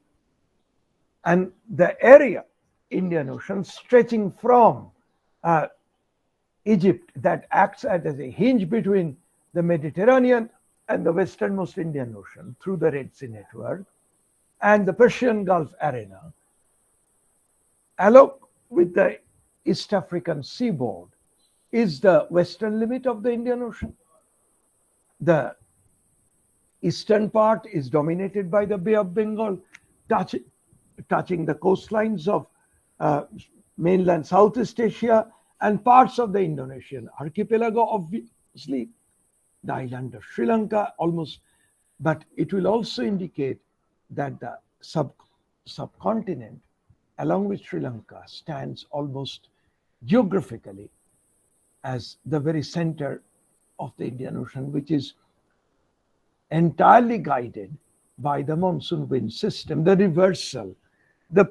And the area, Indian Ocean, stretching from Egypt that acts as a hinge between the Mediterranean and the westernmost Indian Ocean through the Red Sea network and the Persian Gulf arena, along with the East African seaboard, is the western limit of the Indian Ocean. The eastern part is dominated by the Bay of Bengal, touching the coastlines of mainland Southeast Asia and parts of the Indonesian archipelago, obviously, the island of Sri Lanka almost, but it will also indicate that the subcontinent, along with Sri Lanka, stands almost geographically as the very center of the Indian Ocean, which is entirely guided by the monsoon wind system, the reversal, the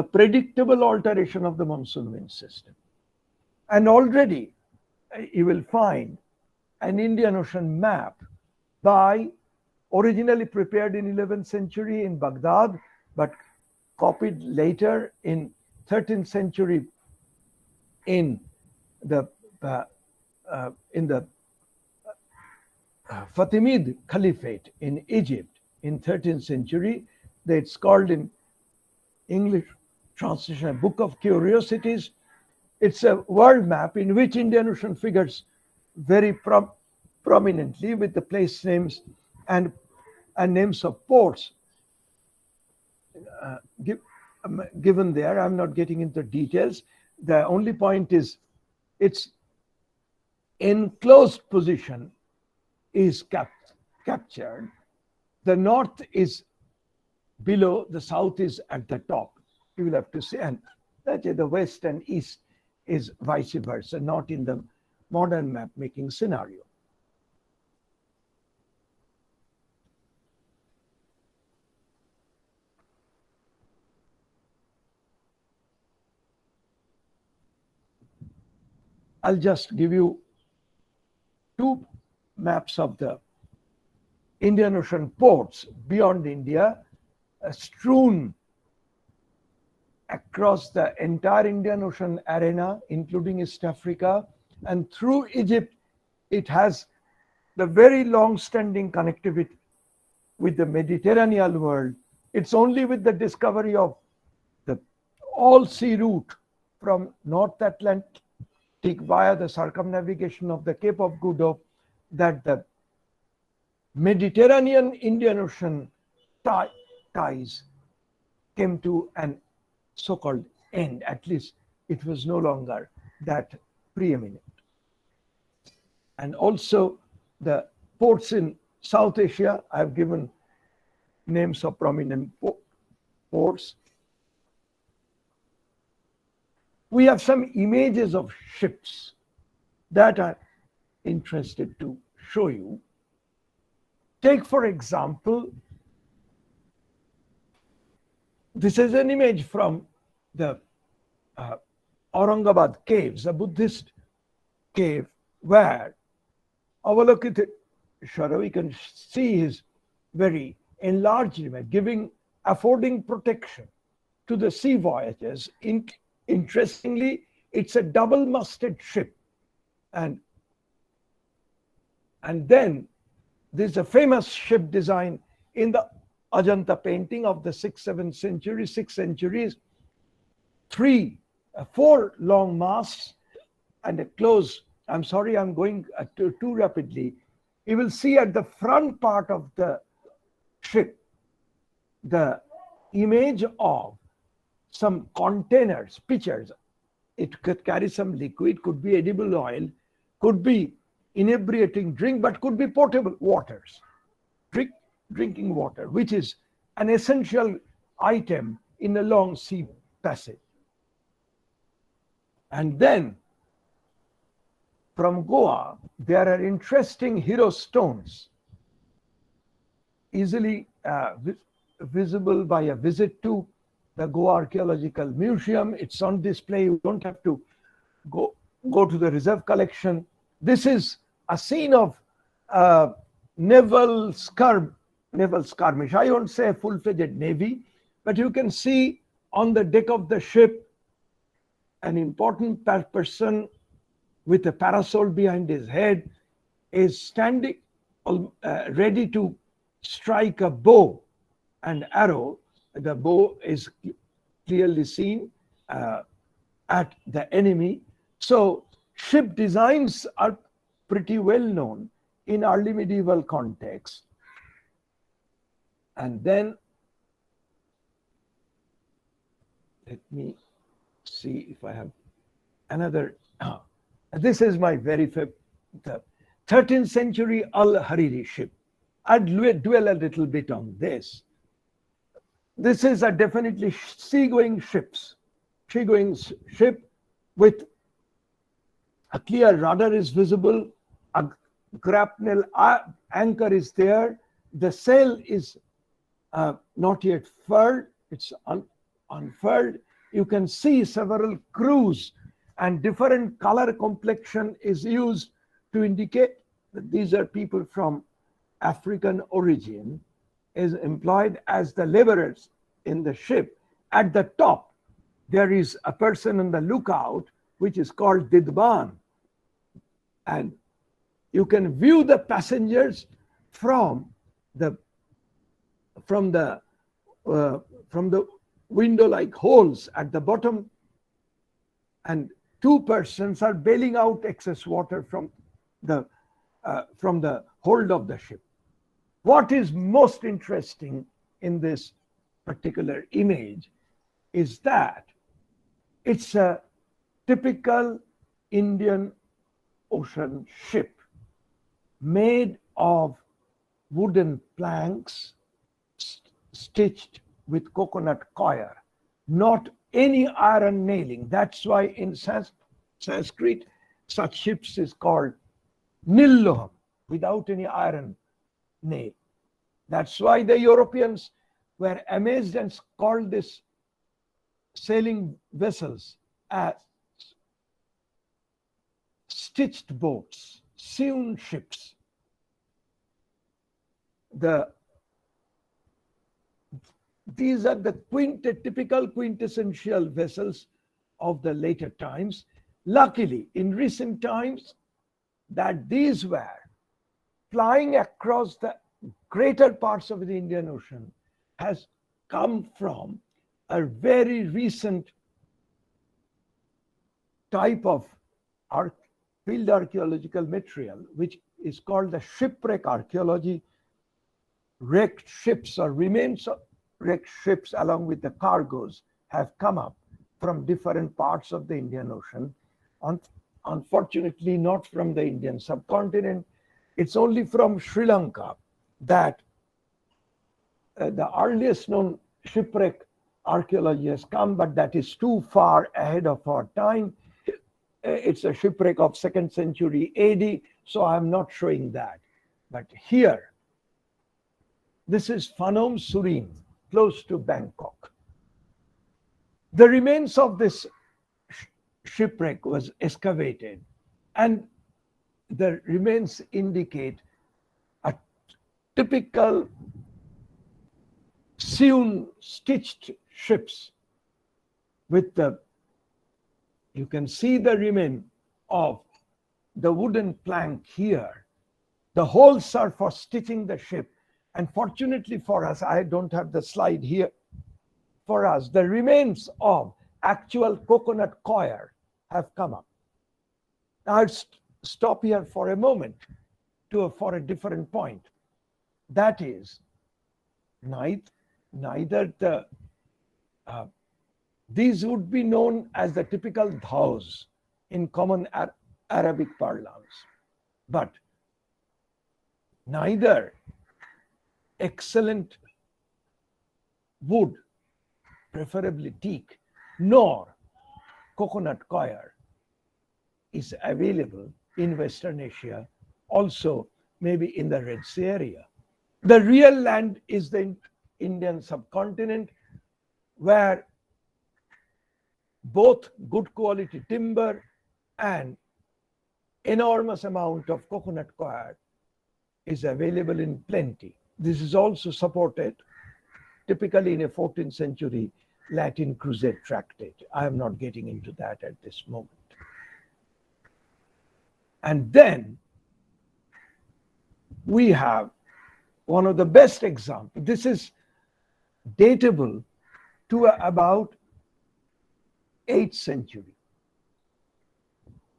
predictable alteration of the monsoon wind system. And already you will find an Indian Ocean map originally prepared in 11th century in Baghdad, but copied later in 13th century in the Fatimid Caliphate in Egypt in 13th century. It's called in English translation, Book of Curiosities. It's a world map in which Indian Ocean figures very prominently with the place names and names of ports given there. I'm not getting into details. The only point is its enclosed position is captured. The north is below, the south is at the top. You will have to see, and the west and east is vice versa, not in the modern map making scenario. I'll just give you two maps of the Indian Ocean ports beyond India, strewn across the entire Indian Ocean arena, including East Africa, and through Egypt. It has the very long-standing connectivity with the Mediterranean world. It's only with the discovery of the all-sea route from North Atlantic via the circumnavigation of the Cape of Good Hope that the Mediterranean Indian Ocean ties came to an so-called end. At least it was no longer that preeminent. And also the ports in South Asia, I have given names of prominent ports. We have some images of ships that are interested to show you. Take, for example, this is an image from the Aurangabad caves, a Buddhist cave, where Avalokiteshvara, we can see his very enlarged image, affording protection to the sea voyages. Interestingly, it's a double-masted ship. And then there's a famous ship design in the Ajanta painting of the 6th centuries, 4 long masts and a close. I'm sorry, I'm going too rapidly. You will see at the front part of the ship the image of some containers, pitchers. It could carry some liquid, could be edible oil, could be inebriating drink, but could be potable waters, drinking water, which is an essential item in a long sea passage. And then from Goa, there are interesting hero stones, easily visible by a visit to the Goa Archaeological Museum. It's on display. You don't have to go to the reserve collection. This is a scene of naval skirmish. I won't say full-fledged navy, but you can see on the deck of the ship an important person with a parasol behind his head, is standing ready to strike a bow and arrow. The bow is clearly seen at the enemy. So ship designs are pretty well known in early medieval context. And then let me see if I have another. This is my very favorite, the 13th century Al-Hariri ship. I'll dwell a little bit on this. This is a definitely seagoing ship with a clear rudder is visible, a grapnel anchor is there, the sail is not yet furled, it's unfurled. You can see several crews, and different color complexion is used to indicate that these are people from African origin, is employed as the laborers in the ship. At the top, there is a person on the lookout, which is called Didban. And you can view the passengers from the window-like holes at the bottom, and two persons are bailing out excess water from the hold of the ship. What is most interesting in this particular image is that it's a typical Indian Ocean ship made of wooden planks stitched with coconut coir, not any iron nailing. That's why in Sanskrit such ships is called nilloham, without any iron nail. That's why the Europeans were amazed and called this sailing vessels as stitched boats, sewn ships. These are the typical quintessential vessels of the later times. Luckily, in recent times, that these were flying across the greater parts of the Indian Ocean has come from a very recent type of field archaeological material, which is called the shipwreck archaeology. Wrecked ships or remains of wrecked ships along with the cargoes have come up from different parts of the Indian Ocean. Unfortunately, not from the Indian subcontinent. It's only from Sri Lanka that the earliest known shipwreck archaeology has come, but that is too far ahead of our time. It's a shipwreck of 2nd century AD, so I'm not showing that. But here, this is Phanom Surin, close to Bangkok. The remains of this shipwreck was excavated, and the remains indicate a typical sewn, stitched ships with you can see the remain of the wooden plank here. The holes are for stitching the ship. And fortunately for us, I don't have the slide here. For us, the remains of actual coconut coir have come up. Now I'll stop here for a moment for a different point. That is, neither these would be known as the typical dhaws in common Arabic parlance, but neither excellent wood, preferably teak, nor coconut coir is available in Western Asia, also maybe in the Red Sea area. The real land is the Indian subcontinent, where both good quality timber and enormous amount of coconut coir is available in plenty. This is also supported typically in a 14th century Latin crusade tractate. I am not getting into that at this moment. And then we have one of the best examples. This is datable to about 8th century,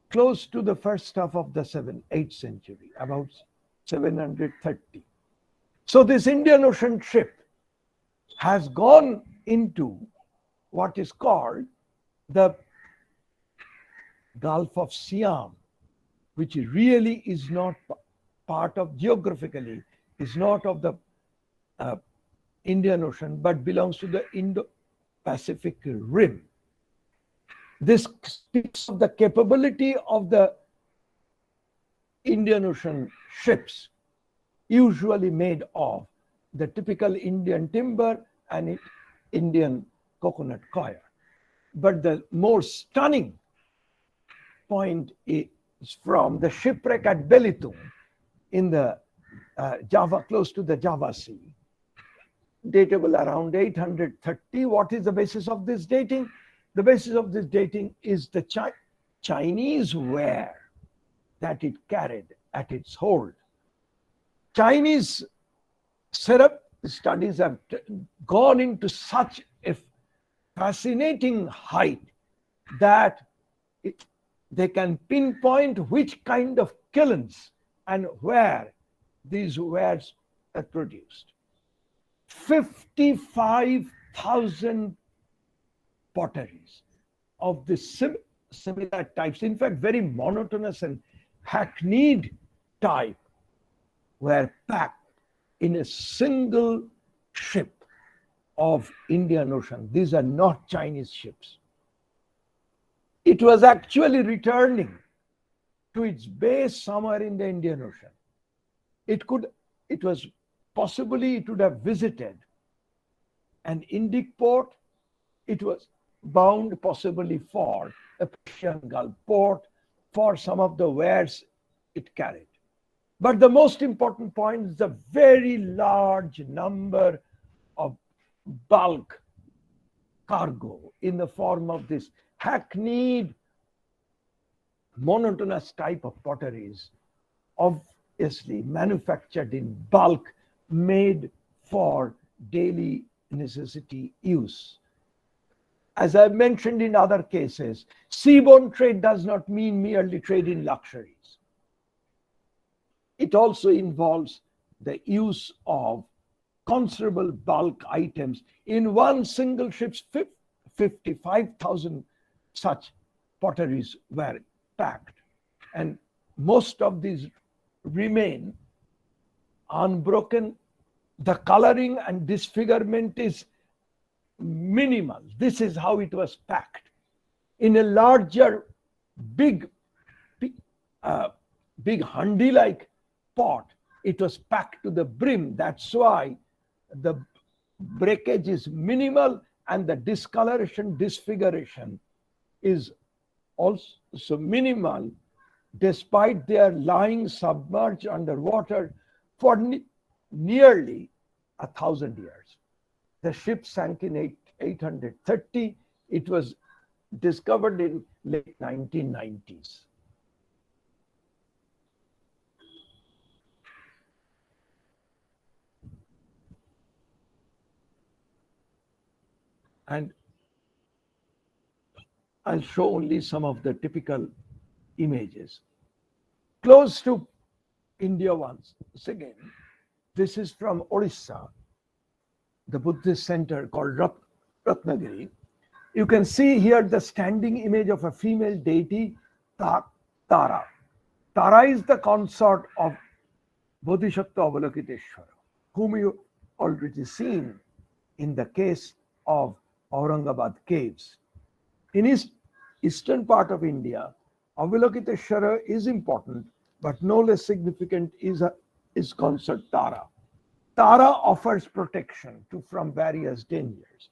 close to the first half of the 8th century, about 730. So this Indian Ocean ship has gone into what is called the Gulf of Siam, which really is not part of, geographically, is not of the Indian Ocean, but belongs to the Indo-Pacific rim. This speaks of the capability of the Indian Ocean ships, usually made of the typical Indian timber and Indian coconut coir. But the more stunning point is from the shipwreck at Belitung in the Java, close to the Java Sea, datable around 830. What is the basis of this dating? The basis of this dating is the Chinese ware that it carried at its hold. Chinese syrup studies have gone into such a fascinating height that they can pinpoint which kind of kilns and where these wares are produced. 55,000 potteries of the similar types, in fact, very monotonous and hackneyed type, were packed in a single ship of Indian Ocean. These are not Chinese ships. It was actually returning to its base somewhere in the Indian Ocean. It would have visited an Indic port. It was bound possibly for a Persian Gulf port for some of the wares it carried. But the most important point is the very large number of bulk cargo in the form of this hackneyed, monotonous type of potteries, obviously manufactured in bulk, made for daily necessity use. As I've mentioned in other cases, seaborne trade does not mean merely trade in luxuries. It also involves the use of considerable bulk items. In one single ship's 55,000 such potteries were packed, and most of these remain unbroken. The coloring and disfigurement is minimal. This is how it was packed. In a larger, big handi-like pot, it was packed to the brim. That's why the breakage is minimal and the discoloration, disfiguration is also minimal, despite their lying submerged underwater for nearly 1,000 years. The ship sank in 830. It was discovered in late 1990s. And I'll show only some of the typical images. Close to India once again, this is from Orissa, the Buddhist center called Ratnagiri. You can see here the standing image of a female deity, Tara. Tara is the consort of Bodhisattva Avalokiteshvara, whom you already seen in the case of Aurangabad caves. In eastern part of India, Avalokiteshvara is important, but no less significant is consort Tara. Tara offers protection from various dangers,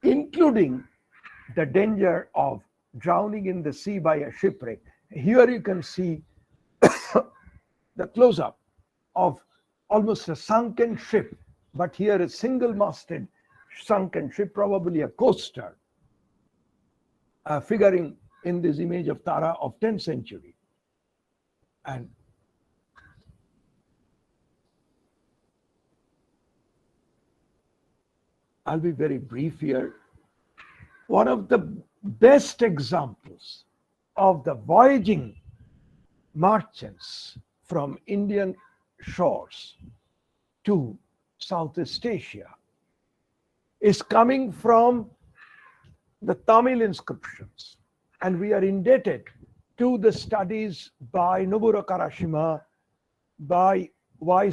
including the danger of drowning in the sea by a shipwreck. Here you can see the close-up of almost a sunken ship, but here a single-masted sunken ship, probably a coaster, figuring in this image of Tara of 10th century. And I'll be very brief here. One of the best examples of the voyaging merchants from Indian shores to Southeast Asia is coming from the Tamil inscriptions. And we are indebted to the studies by Noburo Karashima, by Y.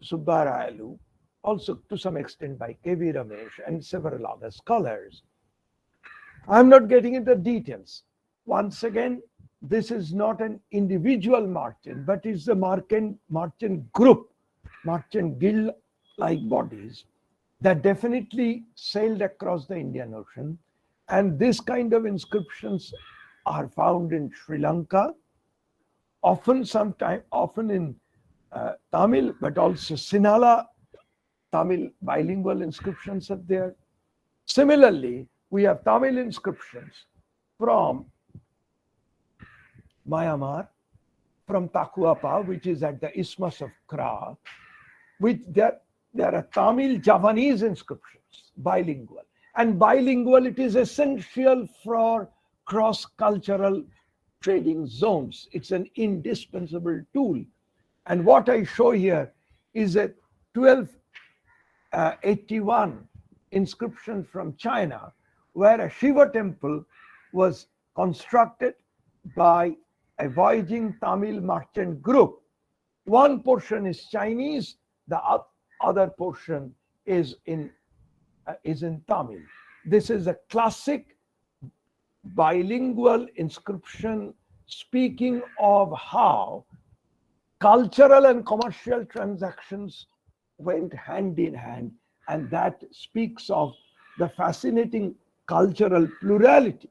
Subbarayalu, also to some extent by K.V. Ramesh and several other scholars. I'm not getting into details. Once again, this is not an individual merchant, but it's a merchant group, merchant guild-like bodies that definitely sailed across the Indian Ocean. And this kind of inscriptions are found in Sri Lanka, often in Tamil, but also Sinhala Tamil bilingual inscriptions are there. Similarly, we have Tamil inscriptions from Myanmar, from Takuapa, which is at the Isthmus of Kra, which there are Tamil Javanese inscriptions, bilingual. And bilingual, it is essential for cross-cultural trading zones. It's an indispensable tool. And what I show here is a 1281 inscription from China, where a Shiva temple was constructed by a voyaging Tamil merchant group. One portion is Chinese, the other portion is in Tamil. This is a classic bilingual inscription speaking of how cultural and commercial transactions went hand in hand, and that speaks of the fascinating cultural plurality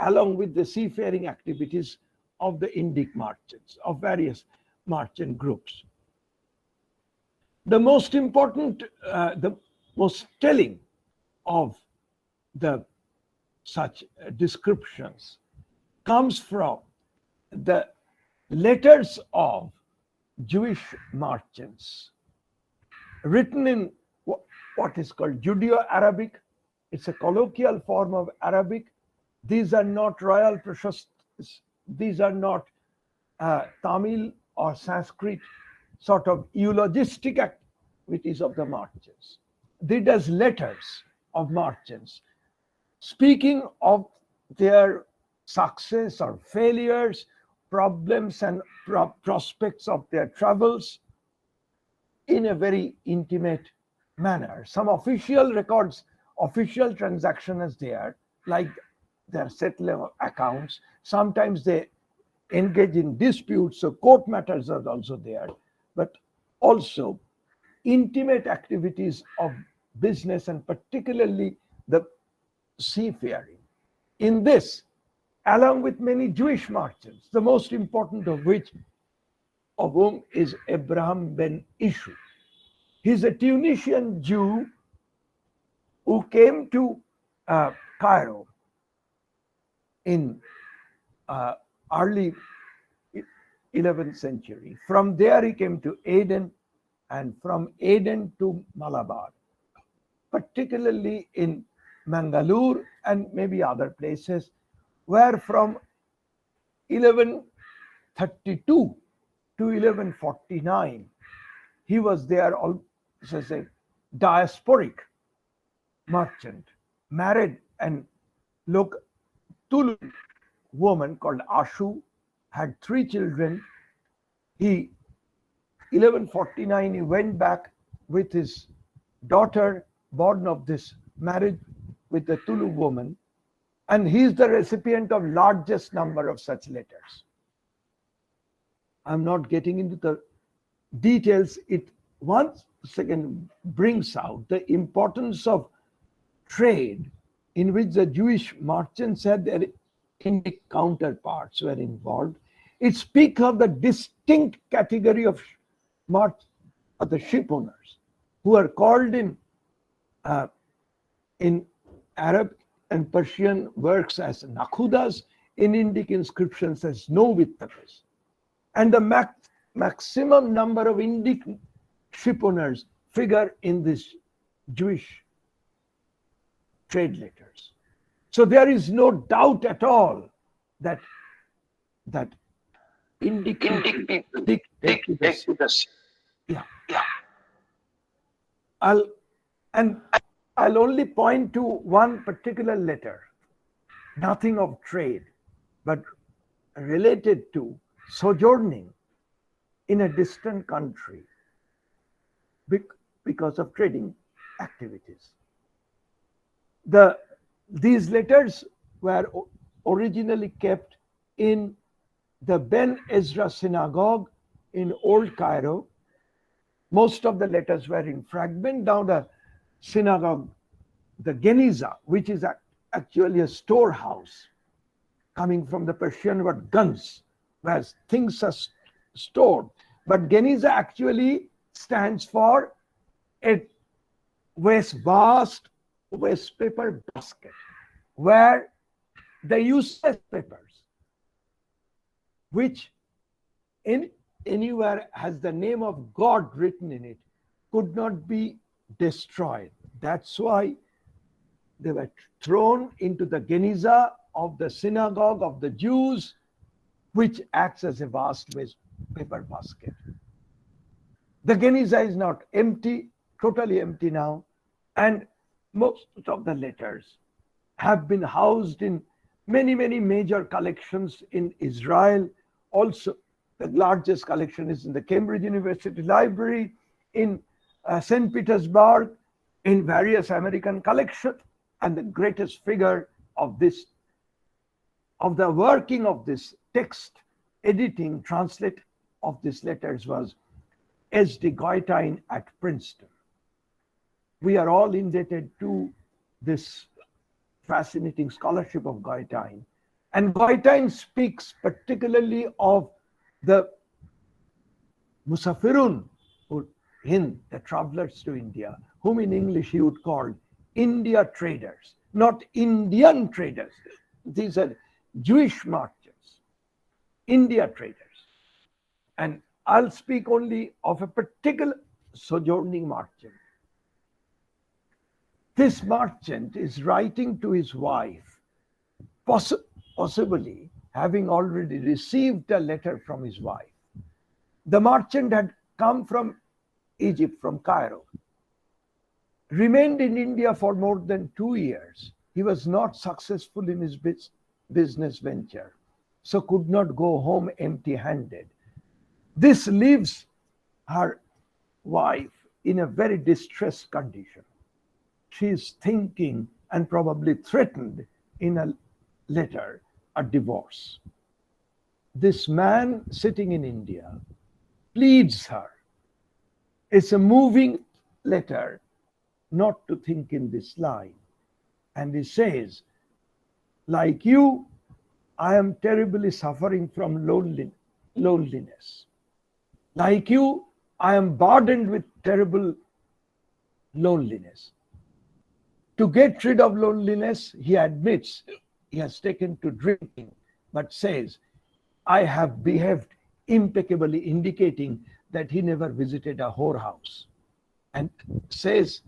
along with the seafaring activities of the Indic merchants, of various merchant groups. The most important, the most telling of the such descriptions comes from the letters of Jewish merchants written in what is called Judeo-Arabic. It's a colloquial form of Arabic. These are not royal Prashastas. These are not Tamil or Sanskrit sort of eulogistic activities of the merchants. These are letters of merchants speaking of their success or failures, problems and prospects of their travels in a very intimate manner. Some official records, official transaction is there, like their settlement accounts. Sometimes they engage in disputes, so court matters are also there, but also intimate activities of business and particularly the seafaring. In this, along with many Jewish merchants, the most important of whom is Abraham ben Ishu. He's a Tunisian Jew who came to Cairo in early 11th century. From there he came to Aden, and from Aden to Malabar, particularly in Mangalore and maybe other places, where from 1132 to 1149 he was there as a diasporic merchant, married and Tulu woman called Ashu, had 3 children. 1149 he went back with his daughter born of this marriage with the Tulu woman, and he is the recipient of largest number of such letters. I'm not getting into the details. It once again brings out the importance of trade in which the Jewish merchants had their Indic counterparts were involved. It speaks of the distinct category of the ship owners who are called in Arab and Persian works as nakhudas, in Indic inscriptions as no with purpose. And the maximum number of Indic ship owners figure in this Jewish trade letters. So there is no doubt at all that Indic people dictate this. Yeah. I'll only point to one particular letter, nothing of trade, but related to sojourning in a distant country because of trading activities. These letters were originally kept in the Ben Ezra synagogue in Old Cairo. Most of the letters were in fragment. Now the synagogue, the Geniza, which is actually a storehouse, coming from the Persian word guns, where things are stored. But Geniza actually stands for a vast waste paper basket, where the useless papers, which anywhere has the name of God written in it, could not be destroyed. That's why they were thrown into the Geniza of the synagogue of the Jews, which acts as a vast waste paper basket. The Geniza is not empty, totally empty now, and most of the letters have been housed in many major collections in Israel. Also, the largest collection is in the Cambridge University Library, in St. Petersburg, in various American collections, and the greatest figure of the working of this text, editing, translate of these letters was S.D. Goitein at Princeton. We are all indebted to this fascinating scholarship of Goitein. And Goitein speaks particularly of the Musafirun, Hind, the travelers to India, whom in English he would call India traders, not Indian traders. These are Jewish merchants, India traders. And I'll speak only of a particular sojourning merchant. This merchant is writing to his wife, possibly having already received a letter from his wife. The merchant had come from Egypt, from Cairo, remained in India for more than 2 years. He was not successful in his business venture, so could not go home empty-handed. This leaves her wife in a very distressed condition. She is thinking and probably threatened in a letter a divorce. This man sitting in India pleads her. It's a moving letter not to think in this line. And he says, like you, I am terribly suffering from loneliness. Like you, I am burdened with terrible loneliness. To get rid of loneliness, he admits he has taken to drinking, but says, I have behaved impeccably, indicating that he never visited a whorehouse. And says,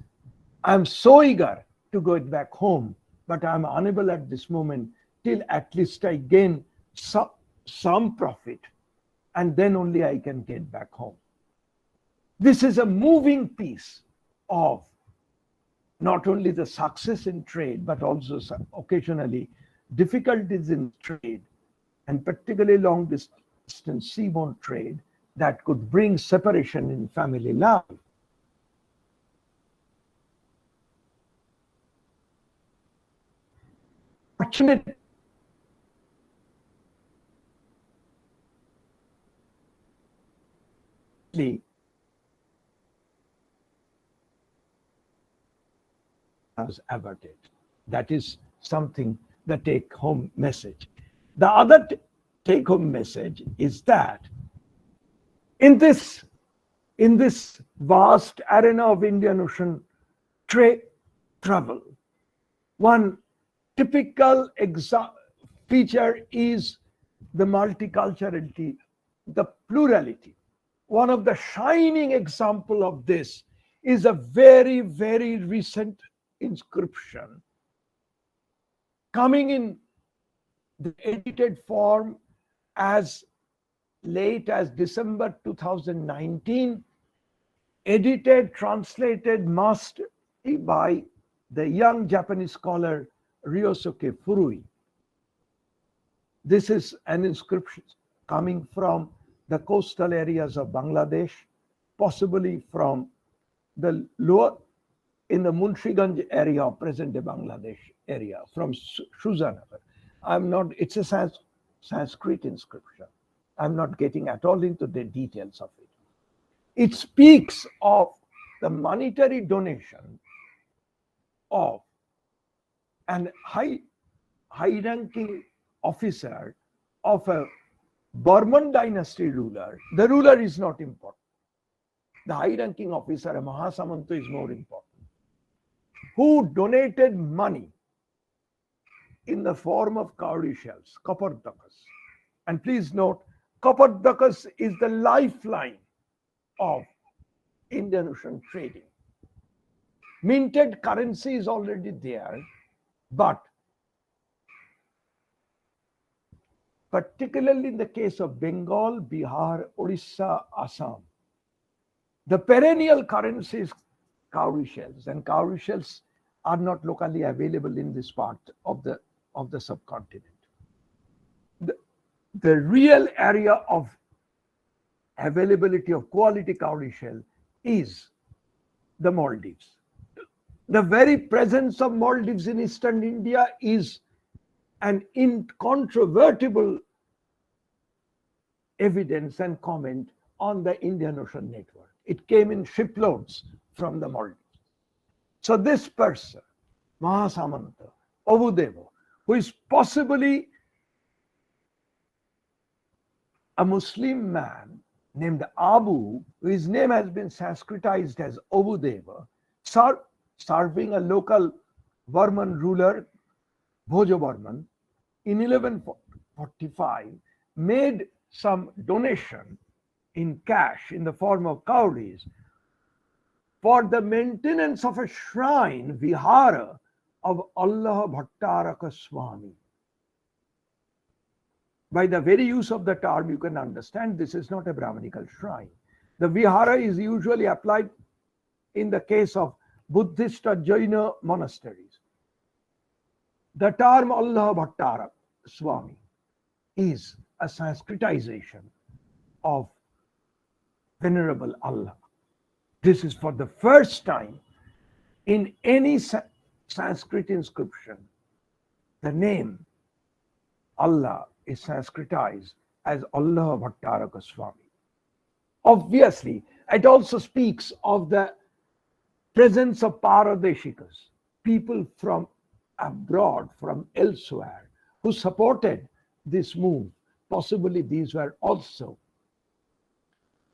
I'm so eager to go back home, but I'm unable at this moment till at least I gain some profit, and then only I can get back home. This is a moving piece of not only the success in trade, but also occasionally difficulties in trade, and particularly long distance seaborne trade that could bring separation in family life. Fortunately, was averted. That is something, the take-home message. The other take-home message is that in this vast arena of Indian Ocean trade travel, one typical feature is the multiculturality, the plurality. One of the shining example of this is a very, very recent inscription coming in the edited form as late as December 2019, edited, translated, mastered by the young Japanese scholar Ryosuke Furui. This is an inscription coming from the coastal areas of Bangladesh, possibly from the lower, in the Munshiganj area of present-day Bangladesh area, from Shuzanagar. It's a Sanskrit inscription. I'm not getting at all into the details of it. It speaks of the monetary donation of an high-ranking officer of a Burman dynasty ruler. The ruler is not important. The high-ranking officer, a Mahasamanto, is more important, who donated money in the form of cowrie shells, copper ducats. And please note, copper ducats is the lifeline of Indian Ocean trading. Minted currency is already there, but particularly in the case of Bengal, Bihar, Odisha, Assam, the perennial currency is cowrie shells, and cowrie shells are not locally available in this part of the subcontinent. The real area of availability of quality cowrie shell is the Maldives. The very presence of Maldives in eastern India is an incontrovertible evidence and comment on the Indian Ocean network. It came in shiploads from the Maldives. So this person, Mahasamanta Obudeva, who is possibly a Muslim man named Abu, whose name has been Sanskritized as Obudeva, serving a local Burman ruler, Bhojo Burman, in 1145, made some donation in cash in the form of cowries for the maintenance of a shrine, vihara, of Allah Bhattaraka Swami. By the very use of the term, you can understand this is not a Brahmanical shrine. The vihara is usually applied in the case of Buddhist or Jaina monasteries. The term Allah Bhattaraka Swami is a Sanskritization of Venerable Allah. This is for the first time in any Sanskrit inscription. The name Allah is Sanskritized as Allah Bhattaraka Swami. Obviously, it also speaks of the presence of Paradeshikas, people from abroad, from elsewhere, who supported this move. Possibly these were also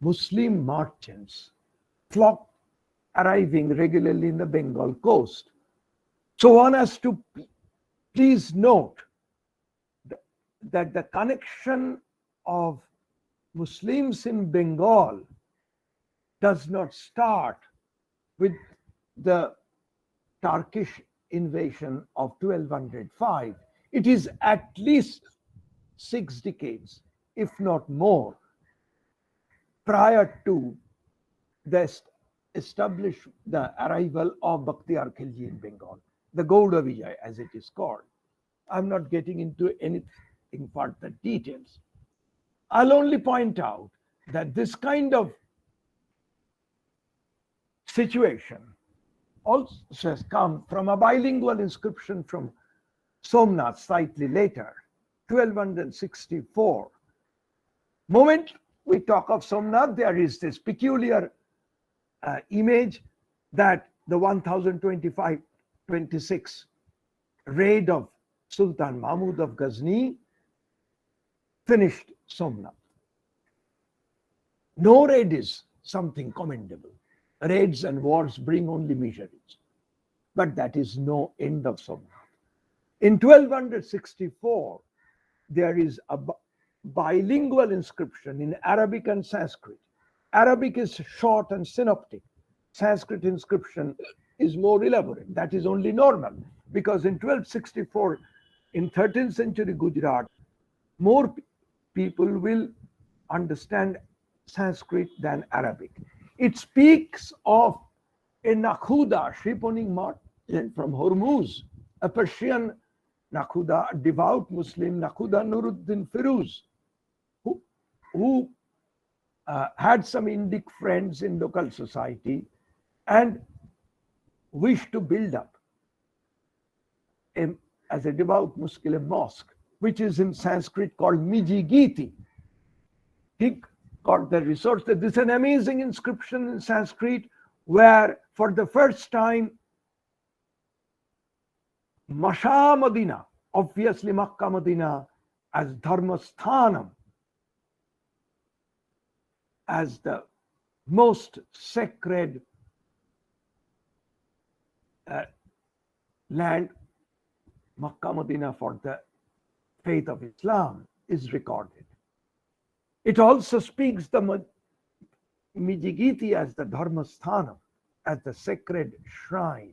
Muslim merchants, flock arriving regularly in the Bengal coast. So one has to please note that the connection of Muslims in Bengal does not start with the Turkish invasion of 1205. It is at least 6 decades, if not more, prior to the arrival of Bakhtiyar Khilji in Bengal, the Gauda Vijay as it is called. I'm not getting into anything further details. I'll only point out that this kind of situation also has come from a bilingual inscription from Somnath slightly later, 1264. Moment we talk of Somnath, there is this peculiar image that the 1025-26 raid of Sultan Mahmud of Ghazni finished Somnath. No raid is something commendable. Raids and wars bring only miseries. But that is no end of Somnath. In 1264, there is a bilingual inscription in Arabic and Sanskrit. Arabic is short and synoptic. Sanskrit inscription is more elaborate. That is only normal, because in 1264, in 13th century Gujarat, more people will understand Sanskrit than Arabic. It speaks of a Nakhuda, ship-owning merchant from Hormuz, a Persian Nakhuda, a devout Muslim, Nakhuda Nuruddin Firuz, who had some Indic friends in local society and wished to build up as a devout Muslim, a mosque, which is in Sanskrit called Mijigiti. He got the resource. This is an amazing inscription in Sanskrit where for the first time Masha Madina, obviously Makkah Madina, as Dharmasthanam, as the most sacred land, Makkah Madina for the faith of Islam, is recorded. It also speaks the Mijigiti as the Dharmasthanam, as the sacred shrine,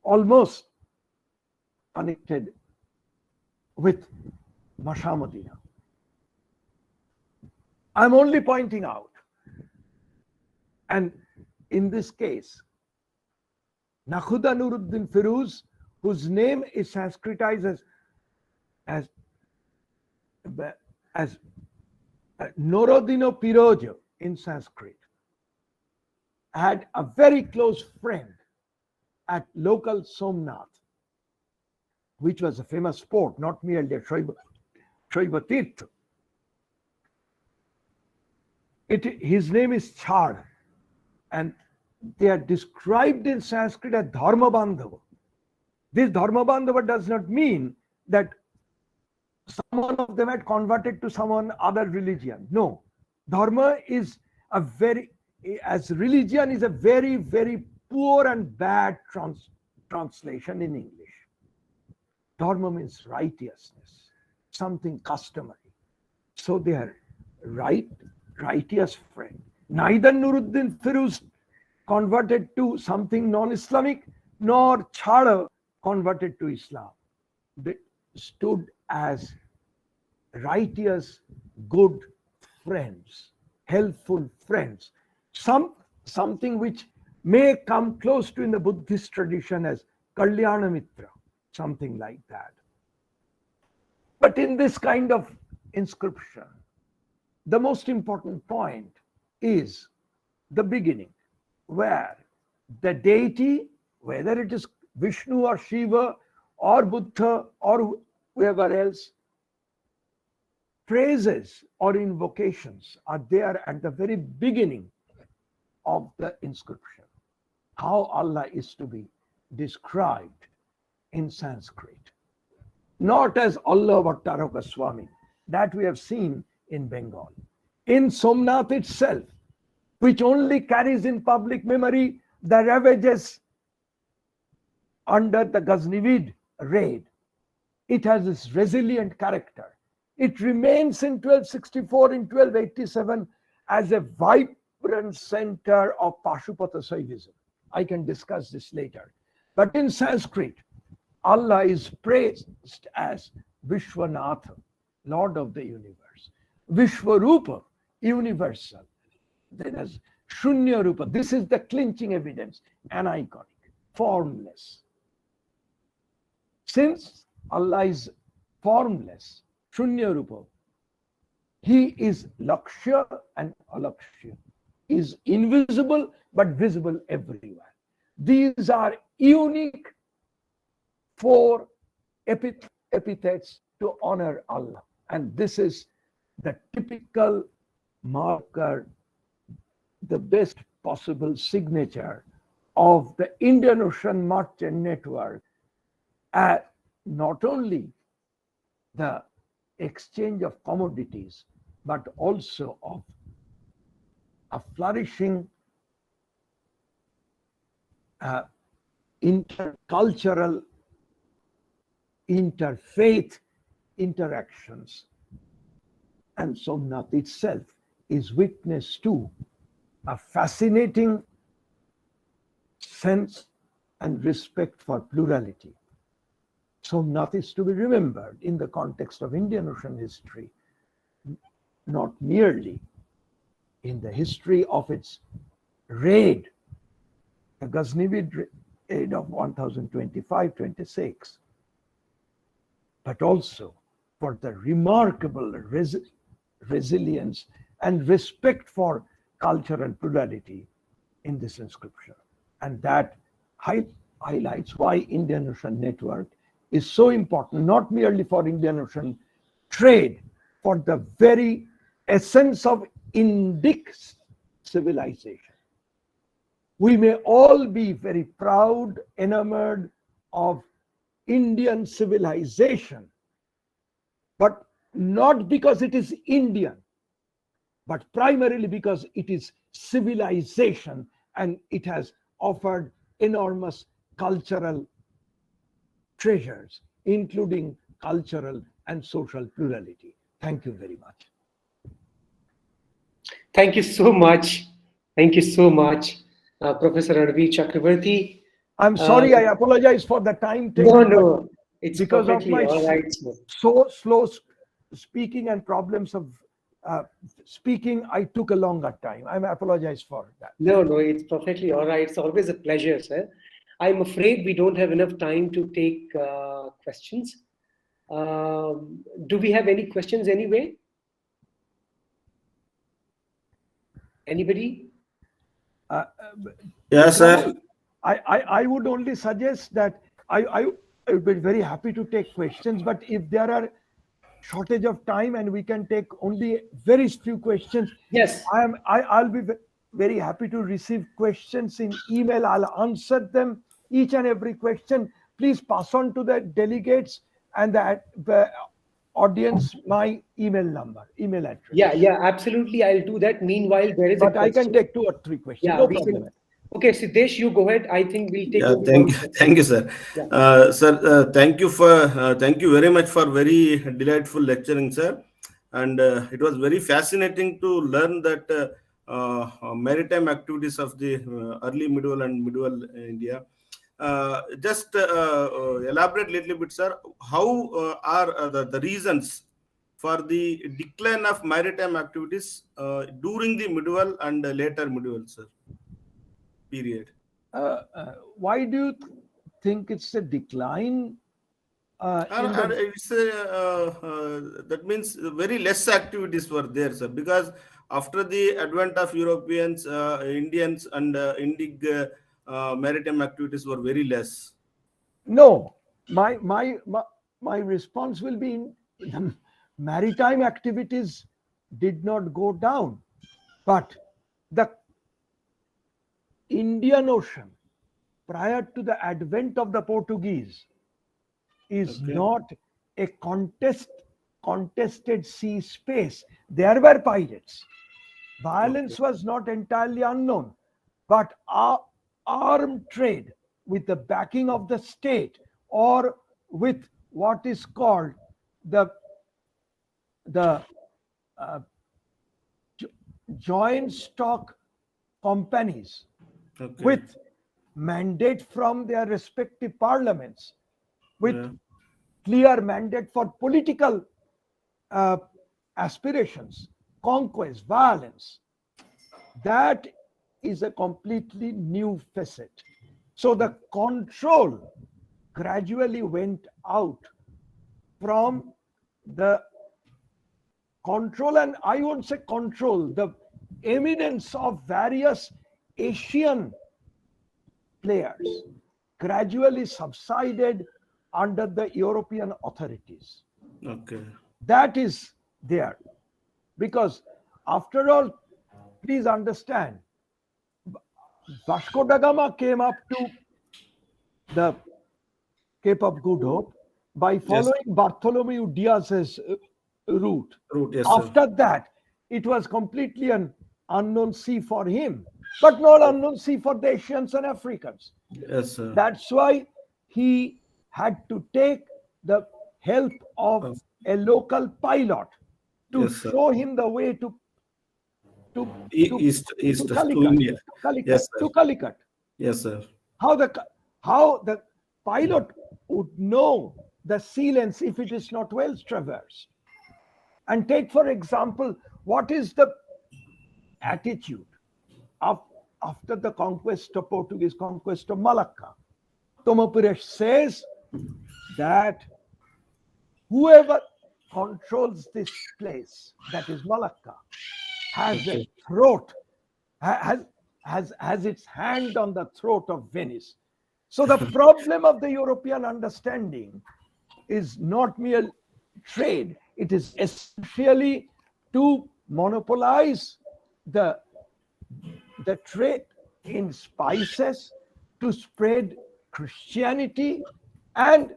almost connected with Masha Madina. I'm only pointing out, and in this case, Nakhuda Nuruddin Firuz, whose name is Sanskritized as Norodino Pirojo in Sanskrit, had a very close friend at local Somnath, which was a famous port, not merely a Shaiva Tirtha. His name is Chad, and they are described in Sanskrit as Dharma Bandhava. This Dharma Bandhava does not mean that someone of them had converted to some other religion. No, Dharma is as religion is a very, very poor and bad translation in English. Dharma means righteousness, something customary. So they are righteous friend. Neither Nuruddin Firuz converted to something non-Islamic, nor Chada converted to Islam. They stood as righteous, good friends, helpful friends. Something which may come close to in the Buddhist tradition as Kalyana Mitra, something like that. But in this kind of inscription, the most important point is the beginning, where the deity, whether it is Vishnu or Shiva or Buddha or whoever else, praises or invocations are there at the very beginning of the inscription. How Allah is to be described in Sanskrit. Not as Allah Vattaraka Swami, that we have seen in Bengal. In Somnath itself, which only carries in public memory the ravages under the Ghaznavid raid, it has this resilient character. It remains in 1264, in 1287 as a vibrant center of Pashupata Saivism. I can discuss this later. But in Sanskrit, Allah is praised as Vishwanatha, Lord of the universe. Vishwarupa, universal. Then as Shunya Rupa, this is the clinching evidence, aniconic, formless. Since Allah is formless, Shunya Rupa, He is Lakshya and Alakshya, is invisible but visible everywhere. These are unique four epithets to honor Allah. And this is the typical marker, the best possible signature of the Indian Ocean Merchant Network, not only the exchange of commodities, but also of a flourishing intercultural, interfaith interactions. And Somnath itself is witness to a fascinating sense and respect for plurality. Somnath is to be remembered in the context of Indian Ocean history, not merely in the history of its raid, the Ghaznavid raid of 1025-26, but also for the remarkable resilience and respect for culture and plurality in this inscription. And that highlights why Indian Ocean Network is so important, not merely for Indian Ocean trade, for the very essence of Indic civilization. We may all be very proud, enamored of Indian civilization, but not because it is Indian, but primarily because it is civilization and it has offered enormous cultural treasures, including cultural and social plurality. Thank you very much. Thank you so much. Thank you so much, Professor Ranabir Chakravarti. I'm sorry, I apologize for the time taken. No, it's because of my all right, so slow speaking and problems of speaking, I took a longer time. I apologize for that. No, it's perfectly all right. It's always a pleasure, sir. I'm afraid we don't have enough time to take questions. Do we have any questions anyway? Anybody? Yes, sir. I would only suggest that I would be very happy to take questions, but if there are shortage of time and we can take only very few questions, yes, I'll be very happy to receive questions in email. I'll answer them, each and every question. Please pass on to the delegates and the audience my email address. Yeah, absolutely. I'll do that. Meanwhile, there is but I can take 2 or 3 questions. Yeah, no problem. Okay, Siddesh, you go ahead. I think we'll take. Thank you, sir. Yeah. Sir, thank you very much for very delightful lecturing, sir. And it was very fascinating to learn that maritime activities of the early medieval and medieval India. Just elaborate a little bit, sir. How are the reasons for the decline of maritime activities during the medieval and later medieval, sir? Period. Why do you think it's a decline? That means very less activities were there, sir, because after the advent of Europeans, Indians and Indic maritime activities were very less. No, my response will be the maritime activities did not go down, but the Indian Ocean prior to the advent of the Portuguese is not a contested sea space. There were pirates. Violence was not entirely unknown, but armed trade with the backing of the state or with what is called the joint stock companies with mandate from their respective parliaments, with clear mandate for political aspirations, conquest, violence. That is a completely new facet. So the control gradually went out from the control, and I won't say control, the eminence of various Asian players gradually subsided under the European authorities. That is there. Because after all, please understand, Vasco da Gama came up to the Cape of Good Hope by following Bartholomew Diaz's route. After that, it was completely an unknown sea for him, but not unknown sea for the Asians and Africans. Yes, sir. That's why he had to take the help of a local pilot to Yes, sir. show him the way to East to Calicut, India. to Calicut, Yes, sir. to Calicut. Yes, sir. How the pilot would know the sealants if it is not well traversed. And take, for example, what is the attitude after the conquest of Portuguese conquest of Malacca? Tomapuresh says that whoever controls this place, that is Malacca, has a throat, has its hand on the throat of Venice. So the problem of the European understanding is not mere trade, it is essentially to monopolize the trade in spices, to spread Christianity, and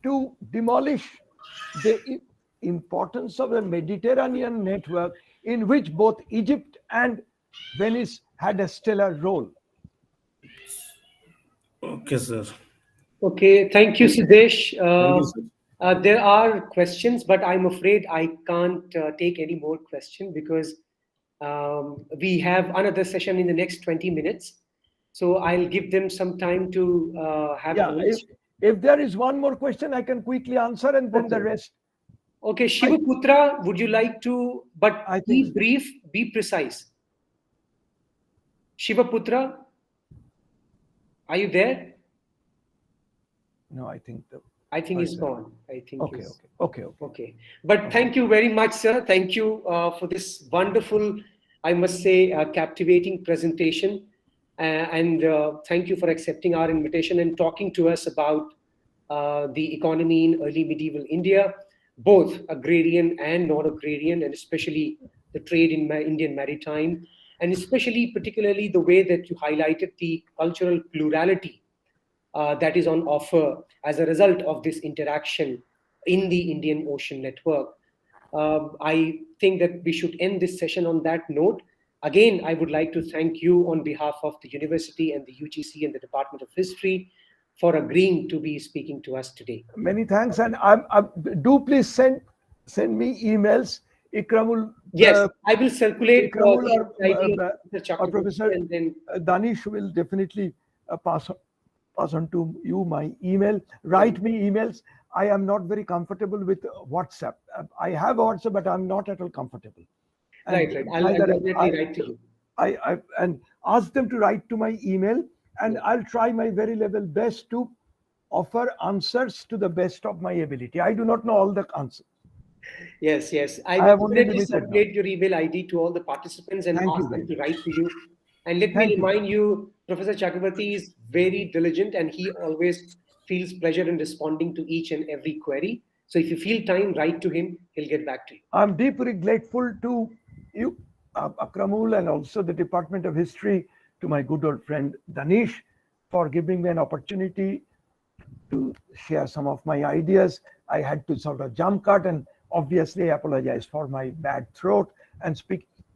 to demolish the importance of the Mediterranean network in which both Egypt and Venice had a stellar role. Okay, sir. Okay, thank you, Siddesh. Thank you, sir. There are questions, but I'm afraid I can't take any more questions because we have another session in the next 20 minutes. So I'll give them some time to have lunch. If there is one more question, I can quickly answer, and then the rest. Okay, Shivaputra, would you like to, but be brief, be precise. Shivaputra, are you there? No, I think he's gone. I think. Okay. But thank you very much, sir. Thank you for this wonderful, I must say, captivating presentation. And thank you for accepting our invitation and talking to us about the economy in early medieval India, both agrarian and non-agrarian, and especially the trade in Indian maritime, and especially particularly the way that you highlighted the cultural plurality that is on offer as a result of this interaction in the Indian Ocean network. I think that we should end this session on that note. Again, I would like to thank you on behalf of the university and the UGC and the Department of History for agreeing to be speaking to us today. Many thanks, and do please send me emails. Ikramul. Yes, I will circulate. Ikramul or Professor and then Danish will definitely pass on to you my email. Write me emails. I am not very comfortable with WhatsApp. I have WhatsApp, but I'm not at all comfortable. And right. I'll definitely write to you. And ask them to write to my email, and I'll try my very level best to offer answers to the best of my ability. I do not know all the answers. Yes. I will definitely circulate your email ID to all the participants and ask them to write to you. And let me remind you, Professor Chakravarti is very diligent and he always feels pleasure in responding to each and every query. So if you feel time, write to him, he'll get back to you. I'm deeply grateful to you, Akramul, and also the Department of History, to my good old friend Danish, for giving me an opportunity to share some of my ideas. I had to sort of jump cut, and obviously I apologize for my bad throat and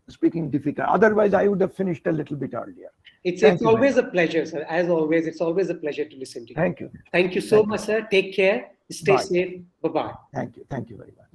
speaking difficult. Otherwise, I would have finished a little bit earlier. It's always a pleasure, sir. As always, it's always a pleasure to listen to you. Thank you. Thank you so much, sir. Take care. Stay safe. Bye-bye. Thank you. Thank you very much.